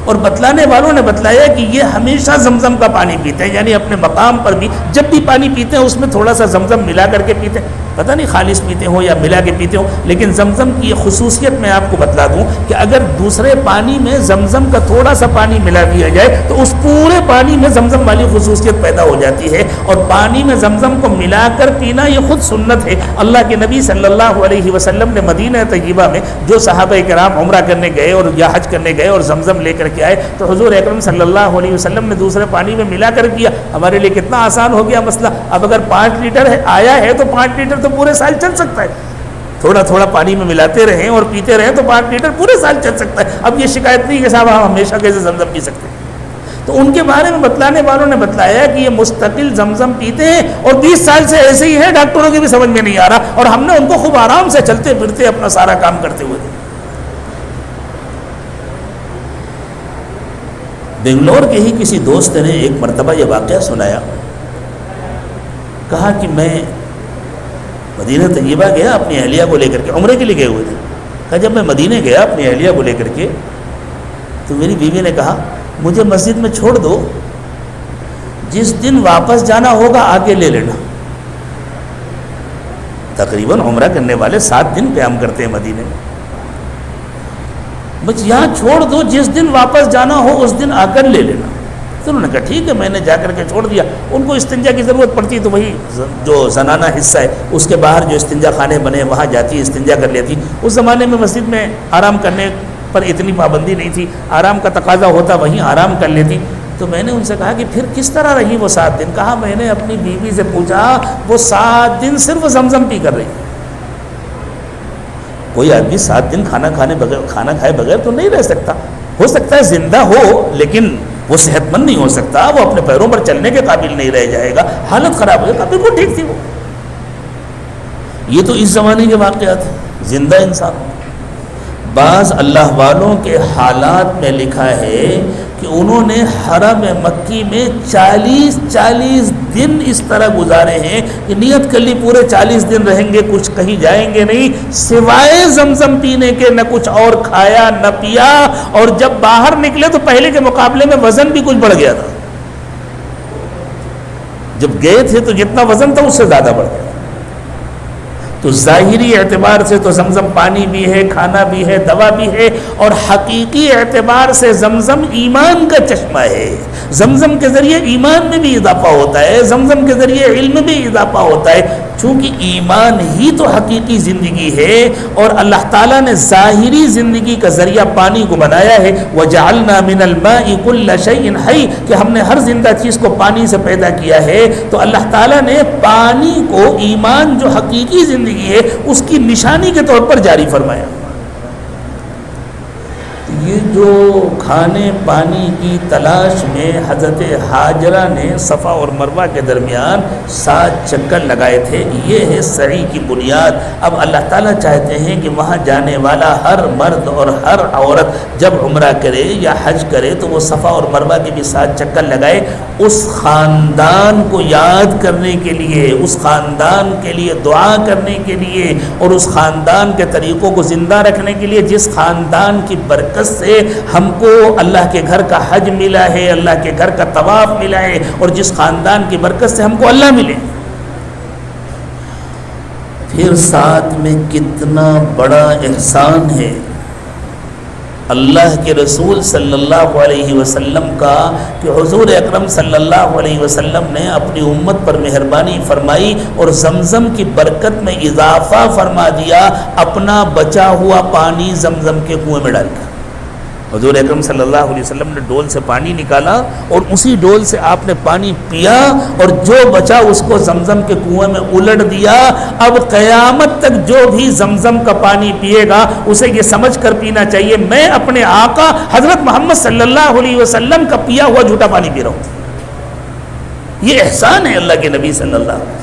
اور بتلانے والوں نے بتلایا کہ یہ ہمیشہ زمزم کا پانی پیتے ہیں، یعنی اپنے مقام پر بھی جب بھی پانی پیتے ہیں اس میں تھوڑا سا زمزم ملا کر کے پیتے ہیں. پتہ نہیں خالص پیتے ہوں یا ملا کے پیتے ہوں، لیکن زمزم کی یہ خصوصیت میں آپ کو بتلا دوں کہ اگر دوسرے پانی میں زمزم کا تھوڑا سا پانی ملا دیا جائے تو اس پورے پانی میں زمزم والی خصوصیت پیدا ہو جاتی ہے. اور پانی میں زمزم کو ملا کر پینا یہ خود سنت ہے. اللہ کے نبی صلی اللہ علیہ وسلم نے مدینہ طیبہ میں جو صحابہ کرام عمرہ کرنے گئے اور یا حج کرنے گئے اور زمزم لے کر کے آئے تو حضور اکرم صلی اللہ علیہ وسلم نے دوسرے پانی میں ملا کر کیا. ہمارے لیے کتنا آسان ہو گیا مسئلہ. اب اگر 5 لیٹر ہے آیا ہے تو 5 لیٹر تو پورے سال چل سکتا ہے. تھوڑا تھوڑا پانی میں ملاتے رہیں اور پیتے رہیں تو 5 لیٹر پورے سال چل سکتا ہے. اب یہ شکایت نہیں کہ صاحب ہم ہمیشہ کیسے زمزم پی سکتے ہیں. تو ان کے بارے میں بتلانے والوں نے بتلایا کہ یہ مستقل زمزم پیتے ہیں اور 20 سال سے ایسے ہی ہے، ڈاکٹروں کی بھی سمجھ میں نہیں آ رہا. اور ہم نے ان کو خوب آرام سے چلتے پھرتے اپنا سارا کام کرتے ہوئے. بنگلور کے ہی کسی دوست نے ایک مرتبہ یہ واقعہ سنایا. کہا کہ میں مدینہ طیبہ گیا اپنی اہلیہ کو لے کر کے، عمرے کے لیے گئے ہوئے تھے. کہا جب میں مدینہ گیا اپنی اہلیہ کو لے کر کے تو میری بیوی نے کہا مجھے مسجد میں چھوڑ دو، جس دن واپس جانا ہوگا آگے لے لینا. تقریباً عمرہ کرنے والے 7 دن قیام کرتے ہیں مدینے میں. بس یہاں چھوڑ دو، جس دن واپس جانا ہو اس دن آ کر لے لینا. تو انہوں نے کہا ٹھیک ہے. میں نے جا کر کے چھوڑ دیا. ان کو استنجا کی ضرورت پڑتی تو وہی جو زنانہ حصہ ہے اس کے باہر جو استنجا خانے بنے وہاں جاتی استنجا کر لیتی. اس زمانے میں مسجد میں آرام کرنے پر اتنی پابندی نہیں تھی، آرام کا تقاضا ہوتا وہیں آرام کر لیتی. تو میں نے ان سے کہا کہ پھر کس طرح رہی وہ 7 دن؟ کہا میں نے اپنی بیوی سے پوچھا وہ 7 دن صرف زمزم پی کر رہی. کوئی آدمی 7 دن کھانا کھائے بغیر تو نہیں رہ سکتا. ہو سکتا ہے زندہ ہو لیکن وہ صحت مند نہیں ہو سکتا، وہ اپنے پیروں پر چلنے کے قابل نہیں رہ جائے گا، حالت خراب ہو جائے گا. بالکل ٹھیک تھی وہ. یہ تو اس زمانے کے واقعات ہیں. زندہ انسان بعض اللہ والوں کے حالات میں لکھا ہے کہ انہوں نے حرم مکی میں 40 دن اس طرح گزارے ہیں کہ نیت کر لی پورے 40 دن رہیں گے، کچھ کہیں جائیں گے نہیں سوائے زمزم پینے کے، نہ کچھ اور کھایا نہ پیا. اور جب باہر نکلے تو پہلے کے مقابلے میں وزن بھی کچھ بڑھ گیا تھا. جب گئے تھے تو جتنا وزن تھا اس سے زیادہ بڑھ گیا. تو ظاہری اعتبار سے تو زمزم پانی بھی ہے، کھانا بھی ہے، دوا بھی ہے، اور حقیقی اعتبار سے زمزم ایمان کا چشمہ ہے۔ زمزم کے ذریعے ایمان میں بھی اضافہ ہوتا ہے، زمزم کے ذریعے علم میں بھی اضافہ ہوتا ہے، چونکہ ایمان ہی تو حقیقی زندگی ہے، اور اللہ تعالیٰ نے ظاہری زندگی کا ذریعہ پانی کو بنایا ہے۔ وَجَعَلْنَا مِنَ الْمَاءِ كُلَّ شَيْءٍ حَيٍّ، کہ ہم نے ہر زندہ چیز کو پانی سے پیدا کیا ہے۔ تو اللہ تعالیٰ نے پانی کو ایمان جو حقیقی زندگی ہے اس کی نشانی کے طور پر جاری فرمایا۔ یہ جو کھانے پانی کی تلاش میں حضرت حاجرہ نے صفا اور مروہ کے درمیان 7 چکر لگائے تھے، یہ ہے سعی کی بنیاد۔ اب اللہ تعالیٰ چاہتے ہیں کہ وہاں جانے والا ہر مرد اور ہر عورت جب عمرہ کرے یا حج کرے تو وہ صفا اور مروہ کے بھی 7 چکر لگائے، اس خاندان کو یاد کرنے کے لیے، اس خاندان کے لیے دعا کرنے کے لیے، اور اس خاندان کے طریقوں کو زندہ رکھنے کے لیے جس خاندان کی برکت سے ہم کو اللہ کے گھر کا حج ملا ہے، اللہ کے گھر کا طواف ملا ہے، اور جس خاندان کی برکت سے ہم کو اللہ ملے۔ پھر ساتھ میں کتنا بڑا احسان ہے اللہ کے رسول صلی اللہ علیہ وسلم کا، کہ حضور اکرم صلی اللہ علیہ وسلم نے اپنی امت پر مہربانی فرمائی اور زمزم کی برکت میں اضافہ فرما دیا، اپنا بچا ہوا پانی زمزم کے کنویں میں ڈال کر۔ حضور اکرم صلی اللہ علیہ وسلم نے ڈول سے پانی نکالا اور اسی ڈول سے آپ نے پانی پیا، اور جو بچا اس کو زمزم کے کنویں میں الٹ دیا۔ اب قیامت تک جو بھی زمزم کا پانی پیے گا اسے یہ سمجھ کر پینا چاہیے میں اپنے آقا حضرت محمد صلی اللہ علیہ وسلم کا پیا ہوا جھوٹا پانی پی رہا ہوں۔ یہ احسان ہے اللہ کے نبی صلی اللہ علیہ وسلم۔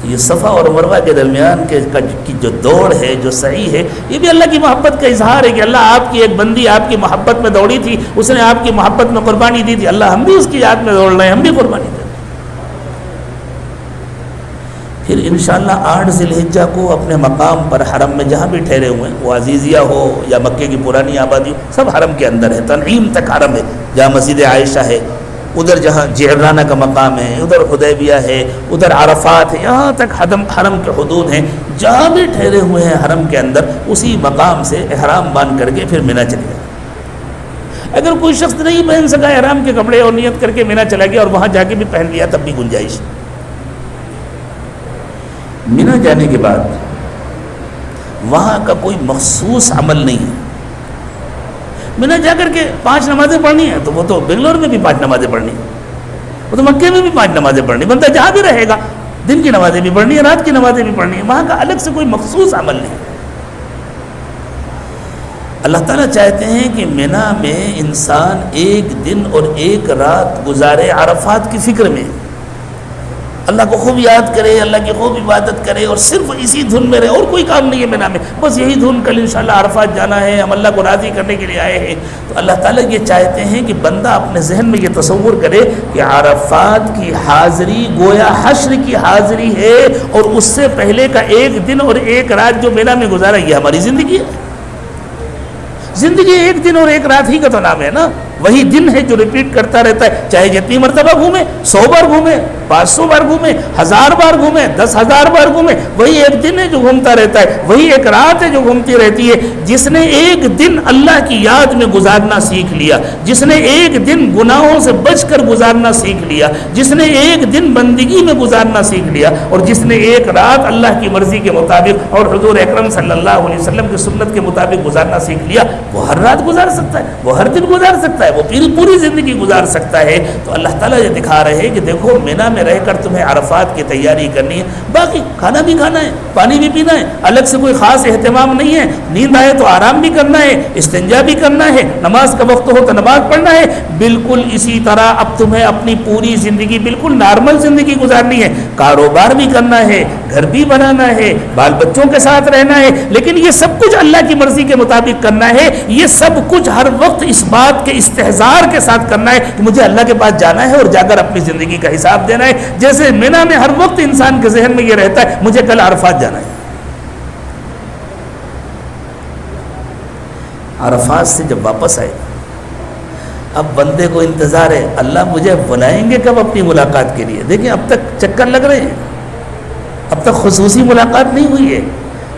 یہ صفا اور مروہ کے درمیان کی جو دوڑ ہے، جو سعی ہے، یہ بھی اللہ کی محبت کا اظہار ہے کہ اللہ آپ کی ایک بندی آپ کی محبت میں دوڑی تھی، اس نے آپ کی محبت میں قربانی دی تھی، اللہ ہم بھی اس کی یاد میں دوڑ رہے ہیں، ہم بھی قربانی دیں۔ پھر انشاءاللہ 8 ذی الحجہ کو اپنے مقام پر حرم میں جہاں بھی ٹھہرے ہوئے ہیں، وہ عزیزیہ ہو یا مکے کی پرانی آبادی ہو، سب حرم کے اندر ہے، تنعیم تک حرم ہے، جہاں مسجد عائشہ ہے، ادھر جہاں جعرانہ کا مقام ہے، ادھر حدیبیہ ہے، ادھر عرفات ہے، یہاں تک حرم کے حدود ہیں، جہاں بھی ٹھہرے ہوئے ہیں حرم کے اندر، اسی مقام سے احرام باندھ کر کے پھر مینا چلے جائے۔ اگر کوئی شخص نہیں پہن سکا احرام کے کپڑے اور نیت کر کے مینا چلا گیا اور وہاں جا کے بھی پہن لیا، تب بھی گنجائش۔ مینا جانے کے بعد وہاں کا کوئی مخصوص عمل نہیں ہے۔ مینا جا کر کے 5 نمازیں پڑھنی ہیں تو وہ تو بنگلور میں بھی 5 نمازیں پڑھنی ہیں، وہ تو مکے میں بھی 5 نمازیں پڑھنی، بندہ جہاں بھی رہے گا دن کی نمازیں بھی پڑھنی ہے، رات کی نمازیں بھی پڑھنی ہے، وہاں کا الگ سے کوئی مخصوص عمل نہیں۔ اللہ تعالیٰ چاہتے ہیں کہ مینا میں انسان 1 دن اور 1 رات گزارے عرفات کی فکر میں، اللہ کو خوب یاد کرے، اللہ کی خوب عبادت کرے، اور صرف اسی دھن میں رہے، اور کوئی کام نہیں ہے مینا میں، بس یہی دھن، کل انشاءاللہ عرفات جانا ہے، ہم اللہ کو راضی کرنے کے لیے آئے ہیں۔ تو اللہ تعالیٰ یہ چاہتے ہیں کہ بندہ اپنے ذہن میں یہ تصور کرے کہ عرفات کی حاضری گویا حشر کی حاضری ہے، اور اس سے پہلے کا 1 دن اور 1 رات جو مینا میں گزارا، یہ ہماری زندگی ہے۔ زندگی 1 دن اور 1 رات ہی کا تو نام ہے نا، وہی دن ہے جو ریپیٹ کرتا رہتا ہے، چاہے جتنی مرتبہ گھومے، 100 بار گھومے، 500 بار گھومے، 1000 بار گھومے، 10,000 بار گھومے، وہی 1 دن ہے جو گھومتا رہتا ہے، وہی 1 رات ہے جو گھومتی رہتی ہے۔ جس نے 1 دن اللہ کی یاد میں گزارنا سیکھ لیا، جس نے 1 دن گناہوں سے بچ کر گزارنا سیکھ لیا، جس نے 1 دن بندگی میں گزارنا سیکھ لیا، اور جس نے 1 رات اللہ کی مرضی کے مطابق اور حضور اکرم صلی اللہ علیہ وسلم کی سنت کے مطابق گزارنا سیکھ لیا، وہ ہر رات گزار سکتا ہے، وہ ہر دن گزار سکتا ہے، وہ پوری زندگی گزار سکتا ہے۔ تو اللہ تعالیٰ یہ دکھا رہے ہیں کہ دیکھو مینا میں رہ کر تمہیں عرفات کی تیاری کرنی ہے، باقی کھانا بھی کھانا ہے، پانی بھی پینا ہے، الگ سے کوئی خاص اہتمام نہیں ہے، نیند آئے تو آرام بھی کرنا ہے، استنجا بھی کرنا ہے، نماز کا وقت ہو تو نماز پڑھنا ہے، بالکل اسی طرح اب تمہیں اپنی پوری زندگی بالکل نارمل زندگی گزارنی ہے، کاروبار بھی کرنا ہے، گھر بھی بنانا ہے، بال بچوں کے ساتھ رہنا ہے، لیکن یہ سب کچھ اللہ کی مرضی کے مطابق کرنا ہے۔ یہ سب کچھ ہر وقت اس بات کے استحضار کے ساتھ کرنا ہے کہ مجھے اللہ کے پاس جانا ہے اور جا کر اپنی زندگی کا حساب دینا ہے، جیسے مینا میں ہر وقت انسان کے ذہن میں یہ رہتا ہے مجھے کل عرفات جانا ہے۔ عرفات سے جب واپس آئے اب بندے کو انتظار ہے اللہ مجھے بلائیں گے کب اپنی ملاقات کے لیے۔ دیکھیں اب تک چکر لگ رہے ہیں، اب تک خصوصی ملاقات نہیں ہوئی ہے،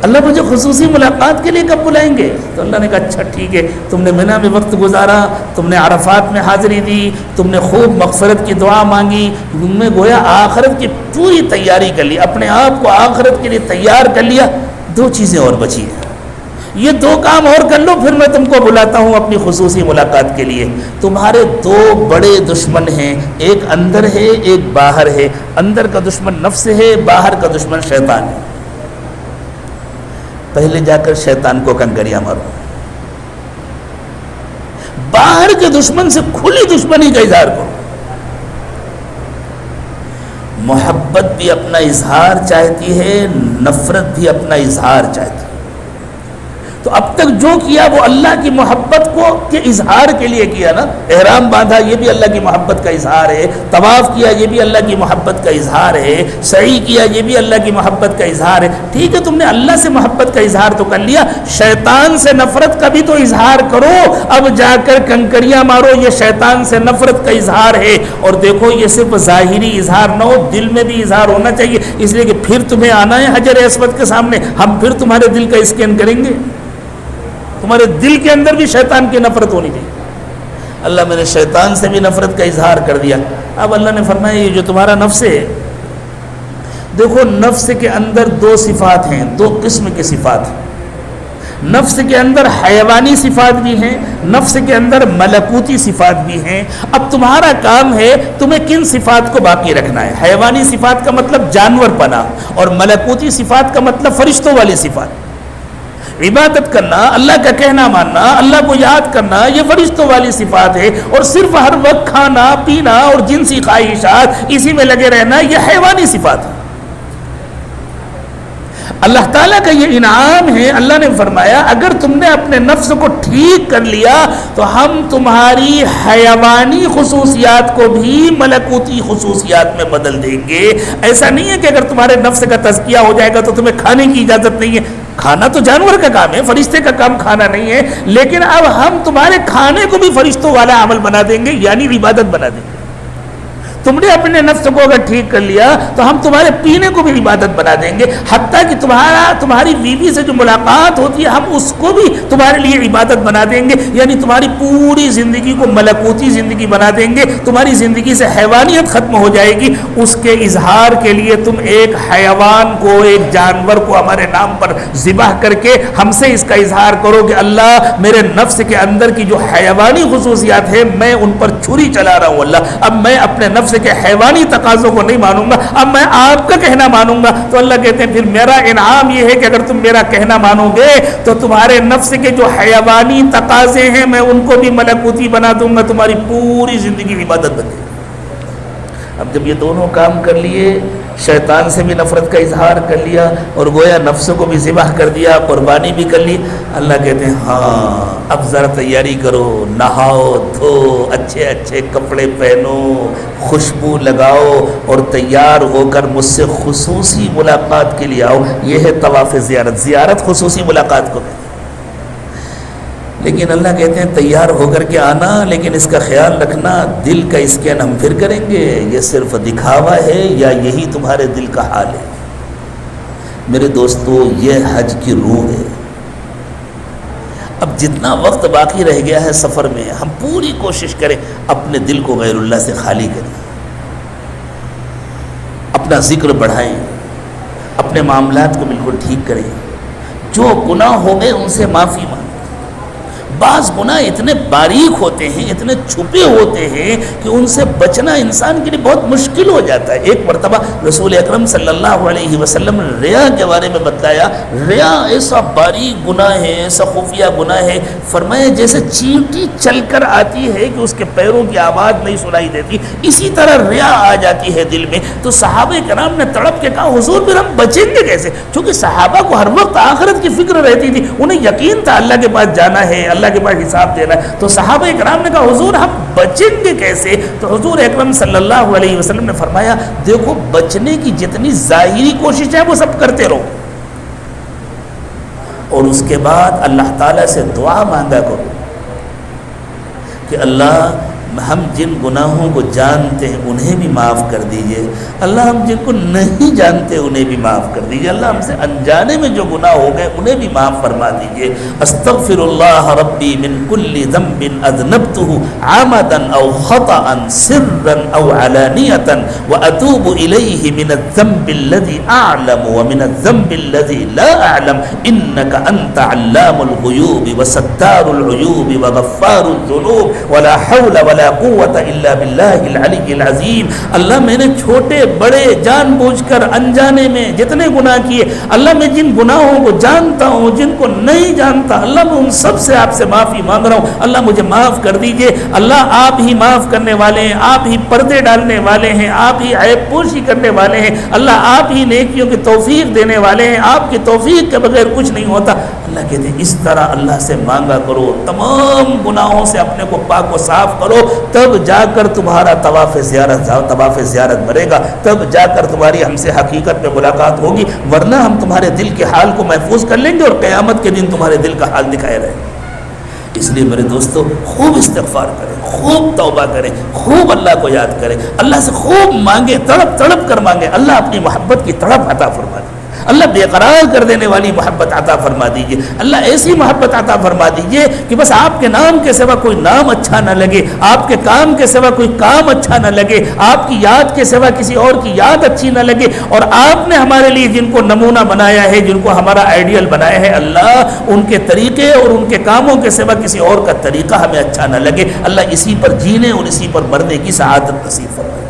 اللہ مجھے خصوصی ملاقات کے لیے کب بلائیں گے؟ تو اللہ نے کہا اچھا ٹھیک ہے، تم نے منی میں وقت گزارا، تم نے عرفات میں حاضری دی، تم نے خوب مغفرت کی دعا مانگی، تم نے گویا آخرت کی پوری تیاری کر لی، اپنے آپ کو آخرت کے لیے تیار کر لیا، دو چیزیں اور بچی ہیں، یہ دو کام اور کر لو، پھر میں تم کو بلاتا ہوں اپنی خصوصی ملاقات کے لیے۔ تمہارے دو بڑے دشمن ہیں، ایک اندر ہے ایک باہر ہے، اندر کا دشمن نفس ہے، باہر کا دشمن شیطان ہے۔ پہلے جا کر شیطان کو کنکریاں مارو، باہر کے دشمن سے کھلی دشمنی کا اظہار کرو۔ محبت بھی اپنا اظہار چاہتی ہے، نفرت بھی اپنا اظہار چاہتی ہے۔ تو اب تک جو کیا وہ اللہ کی محبت کو کے اظہار کے لیے کیا نا، احرام باندھا یہ بھی اللہ کی محبت کا اظہار ہے، طواف کیا یہ بھی اللہ کی محبت کا اظہار ہے، سعی کیا یہ بھی اللہ کی محبت کا اظہار ہے۔ ٹھیک ہے، تم نے اللہ سے محبت کا اظہار تو کر لیا، شیطان سے نفرت کا بھی تو اظہار کرو، اب جا کر کنکریاں مارو، یہ شیطان سے نفرت کا اظہار ہے۔ اور دیکھو یہ صرف ظاہری اظہار نہ ہو، دل میں بھی اظہار ہونا چاہیے، اس لیے کہ پھر تمہیں آنا ہے حجر اسود کے سامنے، ہم پھر تمہارے دل کا اسکین کریں گے، تمہارے دل کے اندر بھی شیطان کی نفرت ہونی چاہیے۔ اللہ میں نے شیطان سے بھی نفرت کا اظہار کر دیا۔ اب اللہ نے فرمایا یہ جو تمہارا نفس ہے، دیکھو نفس کے اندر دو صفات ہیں، دو قسم کی صفات ہیں۔ نفس کے اندر حیوانی صفات بھی ہیں، نفس کے اندر ملکوتی صفات بھی ہیں۔ اب تمہارا کام ہے تمہیں کن صفات کو باقی رکھنا ہے۔ حیوانی صفات کا مطلب جانور پنا، اور ملکوتی صفات کا مطلب فرشتوں والی صفات۔ عبادت کرنا، اللہ کا کہنا ماننا، اللہ کو یاد کرنا، یہ فرشتوں والی صفات ہے، اور صرف ہر وقت کھانا پینا اور جنسی خواہشات اسی میں لگے رہنا یہ حیوانی صفات ہے۔ اللہ تعالیٰ کا یہ انعام ہے، اللہ نے فرمایا اگر تم نے اپنے نفس کو ٹھیک کر لیا تو ہم تمہاری حیوانی خصوصیات کو بھی ملکوتی خصوصیات میں بدل دیں گے۔ ایسا نہیں ہے کہ اگر تمہارے نفس کا تزکیہ ہو جائے گا تو تمہیں کھانے کی اجازت نہیں ہے، کھانا تو جانور کا کام ہے، فرشتے کا کام کھانا نہیں ہے، لیکن اب ہم تمہارے کھانے کو بھی فرشتوں والا عمل بنا دیں گے، یعنی عبادت بنا دیں گے۔ تم نے اپنے نفس کو اگر ٹھیک کر لیا تو ہم تمہارے پینے کو بھی عبادت بنا دیں گے، حتیٰ کہ تمہاری بیوی سے جو ملاقات ہوتی ہے ہم اس کو بھی تمہارے لیے عبادت بنا دیں گے، یعنی تمہاری پوری زندگی کو ملکوتی زندگی بنا دیں گے، تمہاری زندگی سے حیوانیت ختم ہو جائے گی۔ اس کے اظہار کے لیے تم ایک حیوان کو، ایک جانور کو ہمارے نام پر ذبح کر کے ہم سے اس کا اظہار کرو کہ اللہ میرے نفس کے اندر کی جو حیوانی خصوصیات ہیں میں ان پر چھری چلا رہا ہوں، اللہ اب میں اپنے نفس کے حیوانی تقاضوں کو نہیں مانوں گا، اب میں آپ کا کہنا مانوں گا۔ تو اللہ کہتے ہیں پھر میرا انعام یہ ہے کہ اگر تم میرا کہنا مانو گے تو تمہارے نفس کے جو حیوانی تقاضے ہیں میں ان کو بھی ملکوتی بنا دوں گا، تمہاری پوری زندگی عبادت بن جائے گی۔ اب جب یہ دونوں کام کر لیے، شیطان سے بھی نفرت کا اظہار کر لیا اور گویا نفس کو بھی ذبح کر دیا، قربانی بھی کر لی، اللہ کہتے ہیں ہاں اب ذرا تیاری کرو، نہاؤ دھو، اچھے اچھے کپڑے پہنو، خوشبو لگاؤ اور تیار ہو کر مجھ سے خصوصی ملاقات کے لیے آؤ۔ یہ ہے طواف زیارت، زیارت خصوصی ملاقات کو کہتے ہیں۔ لیکن اللہ کہتے ہیں تیار ہو کر کے آنا، لیکن اس کا خیال رکھنا دل کا اسکین ہم پھر کریں گے، یہ صرف دکھاوا ہے یا یہی تمہارے دل کا حال ہے؟ میرے دوستو یہ حج کی روح ہے۔ اب جتنا وقت باقی رہ گیا ہے سفر میں ہم پوری کوشش کریں اپنے دل کو غیر اللہ سے خالی کریں، اپنا ذکر بڑھائیں، اپنے معاملات کو بالکل ٹھیک کریں، جو گناہ ہو گئے ان سے معافی مانگیں۔ بعض گناہ اتنے باریک ہوتے ہیں، اتنے چھپے ہوتے ہیں کہ ان سے بچنا انسان کے لیے بہت مشکل ہو جاتا ہے۔ ایک مرتبہ رسول اکرم صلی اللہ علیہ وسلم نے ریا کے بارے میں بتایا، ریا ایسا باریک گناہ ہے، ایسا خفیہ گناہ ہے، فرمایا جیسے چیونٹی چل کر آتی ہے کہ اس کے پیروں کی آواز نہیں سنائی دیتی، اسی طرح ریا آ جاتی ہے دل میں۔ تو صحابہ کرام نے تڑپ کے کہا حضور پھر ہم بچیں گے کیسے؟ چونکہ صحابہ کو ہر وقت آخرت کی فکر رہتی تھی، انہیں یقین تھا اللہ کے پاس جانا ہے، اللہ کے پاس حساب دینا ہے۔ تو صحابہ کرام نے کہا حضور ہم بچیں گے کیسے؟ تو حضور اکرم صلی اللہ علیہ وسلم نے فرمایا دیکھو بچنے کی جتنی ظاہری کوشش ہے وہ سب کرتے رہو، اور اس کے بعد اللہ تعالیٰ سے دعا مانگا کرو کہ اللہ ہم جن گناہوں کو جانتے ہیں انہیں بھی معاف کر دیجئے، اللہ ہم جن کو نہیں جانتے انہیں بھی معاف کر دیجئے، اللہ ہم سے انجانے میں جو گناہ ہو گئے انہیں بھی معاف فرما دیجئے۔ استغفر اللہ ربی من کل ذنب اذنبته عمدا او خطأ سرا او علانیۃ واتوب الیہ من الذنب الذي اعلم ومن الذنب الذي لا اعلم انك انت علام الغیوب وستار العیوب وغفار الذنوب ولا حول ولا قوت الا باللہ العلی العظیم۔ اللہ میں نے چھوٹے بڑے جان بوجھ کر انجانے میں جتنے گناہ کیے، اللہ میں جن گناہوں کو جانتا ہوں جن کو نہیں جانتا، اللہ میں ان سب سے آپ سے معافی مانگ رہا ہوں، اللہ مجھے معاف کر دیجئے۔ اللہ آپ ہی معاف کرنے والے ہیں، آپ ہی پردے ڈالنے والے ہیں، آپ ہی عیب پوشی کرنے والے ہیں، اللہ آپ ہی نیکیوں کی توفیق دینے والے ہیں، آپ کی توفیق کے بغیر کچھ نہیں ہوتا۔ اللہ کہتے ہیں اس طرح اللہ سے مانگا کرو، تمام گناہوں سے اپنے کو پاک و صاف کرو، تب جا کر تمہارا طواف زیارت بھرے گا، تب جا کر تمہاری ہم سے حقیقت میں ملاقات ہوگی، ورنہ ہم تمہارے دل کے حال کو محفوظ کر لیں گے اور قیامت کے دن تمہارے دل کا حال دکھائے رہے گا۔ اس لیے میرے دوستو خوب استغفار کریں، خوب توبہ کریں، خوب اللہ کو یاد کریں، اللہ سے خوب مانگیں، تڑپ تڑپ کر مانگیں، اللہ اپنی محبت کی تڑپ عطا فرما دے، اللہ بے قرار کر دینے والی محبت عطا فرما دیجئے، اللہ ایسی محبت عطا فرما دیجئے کہ بس آپ کے نام کے سوا کوئی نام اچھا نہ لگے، آپ کے کام کے سوا کوئی کام اچھا نہ لگے، آپ کی یاد کے سوا کسی اور کی یاد اچھی نہ لگے، اور آپ نے ہمارے لیے جن کو نمونہ بنایا ہے، جن کو ہمارا آئیڈیل بنایا ہے، اللہ ان کے طریقے اور ان کے کاموں کے سوا کسی اور کا طریقہ ہمیں اچھا نہ لگے، اللہ اسی پر جینے اور اسی پر مرنے کی سعادت نصیب فرمائے۔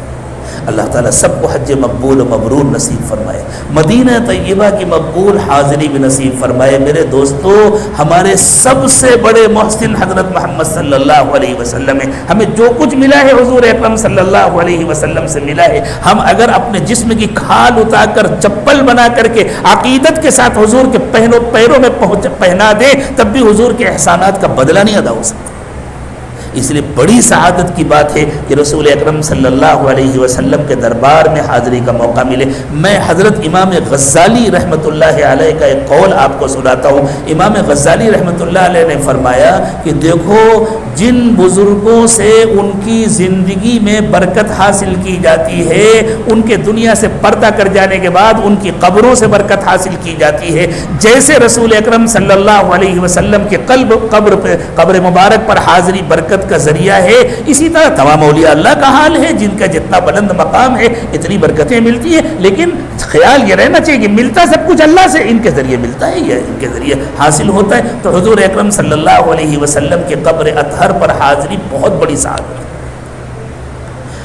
اللہ تعالیٰ سب کو حج مقبول و مبرور نصیب فرمائے، مدینہ طیبہ کی مقبول حاضری بھی نصیب فرمائے۔ میرے دوستو ہمارے سب سے بڑے محسن حضرت محمد صلی اللہ علیہ وسلم ہے، ہمیں جو کچھ ملا ہے حضور اکرم صلی اللہ علیہ وسلم سے ملا ہے، ہم اگر اپنے جسم کی کھال اتار کر چپل بنا کر کے عقیدت کے ساتھ حضور کے پیروں میں پہنا دیں تب بھی حضور کے احسانات کا بدلہ نہیں ادا ہو سکتا۔ اس لیے بڑی سعادت کی بات ہے کہ رسول اکرم صلی اللہ علیہ وسلم کے دربار میں حاضری کا موقع ملے۔ میں حضرت امام غزالی رحمۃ اللہ علیہ کا ایک قول آپ کو سناتا ہوں۔ امام غزالی رحمۃ اللہ علیہ نے فرمایا کہ دیکھو جن بزرگوں سے ان کی زندگی میں برکت حاصل کی جاتی ہے، ان کے دنیا سے پردہ کر جانے کے بعد ان کی قبروں سے برکت حاصل کی جاتی ہے، جیسے رسول اکرم صلی اللہ علیہ وسلم کے قبر مبارک پر حاضری برکت کا ذریعہ ہے، اسی طرح تمام اولیاء اللہ کا حال ہے، جن کا جتنا بلند مقام ہے اتنی برکتیں ملتی ہیں، لیکن خیال یہ رہنا چاہیے کہ ملتا سب کچھ اللہ سے، ان کے ذریعے ملتا ہے یا ان کے ذریعے حاصل ہوتا ہے۔ تو حضور اکرم صلی اللہ علیہ وسلم کے قبر اطہر پر حاضری بہت بڑی سعادت ہے،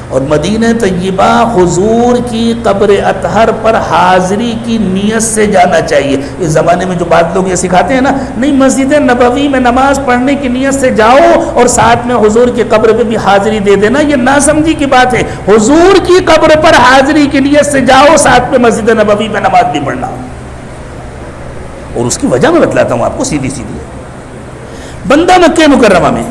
اور مدینہ طیبہ حضور کی قبر اطہر پر حاضری کی نیت سے جانا چاہیے۔ اس زمانے میں جو بات لوگ یہ سکھاتے ہیں نا، نہیں مسجد نبوی میں نماز پڑھنے کی نیت سے جاؤ اور ساتھ میں حضور کی قبر پہ بھی حاضری دے دینا، یہ ناسمجھی کی بات ہے۔ حضور کی قبر پر حاضری کی نیت سے جاؤ، ساتھ میں مسجد نبوی میں نماز بھی پڑھنا، اور اس کی وجہ میں بتلاتا ہوں آپ کو سیدھی سیدھی۔ بندہ مکہ مکرمہ میں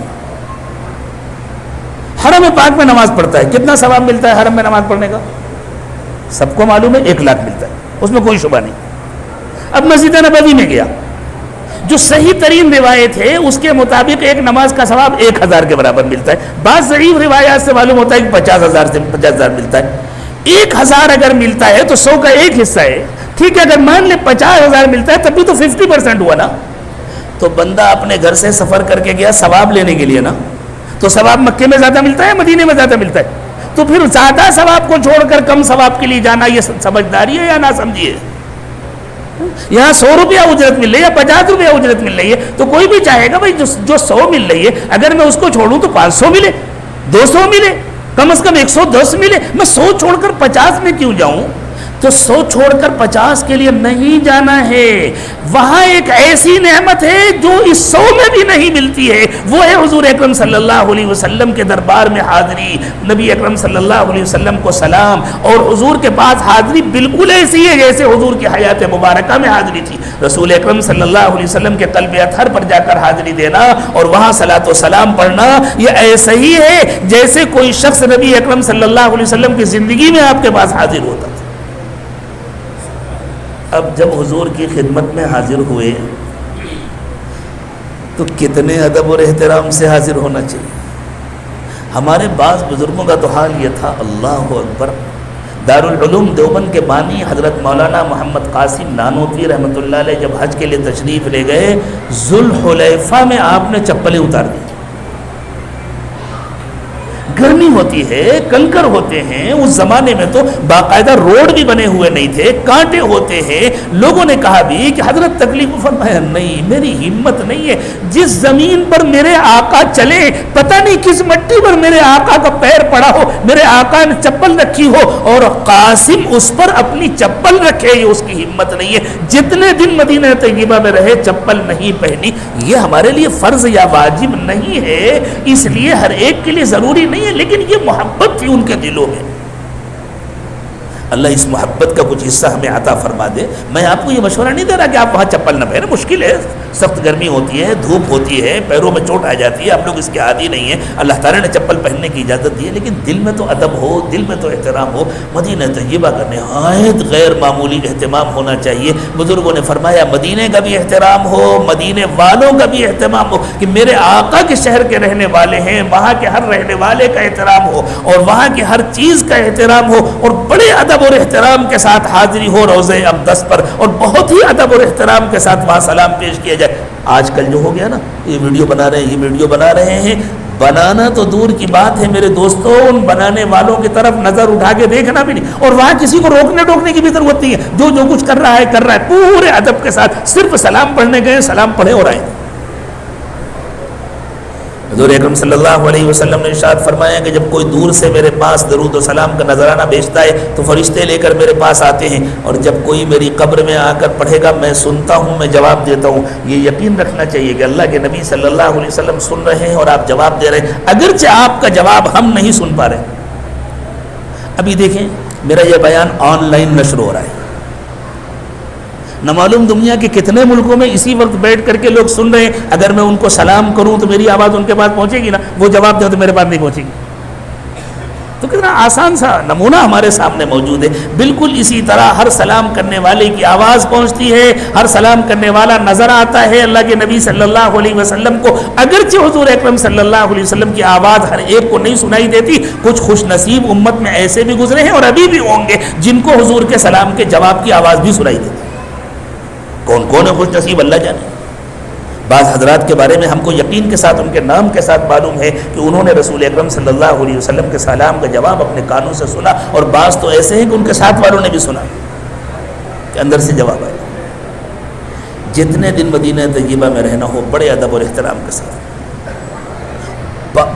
حرم پاک میں نماز پڑھتا ہے، کتنا ثواب ملتا ہے حرم میں نماز پڑھنے کا؟ سب کو معلوم ہے 1 لاکھ ملتا ہے، اس میں کوئی شبہ نہیں۔ اب مسجد نبوی میں گیا، جو صحیح ترین روایت ہے اس کے مطابق ایک نماز کا ثواب 1000 کے برابر ملتا ہے، بعض ضعیف روایات سے معلوم ہوتا ہے کہ 50,000 ملتا ہے۔ 1000 اگر ملتا ہے تو 100 کا ایک حصہ ہے، ٹھیک ہے، اگر مان لے 50,000 ملتا ہے تب بھی تو 50% ہوا نا۔ تو بندہ اپنے گھر سے سفر کر کے گیا ثواب لینے کے لیے نا، تو ثواب مکے میں زیادہ ملتا ہے مدینے میں زیادہ ملتا ہے، تو پھر زیادہ ثواب کو چھوڑ کر کم ثواب کے لیے جانا یہ سمجھداری ہے یا نہ سمجھیے؟ یہاں 100 روپیہ اجرت مل رہی ہے یا 50 روپیہ اجرت مل رہی ہے، تو کوئی بھی چاہے گا بھائی جو 100 مل رہی ہے اگر میں اس کو چھوڑوں تو 500 ملے، 200 ملے، کم از کم 110 ملے، میں 100 چھوڑ کر 50 میں کیوں جاؤں؟ تو 100 چھوڑ کر 50 کے لیے نہیں جانا ہے، وہاں ایک ایسی نعمت ہے جو اس 100 میں بھی نہیں ملتی ہے، وہ ہے حضور اکرم صلی اللہ علیہ وسلم کے دربار میں حاضری، نبی اکرم صلی اللہ علیہ وسلم کو سلام، اور حضور کے پاس حاضری بالکل ایسی ہے جیسے حضور کی حیات مبارکہ میں حاضری تھی۔ رسول اکرم صلی اللہ علیہ وسلم کے قلب اطہر پر جا کر حاضری دینا اور وہاں صلاۃ و سلام پڑھنا یہ ایسا ہی ہے جیسے کوئی شخص نبی اکرم صلی اللہ علیہ وسلم کی زندگی میں آپ کے پاس حاضر ہوتا تھا۔ اب جب حضور کی خدمت میں حاضر ہوئے تو کتنے ادب اور احترام سے حاضر ہونا چاہیے۔ ہمارے بعض بزرگوں کا تو حال یہ تھا، اللہ اکبر، دارالعلوم دیوبند کے بانی حضرت مولانا محمد قاسم نانوتوی رحمۃ اللہ علیہ جب حج کے لیے تشریف لے گئے، ذوالحلیفہ میں آپ نے چپلیں اتار دی۔ گرمی ہوتی ہے، کنکر ہوتے ہیں، اس زمانے میں تو باقاعدہ روڈ بھی بنے ہوئے نہیں تھے، کانٹے ہوتے ہیں۔ لوگوں نے کہا بھی کہ حضرت تکلیف، فرمایا نہیں، میری ہمت نہیں ہے، جس زمین پر میرے آقا چلے، پتہ نہیں کس مٹی پر میرے آقا کا پیر پڑا ہو، میرے آقا نے چپل رکھی ہو اور قاسم اس پر اپنی چپل رکھے، یہ اس کی ہمت نہیں ہے۔ جتنے دن مدینہ طیبہ میں رہے چپل نہیں پہنی۔ یہ ہمارے لیے فرض یا واجب نہیں ہے، اس لیے ہر ایک کے لیے ضروری نہیں ہے، لیکن یہ محبت تھی ان کے دلوں میں۔ اللہ اس محبت کا کچھ حصہ ہمیں عطا فرما دے۔ میں آپ کو یہ مشورہ نہیں دے رہا کہ آپ وہاں چپل نہ پہنیں، مشکل ہے، سخت گرمی ہوتی ہے، دھوپ ہوتی ہے، پیروں میں چوٹ آ جاتی ہے، آپ لوگ اس کے عادی نہیں ہیں، اللہ تعالیٰ نے چپل پہننے کی اجازت دی ہے، لیکن دل میں تو ادب ہو، دل میں تو احترام ہو۔ مدینہ طیبہ کا نہایت غیر معمولی اہتمام ہونا چاہیے۔ بزرگوں نے فرمایا مدینے کا بھی احترام ہو، مدینے والوں کا بھی احترام ہو، کہ میرے آقا کے شہر کے رہنے والے ہیں، وہاں کے ہر رہنے والے کا احترام ہو اور وہاں کی ہر چیز کا احترام ہو، اور بڑے ادب اور احترام کے ساتھ حاضری ہو روضہ اقدس پر، اور بہت ہی ادب اور احترام کے ساتھ وہاں سلام پیش کیا جائے۔ آج کل جو ہو گیا نا، یہ ویڈیو بنا رہے ہیں، بنانا تو دور کی بات ہے میرے دوستوں، ان بنانے والوں کی طرف نظر اٹھا کے دیکھنا بھی نہیں، اور وہاں کسی کو روکنے کی بھی ضرورت نہیں ہے، جو کچھ کر رہا ہے پورے ادب کے ساتھ، صرف سلام پڑھنے گئے، سلام پڑھے اور آئے۔ حضور اکرم صلی اللہ علیہ وسلم نے ارشاد فرمایا کہ جب کوئی دور سے میرے پاس درود و سلام کا نذرانہ بھیجتا ہے تو فرشتے لے کر میرے پاس آتے ہیں، اور جب کوئی میری قبر میں آ کر پڑھے گا میں سنتا ہوں، میں جواب دیتا ہوں۔ یہ یقین رکھنا چاہیے کہ اللہ کے نبی صلی اللہ علیہ وسلم سن رہے ہیں اور آپ جواب دے رہے ہیں، اگرچہ آپ کا جواب ہم نہیں سن پا رہے۔ ابھی دیکھیں میرا یہ بیان آن لائن نشر ہو رہا ہے، نہ معلوم دنیا کے کتنے ملکوں میں اسی وقت بیٹھ کر کے لوگ سن رہے ہیں۔ اگر میں ان کو سلام کروں تو میری آواز ان کے پاس پہنچے گی نا، وہ جواب دیں تو میرے پاس نہیں پہنچے گی۔ تو کتنا آسان سا نمونہ ہمارے سامنے موجود ہے۔ بالکل اسی طرح ہر سلام کرنے والے کی آواز پہنچتی ہے، ہر سلام کرنے والا نظر آتا ہے اللہ کے نبی صلی اللہ علیہ وسلم کو، اگرچہ حضور اکرم صلی اللہ علیہ وسلم کی آواز ہر ایک کو نہیں سنائی دیتی۔ کچھ خوش نصیب امت میں ایسے بھی گزرے ہیں اور ابھی بھی ہوں گے جن کو حضور کے سلام کے جواب کی آواز بھی سنائی دیتی۔ کون کون ہے خوش نصیب اللہ جانے۔ بعض حضرات کے بارے میں ہم کو یقین کے ساتھ ان کے نام کے ساتھ معلوم ہے کہ انہوں نے رسول اکرم صلی اللہ علیہ وسلم کے سلام کا جواب اپنے کانوں سے سنا، اور بعض تو ایسے ہیں کہ ان کے ساتھ والوں نے بھی سنا کہ اندر سے جواب آیا۔ جتنے دن مدینہ طیبہ میں رہنا ہو بڑے ادب اور احترام کے ساتھ۔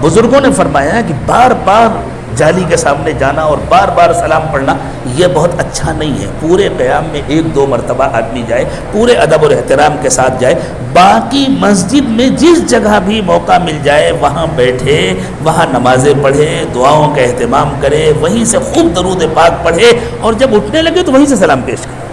بزرگوں نے فرمایا کہ بار بار جالی کے سامنے جانا اور بار بار سلام پڑھنا یہ بہت اچھا نہیں ہے۔ پورے قیام میں 1-2 مرتبہ آدمی جائے، پورے ادب اور احترام کے ساتھ جائے، باقی مسجد میں جس جگہ بھی موقع مل جائے وہاں بیٹھے، وہاں نمازیں پڑھے، دعاؤں کا اہتمام کرے، وہیں سے خوب درود پاک پڑھے، اور جب اٹھنے لگے تو وہیں سے سلام پیش کرے۔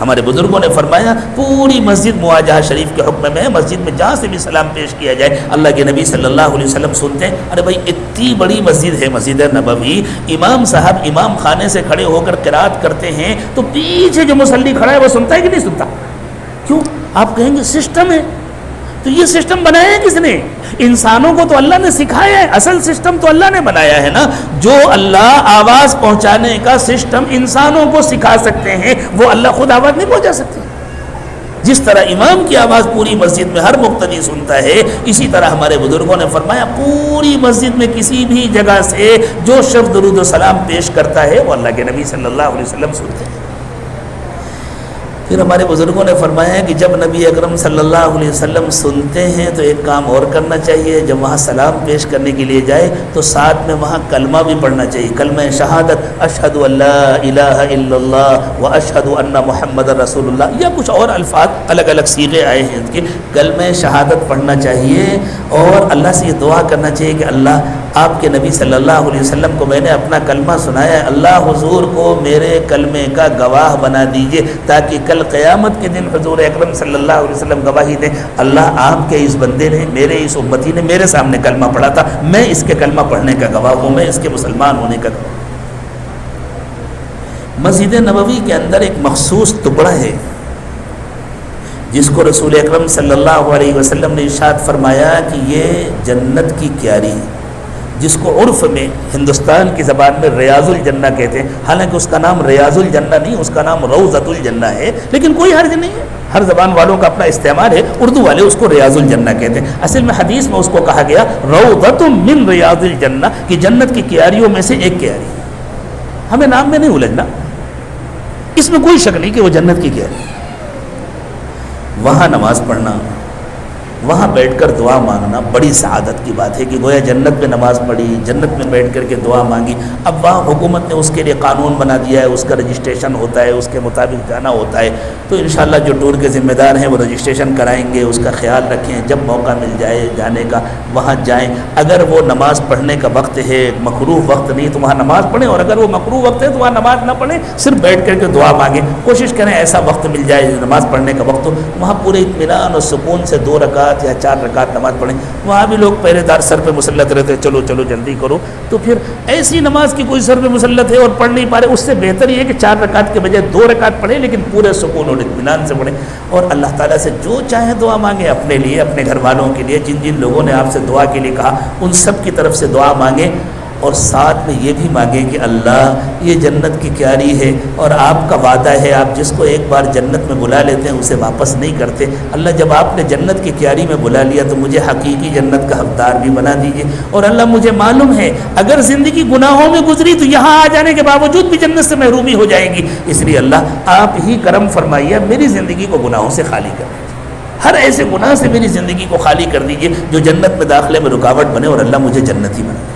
ہمارے بزرگوں نے فرمایا پوری مسجد مواجہہ شریف کے حکم میں ہے، مسجد میں جہاں سے بھی سلام پیش کیا جائے اللہ کے نبی صلی اللہ علیہ وسلم سنتے ہیں۔ ارے بھائی اتنی بڑی مسجد ہے مسجد نبوی، امام صاحب امام خانے سے کھڑے ہو کر قرات کرتے ہیں تو پیچھے جو مصلی کھڑا ہے وہ سنتا ہے کہ نہیں سنتا؟ کیوں؟ آپ کہیں گے سسٹم ہے، تو یہ سسٹم بنایا ہے کس نے؟ انسانوں کو تو اللہ نے سکھایا ہے، اصل سسٹم تو اللہ نے بنایا ہے نا۔ جو اللہ آواز پہنچانے کا سسٹم انسانوں کو سکھا سکتے ہیں وہ اللہ خود آواز نہیں پہنچا سکتے۔ جس طرح امام کی آواز پوری مسجد میں ہر مقتدی سنتا ہے، اسی طرح ہمارے بزرگوں نے فرمایا پوری مسجد میں کسی بھی جگہ سے جو شخص درود و سلام پیش کرتا ہے وہ اللہ کے نبی صلی اللہ علیہ وسلم سنتے ہیں۔ پھر ہمارے بزرگوں نے فرمایا کہ جب نبی اکرم صلی اللہ علیہ وسلم سنتے ہیں تو ایک کام اور کرنا چاہیے، جب وہاں سلام پیش کرنے کے لیے جائے تو ساتھ میں وہاں کلمہ بھی پڑھنا چاہیے، کلمہ شہادت، اشہد ان لا الہ الا اللہ و اشہد ان محمد رسول اللہ، یا کچھ اور الفاظ الگ الگ صیغے آئے ہیں ان کے، کلمہ شہادت پڑھنا چاہیے، اور اللہ سے یہ دعا کرنا چاہیے کہ اللہ آپ کے نبی صلی اللہ علیہ وسلم کو میں نے اپنا کلمہ سنایا ہے، اللہ حضور کو میرے کلمے کا گواہ بنا دیجئے تاکہ کل قیامت کے دن حضور اکرم صلی اللہ علیہ وسلم گواہی دیں، اللہ آپ کے اس بندے نے، میرے اس امتی نے میرے سامنے کلمہ پڑھا تھا، میں اس کے کلمہ پڑھنے کا گواہ ہوں، میں اس کے مسلمان ہونے کا گواہ۔ مسجد نبوی کے اندر ایک مخصوص ٹکڑا ہے جس کو رسول اکرم صلی اللہ علیہ وسلم نے ارشاد فرمایا کہ یہ جنت کی کیاری ہے، جس کو عرف میں ہندوستان کی زبان میں ریاض الجنہ کہتے ہیں، حالانکہ اس کا نام ریاض الجنہ نہیں، اس کا نام روضۃ الجنہ ہے، لیکن کوئی حرج نہیں ہے، ہر زبان والوں کا اپنا استعمال ہے، اردو والے اس کو ریاض الجنہ کہتے ہیں۔ اصل میں حدیث میں اس کو کہا گیا روضۃ من ریاض الجنہ، کہ جنت کی کیاریوں میں سے ایک کیاری۔ ہمیں نام میں نہیں الجھنا، اس میں کوئی شک نہیں کہ وہ جنت کی کیاری۔ وہاں نماز پڑھنا، وہاں بیٹھ کر دعا مانگنا بڑی سعادت کی بات ہے، کہ گویا جنت میں نماز پڑھی، جنت میں بیٹھ کر کے دعا مانگی۔ اب وہاں حکومت نے اس کے لیے قانون بنا دیا ہے، اس کا رجسٹریشن ہوتا ہے، اس کے مطابق جانا ہوتا ہے، تو انشاءاللہ جو ٹور کے ذمہ دار ہیں وہ رجسٹریشن کرائیں گے، اس کا خیال رکھیں، جب موقع مل جائے جانے کا وہاں جائیں۔ اگر وہ نماز پڑھنے کا وقت ہے، مکروہ وقت نہیں، تو وہاں نماز پڑھیں، اور اگر وہ مکروہ وقت ہے تو وہاں نماز نہ پڑھیں، صرف بیٹھ کر کے دعا مانگیں۔ کوشش کریں ایسا وقت مل جائے نماز پڑھنے کا وقت ہو، وہاں پورے اطمینان اور سکون سے 2 رکعت یا 4 رکعت نماز پڑھیں۔ وہاں بھی لوگ پہرے دار سر پہ مسلط رہتے، چلو چلو جلدی کرو، تو پھر ایسی نماز کی کوئی سر پہ مسلط ہے اور پڑھ نہیں پا رہے، اس سے بہتر یہ ہے کہ 4 رکعت کے بجائے 2 رکعت پڑھیں، لیکن پورے سکون اور اطمینان سے پڑھیں، اور اللہ تعالیٰ سے جو چاہیں دعا مانگیں، اپنے لیے، اپنے گھر والوں کے لیے، جن جن لوگوں نے آپ سے دعا کے لیے کہا ان سب کی طرف سے دعا مانگیں، اور ساتھ میں یہ بھی مانگیں کہ اللہ یہ جنت کی کیاری ہے، اور آپ کا وعدہ ہے، آپ جس کو ایک بار جنت میں بلا لیتے ہیں اسے واپس نہیں کرتے۔ اللہ جب آپ نے جنت کی کیاری میں بلا لیا تو مجھے حقیقی جنت کا حقدار بھی بنا دیجئے، اور اللہ مجھے معلوم ہے اگر زندگی گناہوں میں گزری تو یہاں آ جانے کے باوجود بھی جنت سے محرومی ہو جائے گی، اس لیے اللہ آپ ہی کرم فرمائیے، میری زندگی کو گناہوں سے خالی کر دیجیے، ہر ایسے گناہ سے میری زندگی کو خالی کر دیجئے جو جنت میں داخلے میں رکاوٹ بنے، اور اللہ مجھے جنتی بنا دے۔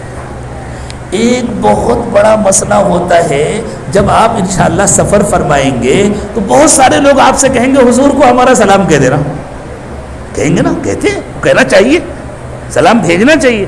ایک بہت بڑا مسئلہ ہوتا ہے جب آپ انشاءاللہ سفر فرمائیں گے تو بہت سارے لوگ آپ سے کہیں گے حضور کو ہمارا سلام کہہ دینا، کہیں گے نا، کہتے ہیں، کہنا چاہیے، سلام بھیجنا چاہیے۔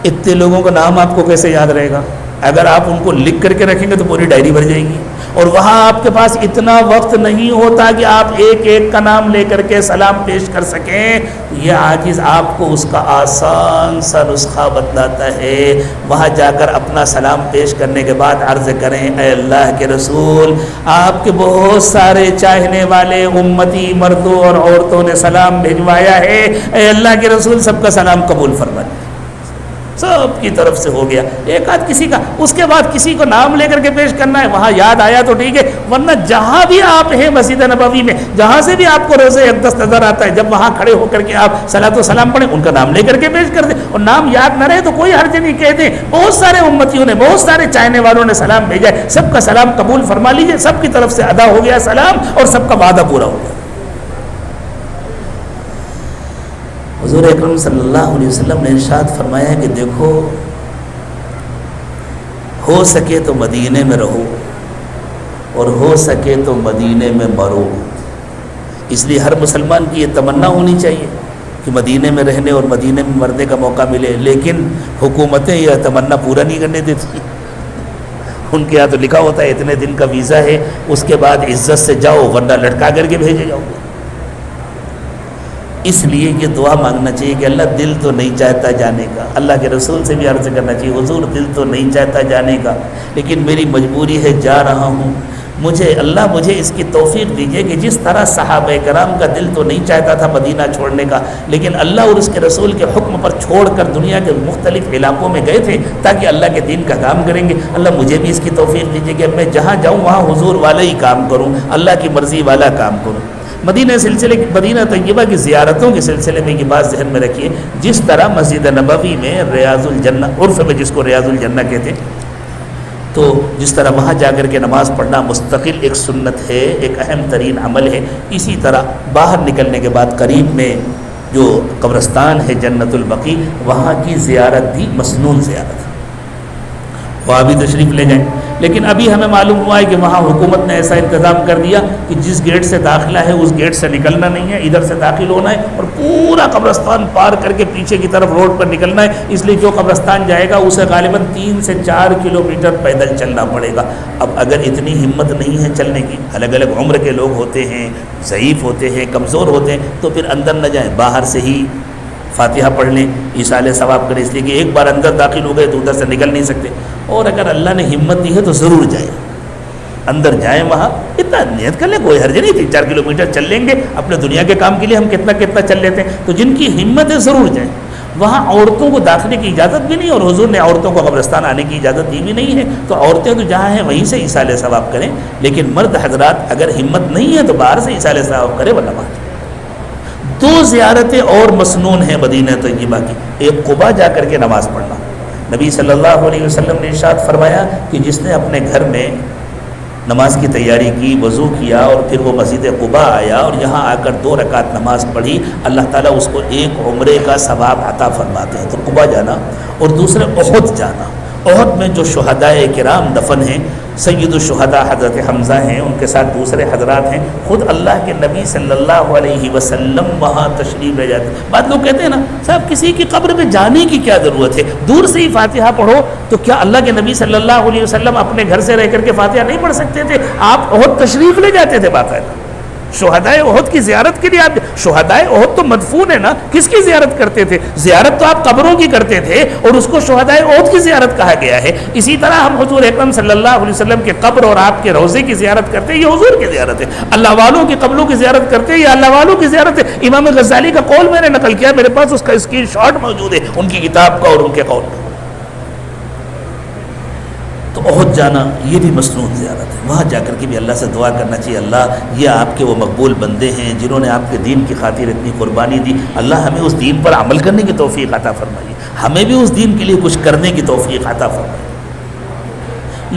اتنے لوگوں کا نام آپ کو کیسے یاد رہے گا؟ اگر آپ ان کو لکھ کر کے رکھیں گے تو پوری ڈائری بھر جائے گی، اور وہاں آپ کے پاس اتنا وقت نہیں ہوتا کہ آپ ایک ایک کا نام لے کر کے سلام پیش کر سکیں۔ یہ عاجز آپ کو اس کا آسان سا نسخہ بتلاتا ہے۔ وہاں جا کر اپنا سلام پیش کرنے کے بعد عرض کریں، اے اللہ کے رسول، آپ کے بہت سارے چاہنے والے امتی مردوں اور عورتوں نے سلام بھیجوایا ہے، اے اللہ کے رسول سب کا سلام قبول فرما لیں۔ سب کی طرف سے ہو گیا، ایک آدھ کسی کا، اس کے بعد کسی کو نام لے کر کے پیش کرنا ہے، وہاں یاد آیا تو ٹھیک ہے، ورنہ جہاں بھی آپ ہیں مسجد نبوی میں، جہاں سے بھی آپ کو روزہ اقدس نظر آتا ہے، جب وہاں کھڑے ہو کر کے آپ صلاۃ و سلام پڑھیں، ان کا نام لے کر کے پیش کر دیں، اور نام یاد نہ رہے تو کوئی حرج نہیں، کہہ دیں بہت سارے امتیوں نے، بہت سارے چاہنے والوں نے سلام بھیجا ہے، سب کا سلام قبول فرما لیجیے، سب کی طرف سے ادا ہو گیا سلام، اور سب کا وعدہ پورا ہو گیا۔ حضور اکرم صلی اللہ علیہ وسلم نے ارشاد فرمایا کہ دیکھو، ہو سکے تو مدینے میں رہو، اور ہو سکے تو مدینے میں مرو۔ اس لیے ہر مسلمان کی یہ تمنا ہونی چاہیے کہ مدینے میں رہنے اور مدینے میں مرنے کا موقع ملے، لیکن حکومتیں یہ تمنا پورا نہیں کرنے دیتی۔ ان کے یہاں تو لکھا ہوتا ہے اتنے دن کا ویزا ہے، اس کے بعد عزت سے جاؤ ورنہ لٹکا کر کے بھیجے جاؤ گے۔ اس لیے یہ دعا مانگنا چاہیے کہ اللہ دل تو نہیں چاہتا جانے کا، اللہ کے رسول سے بھی عرض کرنا چاہیے حضور دل تو نہیں چاہتا جانے کا، لیکن میری مجبوری ہے، جا رہا ہوں، مجھے اس کی توفیق دیجیے کہ جس طرح صحابہ کرام کا دل تو نہیں چاہتا تھا مدینہ چھوڑنے کا، لیکن اللہ اور اس کے رسول کے حکم پر چھوڑ کر دنیا کے مختلف علاقوں میں گئے تھے تاکہ اللہ کے دین کا کام کریں گے، اللہ مجھے بھی اس کی توفیق دیجیے کہ میں جہاں جاؤں وہاں حضور والا ہی کام کروں، اللہ کی مرضی والا کام کروں۔ مدینہ طیبہ کی زیارتوں کے سلسلے میں یہ بات ذہن میں رکھیے، جس طرح مسجد نبوی میں ریاض الجنہ، عرف میں جس کو ریاض الجنہ کہتے ہیں، تو جس طرح وہاں جا کر کے نماز پڑھنا مستقل ایک سنت ہے، ایک اہم ترین عمل ہے، اسی طرح باہر نکلنے کے بعد قریب میں جو قبرستان ہے جنت البقیع، وہاں کی زیارت بھی مسنون زیارت ہے، وہاں بھی تشریف لے جائیں۔ لیکن ابھی ہمیں معلوم ہوا ہے کہ وہاں حکومت نے ایسا انتظام کر دیا کہ جس گیٹ سے داخلہ ہے اس گیٹ سے نکلنا نہیں ہے، ادھر سے داخل ہونا ہے اور پورا قبرستان پار کر کے پیچھے کی طرف روڈ پر نکلنا ہے، اس لیے جو قبرستان جائے گا اسے غالباً 3 سے 4 کلومیٹر پیدل چلنا پڑے گا۔ اب اگر اتنی ہمت نہیں ہے چلنے کی، الگ الگ عمر کے لوگ ہوتے ہیں، ضعیف ہوتے ہیں، کمزور ہوتے ہیں، تو پھر اندر نہ جائیں، باہر سے ہی فاتحہ پڑھ لیں، ایصال ثواب کریں، اس لیے کہ ایک بار اندر داخل ہو گئے تو ادھر سے نکل نہیں سکتے، اور اگر اللہ نے ہمت دی ہے تو ضرور جائیں، اندر جائیں، وہاں اتنا نیت کر لیں، کوئی حرج نہیں، 3-4 کلومیٹر چل لیں گے، اپنے دنیا کے کام کے لیے ہم کتنا چل لیتے ہیں، تو جن کی ہمت ہے ضرور جائیں۔ وہاں عورتوں کو داخلے کی اجازت بھی نہیں، اور حضور نے عورتوں کو قبرستان آنے کی اجازت دی بھی نہیں ہے، تو عورتیں تو جہاں ہیں وہیں سے ایصال ثواب کریں، لیکن مرد حضرات اگر ہمت نہیں ہے تو باہر سے ایصال ثواب کرے ورنہ وہاں جائیں۔ دو زیارتیں اور مسنون ہیں مدینہ طیبہ کی، ایک قباء جا کر کے نماز پڑھنا۔ نبی صلی اللہ علیہ وسلم نے ارشاد فرمایا کہ جس نے اپنے گھر میں نماز کی تیاری کی، وضو کیا اور پھر وہ مسجد قباء آیا اور یہاں آ کر 2 رکعت نماز پڑھی، اللہ تعالیٰ اس کو ایک عمرے کا ثواب عطا فرماتے ہیں۔ تو قباء جانا، اور دوسرے احد جانا۔ احد میں جو شہدائے کرام دفن ہیں، سید الشہداء حضرت حمزہ ہیں، ان کے ساتھ دوسرے حضرات ہیں، خود اللہ کے نبی صلی اللہ علیہ وسلم وہاں تشریف لے جاتے ہیں۔ بعد لوگ کہتے ہیں نا صاحب کسی کی قبر میں جانے کی کیا ضرورت ہے، دور سے ہی فاتحہ پڑھو، تو کیا اللہ کے نبی صلی اللہ علیہ وسلم اپنے گھر سے رہ کر کے فاتحہ نہیں پڑھ سکتے تھے؟ آپ احد تشریف لے جاتے تھے باقاعدہ، شہدائے احد کی زیارت کے لیے۔ آپ شہدائے احد تو مدفون ہے نا، کس کی زیارت کرتے تھے؟ زیارت تو آپ قبروں کی کرتے تھے، اور اس کو شہدائے احد کی زیارت کہا گیا ہے۔ اسی طرح ہم حضور اکرم صلی اللہ علیہ وسلم کے قبر اور آپ کے روضے کی زیارت کرتے ہیں، یہ حضور کی زیارت ہے۔ اللہ والوں کی قبروں کی زیارت کرتے ہیں، یہ اللہ والوں کی زیارت ہے۔ امام غزالی کا قول میں نے نقل کیا، میرے پاس اس کا اسکرین شاٹ موجود ہے ان کی کتاب کا اور ان کے قول کا۔ تو احد جانا یہ بھی مسنون زیارت ہے، وہاں جا کر کے بھی اللہ سے دعا کرنا چاہیے، اللہ یہ آپ کے وہ مقبول بندے ہیں جنہوں نے آپ کے دین کی خاطر اتنی قربانی دی، اللہ ہمیں اس دین پر عمل کرنے کی توفیق عطا فرمائیے، ہمیں بھی اس دین کے لیے کچھ کرنے کی توفیق عطا فرمائیے۔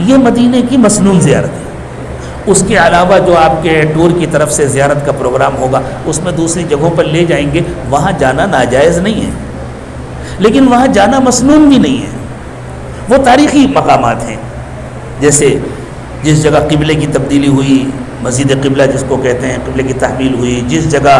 یہ مدینے کی مسنون زیارت ہے۔ اس کے علاوہ جو آپ کے ٹور کی طرف سے زیارت کا پروگرام ہوگا اس میں دوسری جگہوں پر لے جائیں گے، وہاں جانا ناجائز نہیں ہے، لیکن وہاں جانا مسنون بھی نہیں ہے۔ وہ تاریخی مقامات ہیں، جیسے جس جگہ قبلے کی تبدیلی ہوئی، مسجد قبلہ جس کو کہتے ہیں، قبلے کی تحویل ہوئی، جس جگہ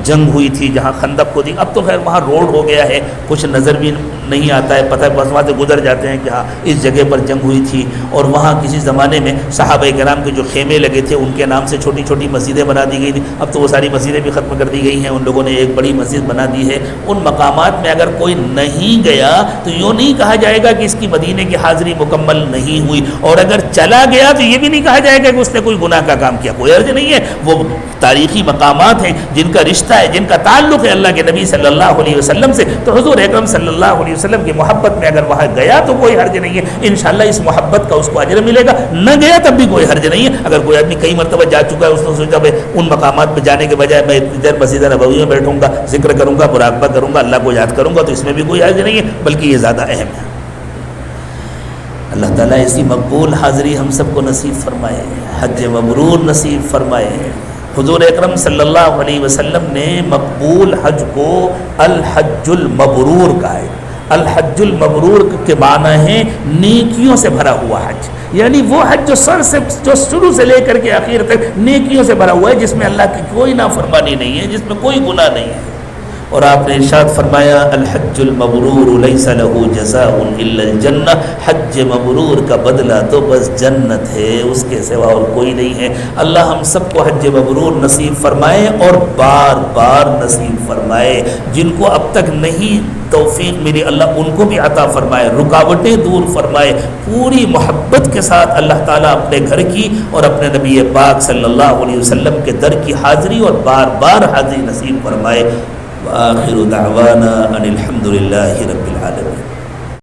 جنگ ہوئی تھی جہاں خندق کو دی، اب تو خیر وہاں روڈ ہو گیا ہے، کچھ نظر بھی نہیں آتا ہے، پتہ بس وہاں سے گزر جاتے ہیں کہ ہاں اس جگہ پر جنگ ہوئی تھی۔ اور وہاں کسی زمانے میں صحابہ کرام کے جو خیمے لگے تھے ان کے نام سے چھوٹی چھوٹی مسجدیں بنا دی گئی تھیں، اب تو وہ ساری مسجدیں بھی ختم کر دی گئی ہیں، ان لوگوں نے ایک بڑی مسجد بنا دی ہے۔ ان مقامات میں اگر کوئی نہیں گیا تو یوں نہیں کہا جائے گا کہ اس کی مدینے کی حاضری مکمل نہیں ہوئی، اور اگر چلا گیا تو یہ بھی نہیں کہا جائے گا کہ اس نے کوئی گناہ کا کام کیا، کوئی عرض نہیں ہے۔ وہ تاریخی مقامات ہیں جن کا رشتہ ہے، جن کا تعلق ہے اللہ کے نبی صلی اللہ علیہ وسلم سے، تو حضور اکرم صلی اللہ علیہ وسلم کی محبت میں اگر وہاں گیا تو کوئی حرج نہیں ہے، انشاءاللہ اس محبت کا اس کو اجر ملے گا، نہ گیا تب بھی کوئی حرج نہیں ہے۔ اگر کوئی آدمی کئی مرتبہ جا چکا ہے، اس نے سوچا بھائی ان مقامات پہ جانے کے بجائے میں ادھر مسجد نبوی میں بیٹھوں گا، ذکر کروں گا، مراقبہ کروں گا، اللہ کو یاد کروں گا، تو اس میں بھی کوئی حرج نہیں ہے، بلکہ یہ زیادہ اہم ہے۔ اللہ تعالیٰ ایسی مقبول حاضری ہم سب کو نصیب فرمائے، حج مبرور نصیب فرمائے۔ حضور اکرم صلی اللہ علیہ وسلم نے مقبول حج کو الحج المبرور کہا ہے۔ الحج المبرور کے معنی ہے نیکیوں سے بھرا ہوا حج، یعنی وہ حج جو شروع سے لے کر کے آخر تک نیکیوں سے بھرا ہوا ہے، جس میں اللہ کی کوئی نافرمانی نہیں ہے، جس میں کوئی گناہ نہیں ہے۔ اور آپ نے ارشاد فرمایا الحج المبرور لیس له جزاء الا الجنہ، حج مبرور کا بدلہ تو بس جنت ہے، اس کے سوا اور کوئی نہیں ہے۔ اللہ ہم سب کو حج مبرور نصیب فرمائے اور بار بار نصیب فرمائے۔ جن کو اب تک نہیں توفیق ملی اللہ ان کو بھی عطا فرمائے، رکاوٹیں دور فرمائے، پوری محبت کے ساتھ اللہ تعالیٰ اپنے گھر کی اور اپنے نبی پاک صلی اللہ علیہ وسلم کے در کی حاضری اور بار بار حاضری نصیب فرمائے۔ وآخر دعوانا ان الحمد للہ رب العالمین۔